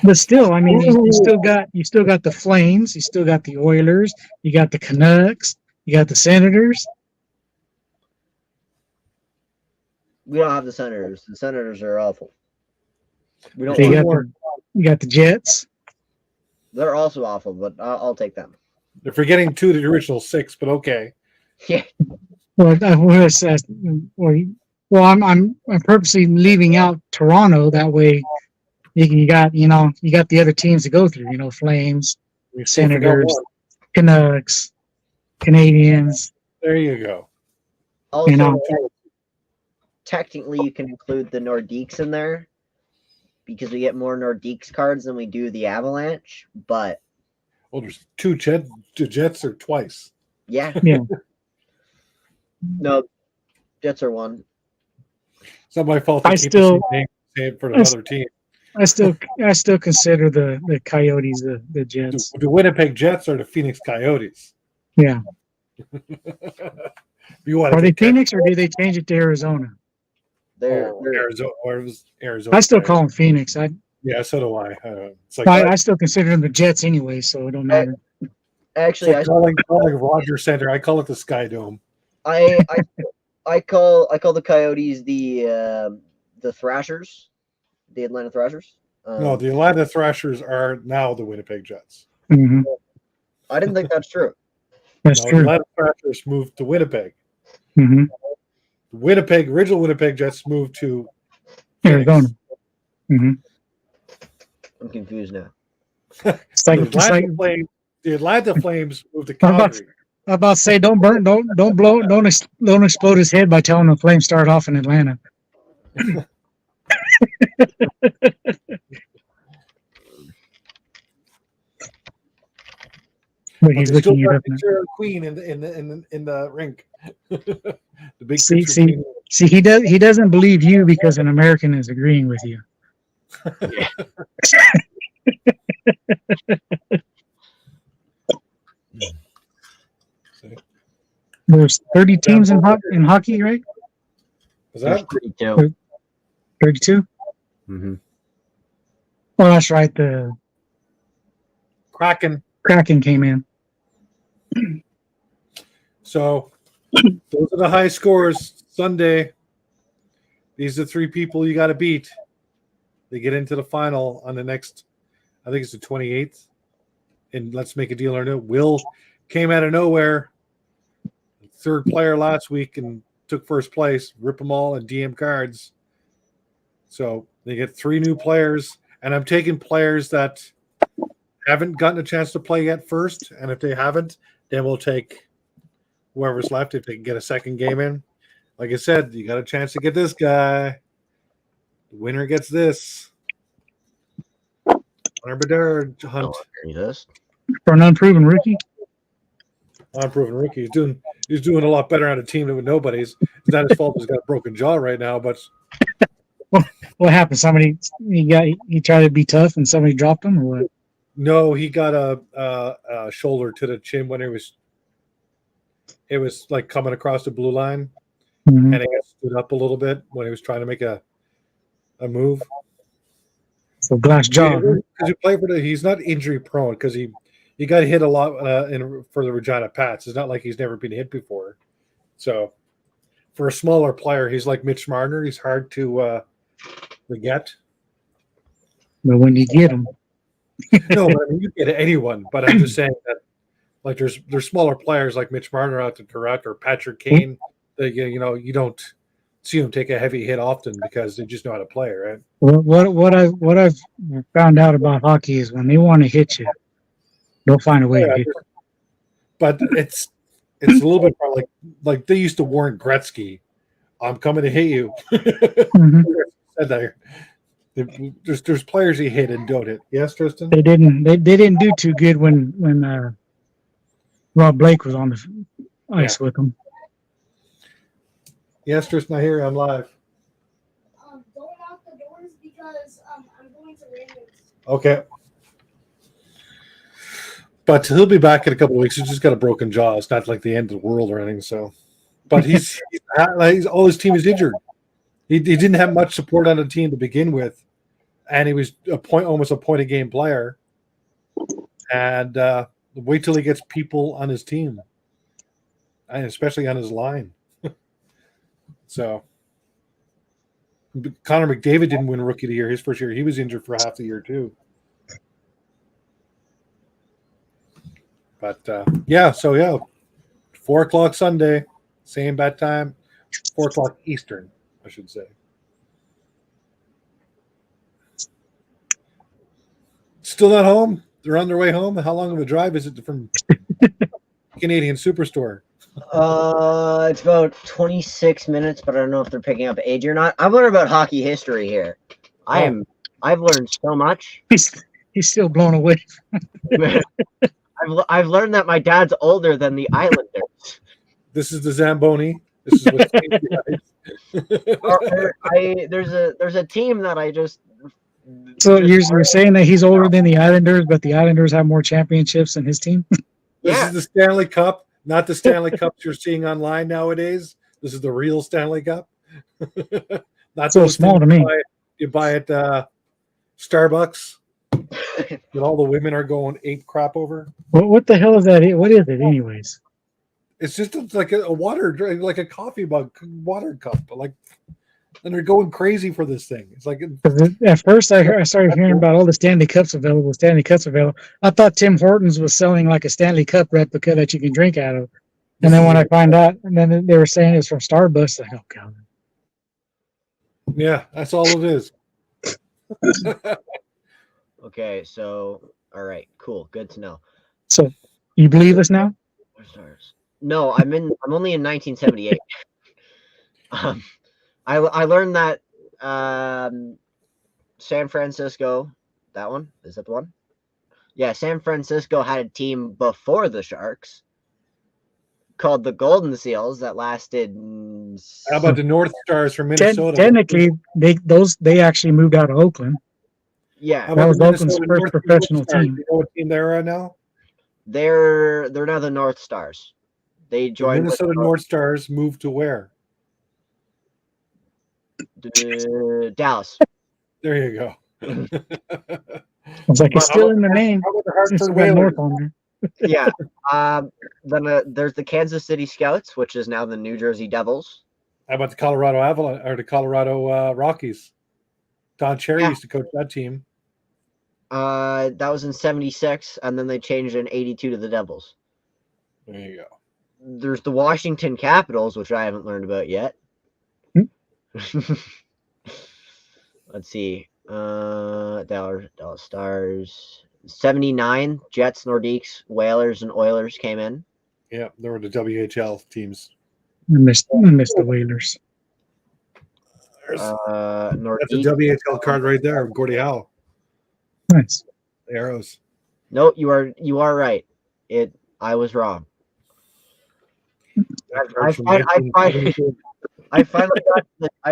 But still, I mean, you still got the Flames, you still got the Oilers, you got the Canucks, you got the Senators. we don't have the Senators. The Senators are awful. We don't. So you want got the Jets. They're also awful, but I'll take them. They're forgetting 2 of the original 6, but okay. Yeah. Well, I'm purposely leaving out Toronto that way. You got the other teams to go through. Flames, We still forgot Senators, one. Canucks, Canadians. There you go. Also, technically, you can include the Nordiques in there because we get more Nordiques cards than we do the Avalanche. But Well, there's 2 Jets or twice. yeah, Yeah. no, Jets are one. It's not my fault. I They keep the still- same name for another team. I still consider the Coyotes the Jets. The Winnipeg Jets are the Phoenix Coyotes. Yeah. You want Are they take that? Phoenix or do they change it to Arizona? They're Arizona, or it was Arizona. I still call them Phoenix. Yeah, so do I. It's like, I still consider them the Jets anyway, so it don't matter. it's actually like calling Rogers Center. I call it the Sky Dome. I call the Coyotes the Thrashers, the Atlanta Thrashers. No, the Atlanta Thrashers are now the Winnipeg Jets. Hmm. I didn't think that's true. That's No, the true. Atlanta Thrashers moved to Winnipeg. Hmm. The original Winnipeg Jets moved to Phoenix. Arizona. Hmm. I'm confused now. It's like, The Atlanta Flames moved to I'm about- Calgary. I'm about to say, don't explode his head by telling the Flames start off in Atlanta. But But he's they still looking it got up the now. Cherry Queen in the rink. The big See, picture see. queen. See, he doesn't believe you because an American is agreeing with you. There's 30 teams in hockey, right? Is There's that 32. 32. Mm-hmm. Well, that's right. The Kraken. Kraken came in. So those are the high scores Sunday. These are 3 people you got to beat. They get into the final on the next, I think it's the 28th. And let's make a deal or no. Will came out of nowhere. 3rd player last week and took 1st place. Rip them all and DM cards. So they get 3 new players. And I'm taking players that haven't gotten a chance to play yet first. And if they haven't, then we'll take whoever's left if they can get a second game in. Like I said, you got a chance to get this guy. The winner gets this. Hunter Bedard Hunt. For an unproven rookie. Unproven rookie. He's doing a lot better on a team than with nobody's. It's not his fault he's got a broken jaw right now, but What happened? He tried to be tough and somebody dropped him, or what? no, he got a shoulder to the chin when it was like coming across the blue line, Mhm. and he got stood up a little bit when he was trying to make a move. So glass jaw. Because he played for he's not injury prone because he got hit a lot for the Regina Pats. It's not like he's never been hit before. So for a smaller player, he's like Mitch Marner. He's hard to get. But when you get him, No, but I mean, you get anyone. But I'm just saying that like there's smaller players like Mitch Marner out to Tourette or Patrick Kane that you don't see them take a heavy hit often because they just know how to play, right? what I've found out about hockey is when they want to hit you, they'll find a way to hit you. But it's a little bit more like they used to warn Gretzky, "I'm coming to hit you." Mhm. Said that. There's players he hit and don't hit. Yes, Tristan. They didn't do too good when Rob Blake was on the ice with them. Yes, Tristan. I hear you. I'm live. Don't lock the doors because I'm going to Raymond's. Okay. But he'll be back in a couple of weeks. He's just got a broken jaw. It's not like the end of the world or anything. So, but he's all his team is injured. He didn't have much support on the team to begin with, and he was almost a point a game player. And wait till he gets people on his team, and especially on his line. So, Connor McDavid didn't win Rookie of the Year his first year. He was injured for half the year too. But so 4:00 Sunday, same bad time, 4:00 Eastern, I should say. Still not home? They're on their way home. How long of a drive is it from Canadian Superstore? It's about 26 minutes, but I don't know if they're picking up age or not. I'm learning about hockey history here. I've learned so much. He's still blown away. I've learned that my dad's older than the Islanders. This is the Zamboni. This is what there's a team that I just. So you're saying that he's older than the Islanders, but the Islanders have more championships than his team? This is the Stanley Cup, not the Stanley Cups you're seeing online nawadays. This is the real Stanley Cup. Not so small to me. You buy at Starbucks that all the women are going ape crap over. What the hell is that? What is it, anyways? It's just like a water drink, like a coffee mug, water cup, but and they're going crazy for this thing. It's like at first I started hearing about all the Stanley Cups available. I thought Tim Hortons was selling like a Stanley Cup replica that you can drink out of. And then when I find out, and then they were saying it's from Starbucks, like, oh god. Yeah, that's all it is. Okay, so all right, cool, good to know. So you believe us now? No, I'm only in 1978. I learned that San Francisco, that one, is that the one? Yeah, San Francisco had a team before the Sharks called the Golden Seals that lasted. How about the North Stars from Minnesota? Technically, they actually moved out of Oakland. Yeah, that was Oakland's first professional team. You know what team they're at now? They're now the North Stars. They joined the Minnesota North Stars. Moved to where? Dallas. There you go. It's like it's still in the name. How about the It's Hartford got Whalers? North on there. Yeah. Then there's the Kansas City Scouts, which is now the New Jersey Devils. How about the Colorado Avalanche or the Colorado Rockies? Don Cherry Yeah. used to coach that team. That was in '76, and then they changed in '82 to the Devils. There you go. There's the Washington Capitals, which I haven't learned about yet. Let's see. Dallas Stars. '79, Jets, Nordiques, Whalers, and Oilers came in. Yeah, there were the WHL teams. I missed the Whalers. That's a Nordiques. WHL card right there, Gordie Howe. Nice. The Arrows. No, you are right. I was wrong. I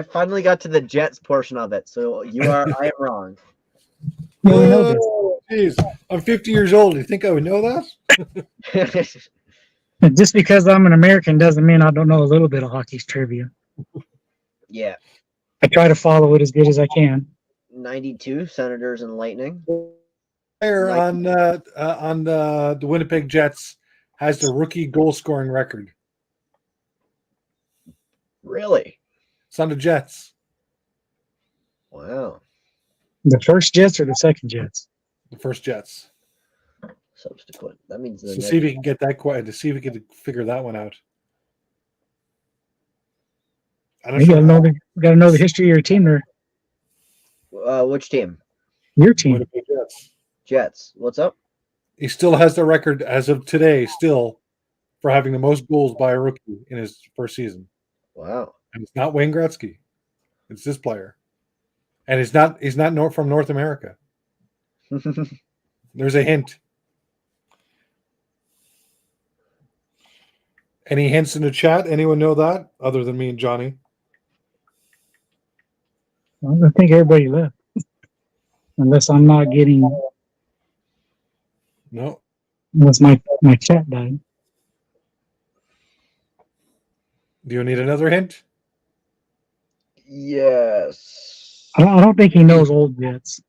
finally got to the Jets portion of it. So I am wrong. Yeah, we know this. Oh, geez. I'm 50 years old. You think I would know that? Just because I'm an American doesn't mean I don't know a little bit of hockey's trivia. Yeah. I try to follow it as good as I can. 92 Senators and Lightning. Player on the Winnipeg Jets has the rookie goal scoring record. Really? It's on the Jets. Wow. The first Jets or the second Jets? The first Jets. Subsequent. That means To see if he can get that quiet. To see if he can figure that one out. You gotta know the history of your team there. Which team? Your team. Winnipeg Jets. Jets. What's up? He still has the record as of today, still, for having the most goals by a rookie in his first season. Wow. And it's not Wayne Gretzky. It's this player. And he's not from North America. There's a hint. Any hints in the chat? Anyone know that other than me and Johnny? Well, I think everybody left. Unless I'm not getting. No. Unless my chat died. Do you need another hint? Yes. I don't think he knows old Jets.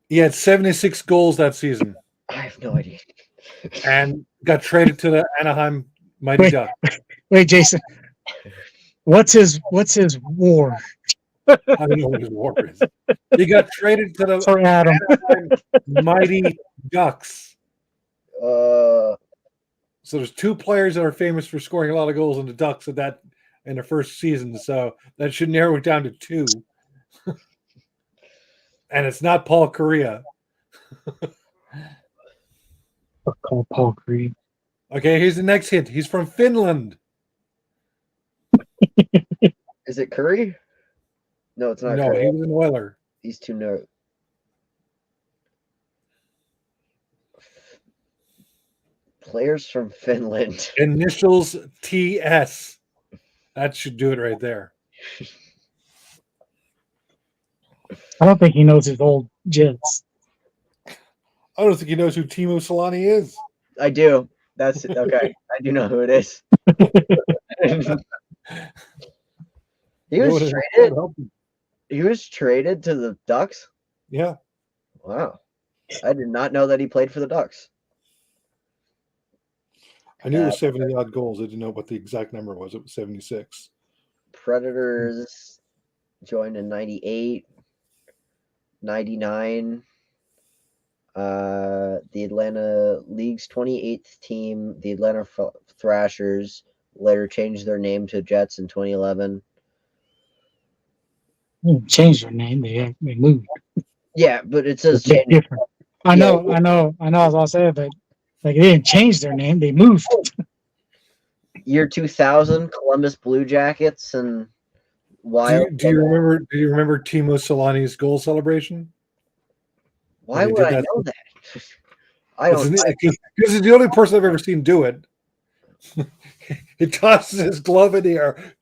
He had 76 goals that season. I have no idea. And got traded to the Anaheim Mighty Ducks. Wait, Jason. What's his war? I don't know what his war is. He got traded to the For Adam. Anaheim Mighty Ducks. Uh, So there's two players that are famous for scoring a lot of goals in the Ducks in the first season. So that should narrow it down to two. And it's not Paul Correa. I'll call Paul Creed. Okay, here's the next hint. He's from Finland. is it Curry? No, it's not No, Curry. he was an Oiler. These two know. Players from Finland. Initials TS. That should do it right there. I don't think he knows his old Jets. I don't think he knows who Timo Solani is. I do. That's okay. I do know who it is. He was traded. He was traded to the Ducks. Yeah. Wow. I did not know that he played for the Ducks. I knew it was 70 odd goals. I didn't know what the exact number was. It was 76. Predators joined in 98, 99. The Atlanta League's 28th team, the Atlanta Thrashers, later changed their name to Jets in 2011. They didn't change their name. They moved. Yeah, but it says It's change. different. I know. As I said, but like they didn't change their name. They moved. Year 2000, Columbus Blue Jackets and Wild. Do you remember Timo Solani's goal celebration? Why would I know that? I don't. Because he's the only person I've ever seen do it. He tosses his glove in the air.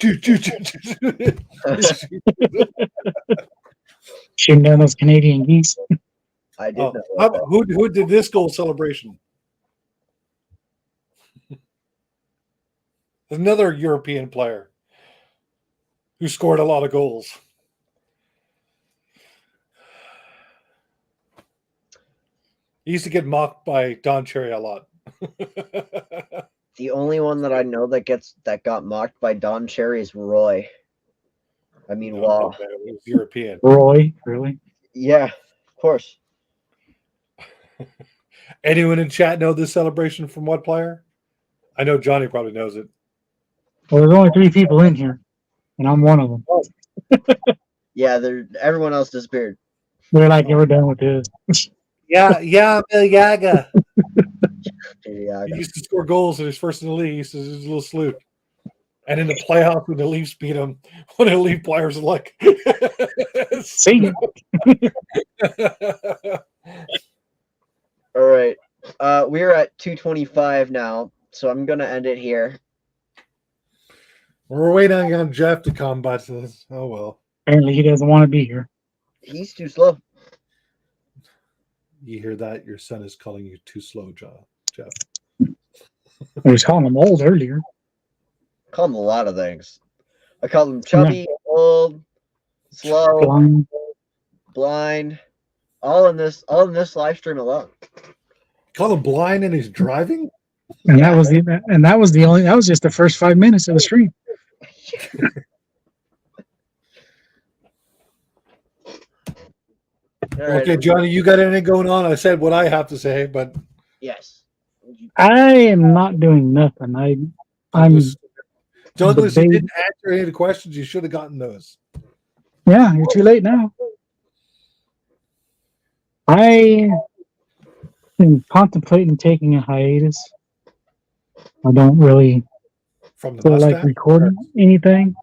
Shooting down those Canadian geese. I did know. Who did this goal celebration? Another European player who scored a lot of goals. He used to get mocked by Don Cherry a lot. The only one that I know that got mocked by Don Cherry is Roy. I mean, No, wow. it was European. Roy, really? Yeah, of course. Anyone in chat know this celebration from what player? I know Johnny probably knows it. Well, there's only 3 people in here, and I'm one of them. Yeah, everyone else disappeared. They're like, we're done with this. Yeah, Bill Yaga. Yeah, He used to score goals in his first in the league. He used to do his little salute. And in the playoffs, when the Leafs beat him, one of the Leaf players was like, See you. all right. We're at 2:25 now, so I'm gonna end it here. We're waiting on Jeff to come, but oh well. Apparently, he doesn't want to be here. He's too slow. You hear that? Your son is calling you too slow, Jeff. I was calling him old earlier. Call him a lot of things. I called him chubby, old, slow, blind, all in this live stream alone. Call him blind and he's driving? And that was just the first 5 minutes of the stream. Okay, Johnny, you got anything going on? I said what I have to say, but yes. I am not doing nothing. I'm Douglas, the you baby. didn't answer any of the questions. You should have gotten those. Yeah, you're too late now. I am contemplating taking a hiatus. I don't really From the feel like mustache? recording anything.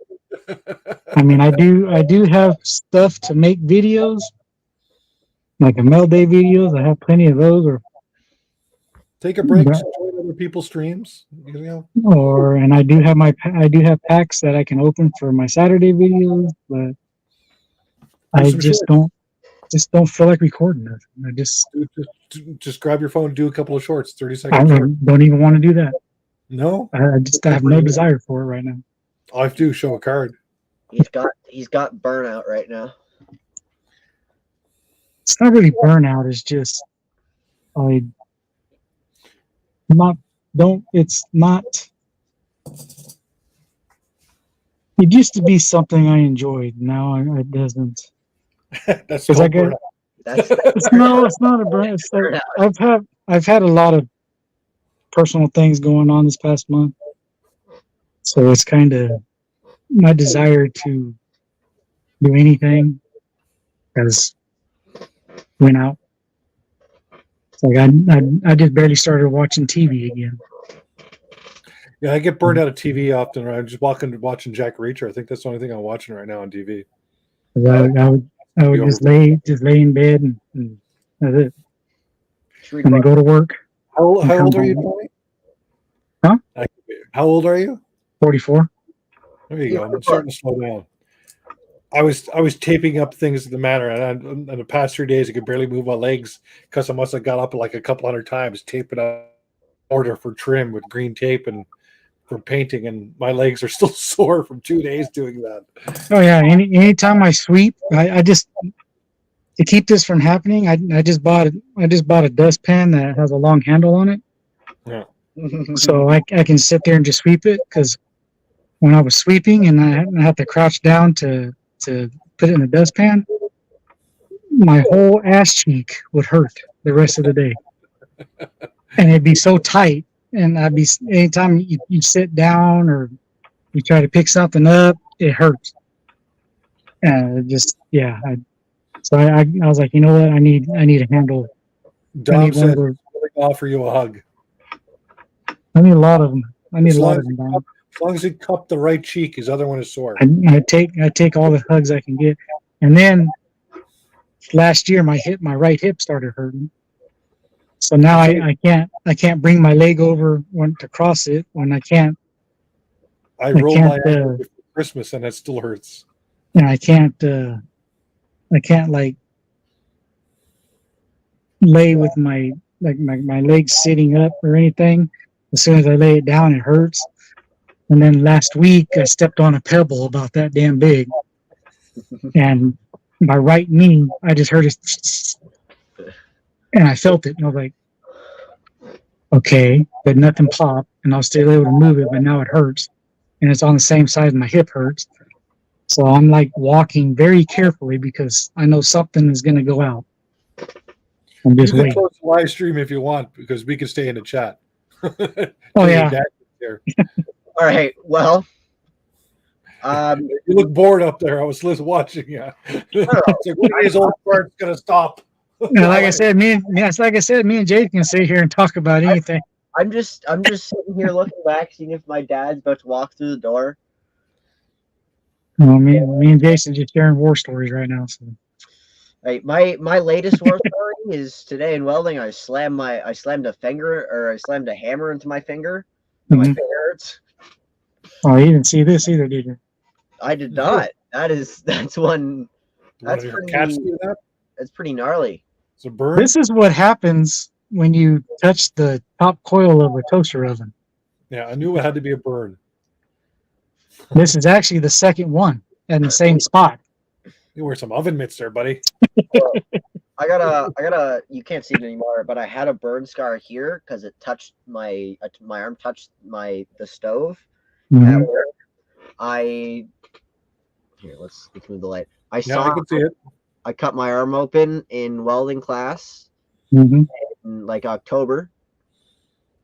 I mean, I do have stuff to make videos, like a Mel Day videos. I have plenty of those, Take a break, Yeah. enjoy other people's streams. You know? and I do have packs that I can open for my Saturday videos, but I some just don't feel like recording nothing. I Just grab your phone, do a couple of shorts, 30 I seconds. short. don't even want to do that. No, I have no desire for it right now. all I have to do is show a card. He's got burnout right now. It's not really burnout. It's just it's not. It used to be something I enjoyed. Now it doesn't. That's 'Cause I called get- That's It's not a burnout. It's like I've had a lot of personal things going on this past month, so it's kind of my desire to do anything has went out. It's like I just barely started watching TV again. Yeah, I get burned out of TV often. Right? I'm just watching Jack Reacher. I think that's the only thing I'm watching right now on TV. I would just lay in bed and that's it. And then go to work. How old are you, home. Tony? Huh? How old are you? 44. There you go. I'm starting to slow down. I was taping up things at the manor, and in the past 3 days, I could barely move my legs because I must have got up like a couple hundred times, taping up order for trim with green tape and for painting, and my legs are still sore from 2 days doing that. Oh yeah. Anytime I sweep, I just to keep this from happening. I just bought a dustpan that has a long handle on it. Yeah. So I can sit there and just sweep it, because when I was sweeping and I had to crouch down to put it in the dustpan, my whole ass cheek would hurt the rest of the day, and it'd be so tight. And anytime you sit down or you try to pick something up, it hurts. And so I was like, you know what, I need a handle. Dom says, "I'm going to offer you a hug." I need a lot of them. Dom. As long as you cup the right cheek, his other one is sore. I take all the hugs I can get. And then last year my right hip started hurting. So now I can't bring my leg over to cross it when I can't. I rolled my ankle before Christmas and it still hurts. And I can't like lay with my legs sitting up or anything. As soon as I lay it down, it hurts. And then last week I stepped on a pebble about that damn big, and my right knee, I just heard it. and I felt it. And I was like, okay, but nothing popped, and I was still able to move it, but now it hurts, and it's on the same side my hip hurts. So I'm like walking very carefully because I know something is going to go out. I'm You just can waiting. close the live stream if you want because we can stay in the chat. Oh yeah. All right. Well, You look bored up there. I was watching you. It's like, when are these old parts gonna stop? Yeah, like I said, me and Jake can sit here and talk about anything. I'm just sitting here looking back, seeing if my dad's about to walk through the door. Well, me and Jason just sharing war stories right now. So Right. My latest war story is today in welding. I slammed a hammer into my finger. And my Mhm. finger hurts. Oh, you didn't see this either, did you? I did not. That's one. One of your cats do that? That's pretty gnarly. It's a burn. This is what happens when you touch the top coil of a toaster oven. Yeah, I knew it had to be a burn. This is actually the second one in the same spot. You wear some oven mitts there, buddy. I got a. You can't see it anymore, but I had a burn scar here because it touched my arm touched the stove. Mhm. At work. Let's move the light. I I saw. can see it. I cut my arm open in welding class Mhm. in like October.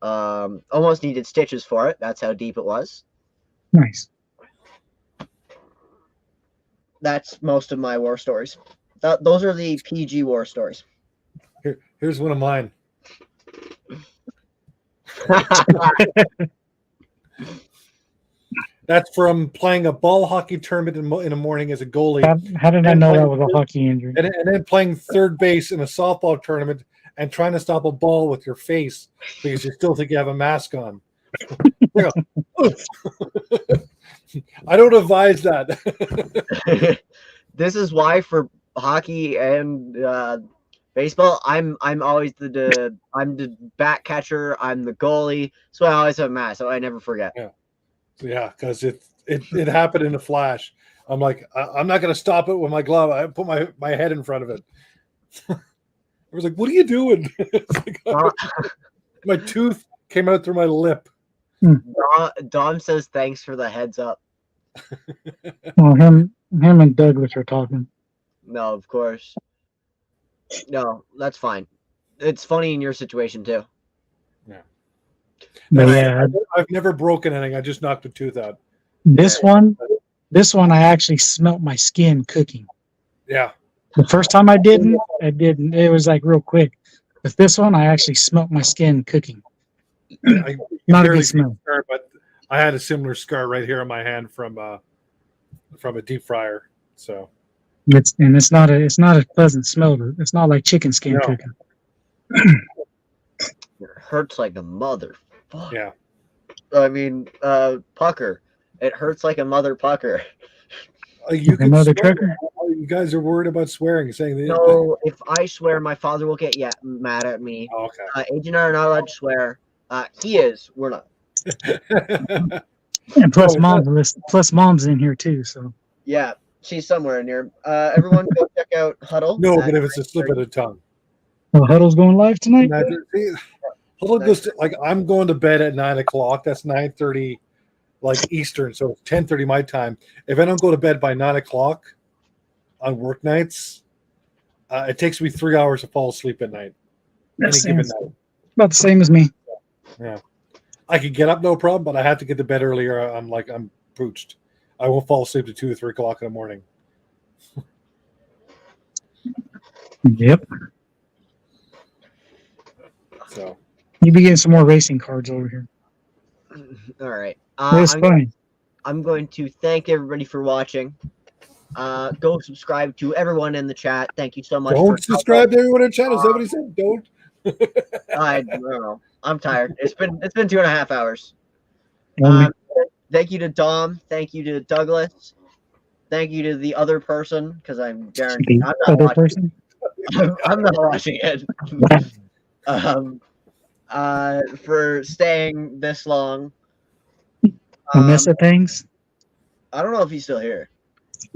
Almost needed stitches for it. That's how deep it was. Nice. That's most of my war stories. Those are the PG war stories. Here's one of mine. That's from playing a ball hockey tournament in the morning as a goalie. How did I know that was a hockey injury? And then playing third base in a softball tournament and trying to stop a ball with your face because you still think you have a mask on. I don't advise that. This is why for hockey and baseball, I'm always I'm the back catcher. I'm the goalie, so I always have a mask. So I never forget. Yeah, because it happened in a flash. I'm like, I'm not going to stop it with my glove. I put my head in front of it. I was like, what are you doing? My tooth came out through my lip. Dom says thanks for the heads up. Well, him and Douglas are talking. No, of course. No, that's fine. It's funny in your situation too. But yeah, I've never broken anything. I just knocked a tooth out. this one I actually smelt my skin cooking. Yeah. The first time I didn't. It was like real quick. But this one, I actually smelt my skin cooking. I Not a barely good smell. scar, but I had a similar scar right here on my hand from a deep fryer. So It's not a pleasant smell. It's not like chicken skin cooking. It hurts like a mother. Fuck. Yeah. I mean, pucker. It hurts like a mother pucker. You can mother swear. trucker? You guys are worried about swearing, saying that. No, if I swear, my father will get mad at me. Oh, okay. Age and I are not allowed to swear. He is. We're not. And plus, mom's in here too. So Yeah, she's somewhere in here. Everyone, go check out Huddle. No, but if it's a slip of the tongue. well, Huddle's going live tonight. Huddle goes to, like, I'm going to bed at 9:00. That's 9:30, like Eastern, so it's 10:30 my time. If I don't go to bed by 9:00 on work nights, it takes me 3 hours to fall asleep at night. Any given night. About the same as me. Yeah, I could get up no problem, but I have to get to bed earlier. I'm pooched. I won't fall asleep to 2 or 3 o'clock in the morning. Yep. So You be getting some more racing cards over here. All right. It's funny. I'm going to thank everybody for watching. Go subscribe to everyone in the chat. Thank you so much. don't subscribe to everyone in chat. Is that what he said? Don't. I don't know. I'm tired. It's been 2.5 hours. Only- Thank you to Dom. Thank you to Douglas. Thank you to the other person because I'm guaranteed the I'm not other watching. person. I'm not watching it. For staying this long. A mess of things. I don't know if he's still here.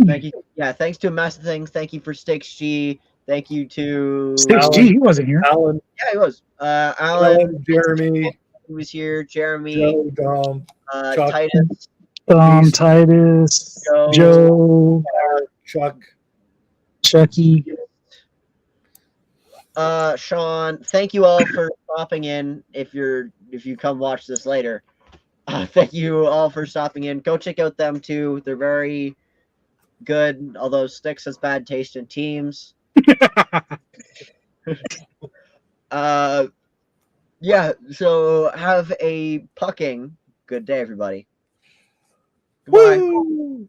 Thank you. Yeah, thanks to Mess of Things. Thank you for Stakes G. Thank you to 6G, he wasn't here. Alan, yeah, he was. Alan, Jeremy, he was here. Jeremy, Joe, Dom, Chuck. Titus, Titus, Joe, Chuck. Chucky. Sean. Thank you all for stopping in. If you come watch this later, thank you all for stopping in. Go check out them too. They're very good. Although Sticks has bad taste in teams. Yeah, so have a pucking good day, everybody. Goodbye. Woo!